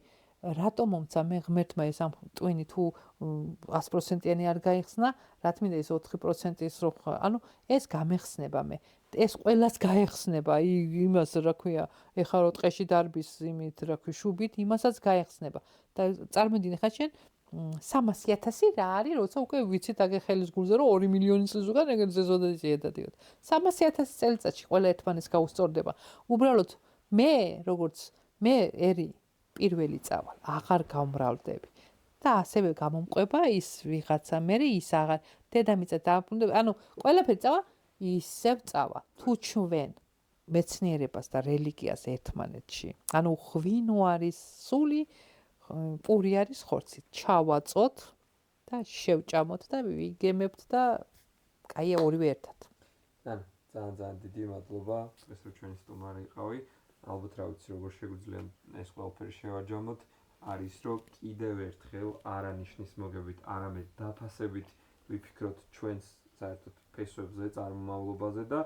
რატომ მომცა მე ღმერთმა ეს ამ ტვინი თუ 100%-იანი არ გაიხსნა, რა თქმა უნდა ეს 4%-ის რო ანუ ეს გამეხსნება მე. ეს ყველას გაეხსნება, იმას რა ქვია, ეხა რო ტყეში დარბის იმით რა ქვია, შუბით, იმასაც გაეხსნება. და წარმოვიდგინე ხა შენ 300,000 რა არის, როცა უკვე ვიცით აგე ხელის გულზე რომ 2 მილიონი წლის უკან ეგრე ზედადად დადიოდ. 300,000 წელიწადში ყველა ერთმანეს გაუსწორდება. უბრალოდ მე როგორც მე ერი პირველი წავალ, აღარ გამრავლდები. და ასევე გამომყვება ის ვიღაცა მე ის აღარ დედამიწა დააბრუნდა, ანუ ყველაფერი წავა ისევ წავა. თუ ჩვენ მეცნიერებას და რელიგიას ერთმანეთში, ანუ ღვინო არის სული, პური არის ხორცი, ჩავაწოთ და შევჭამოთ და ვიგემებთ და კაია ორივე ერთად. ანუ ძალიან დიდი მადლობა, ეს რო ჩვენი სტუმარი იყავი. ალბათ რა ვიცი როგორ შეგვიძლია ეს ყველაფერი შევაჯამოთ არის რომ კიდევ ერთხელ არანიშნის მოგებით არამედ დაფასებით ვიფიქროთ ჩვენს საერთოდ ფესვებზე წარმომავლობაზე და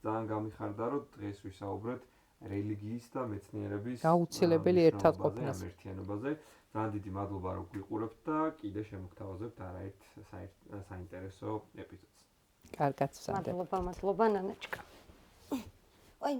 ძალიან გამიხარდა რომ დღეს ვისაუბრეთ რელიგიის და მეცნიერების გაუცილებელი ერთადყოფნას ერთიანობაზე. ძალიან დიდი მადლობა რომ გვიყურებთ და კიდე შემოგთავაზებთ არაერთ საინტერესო ეპიზოდს. კარგად ვსწავლეთ. მადლობა ნანაჩკა. ой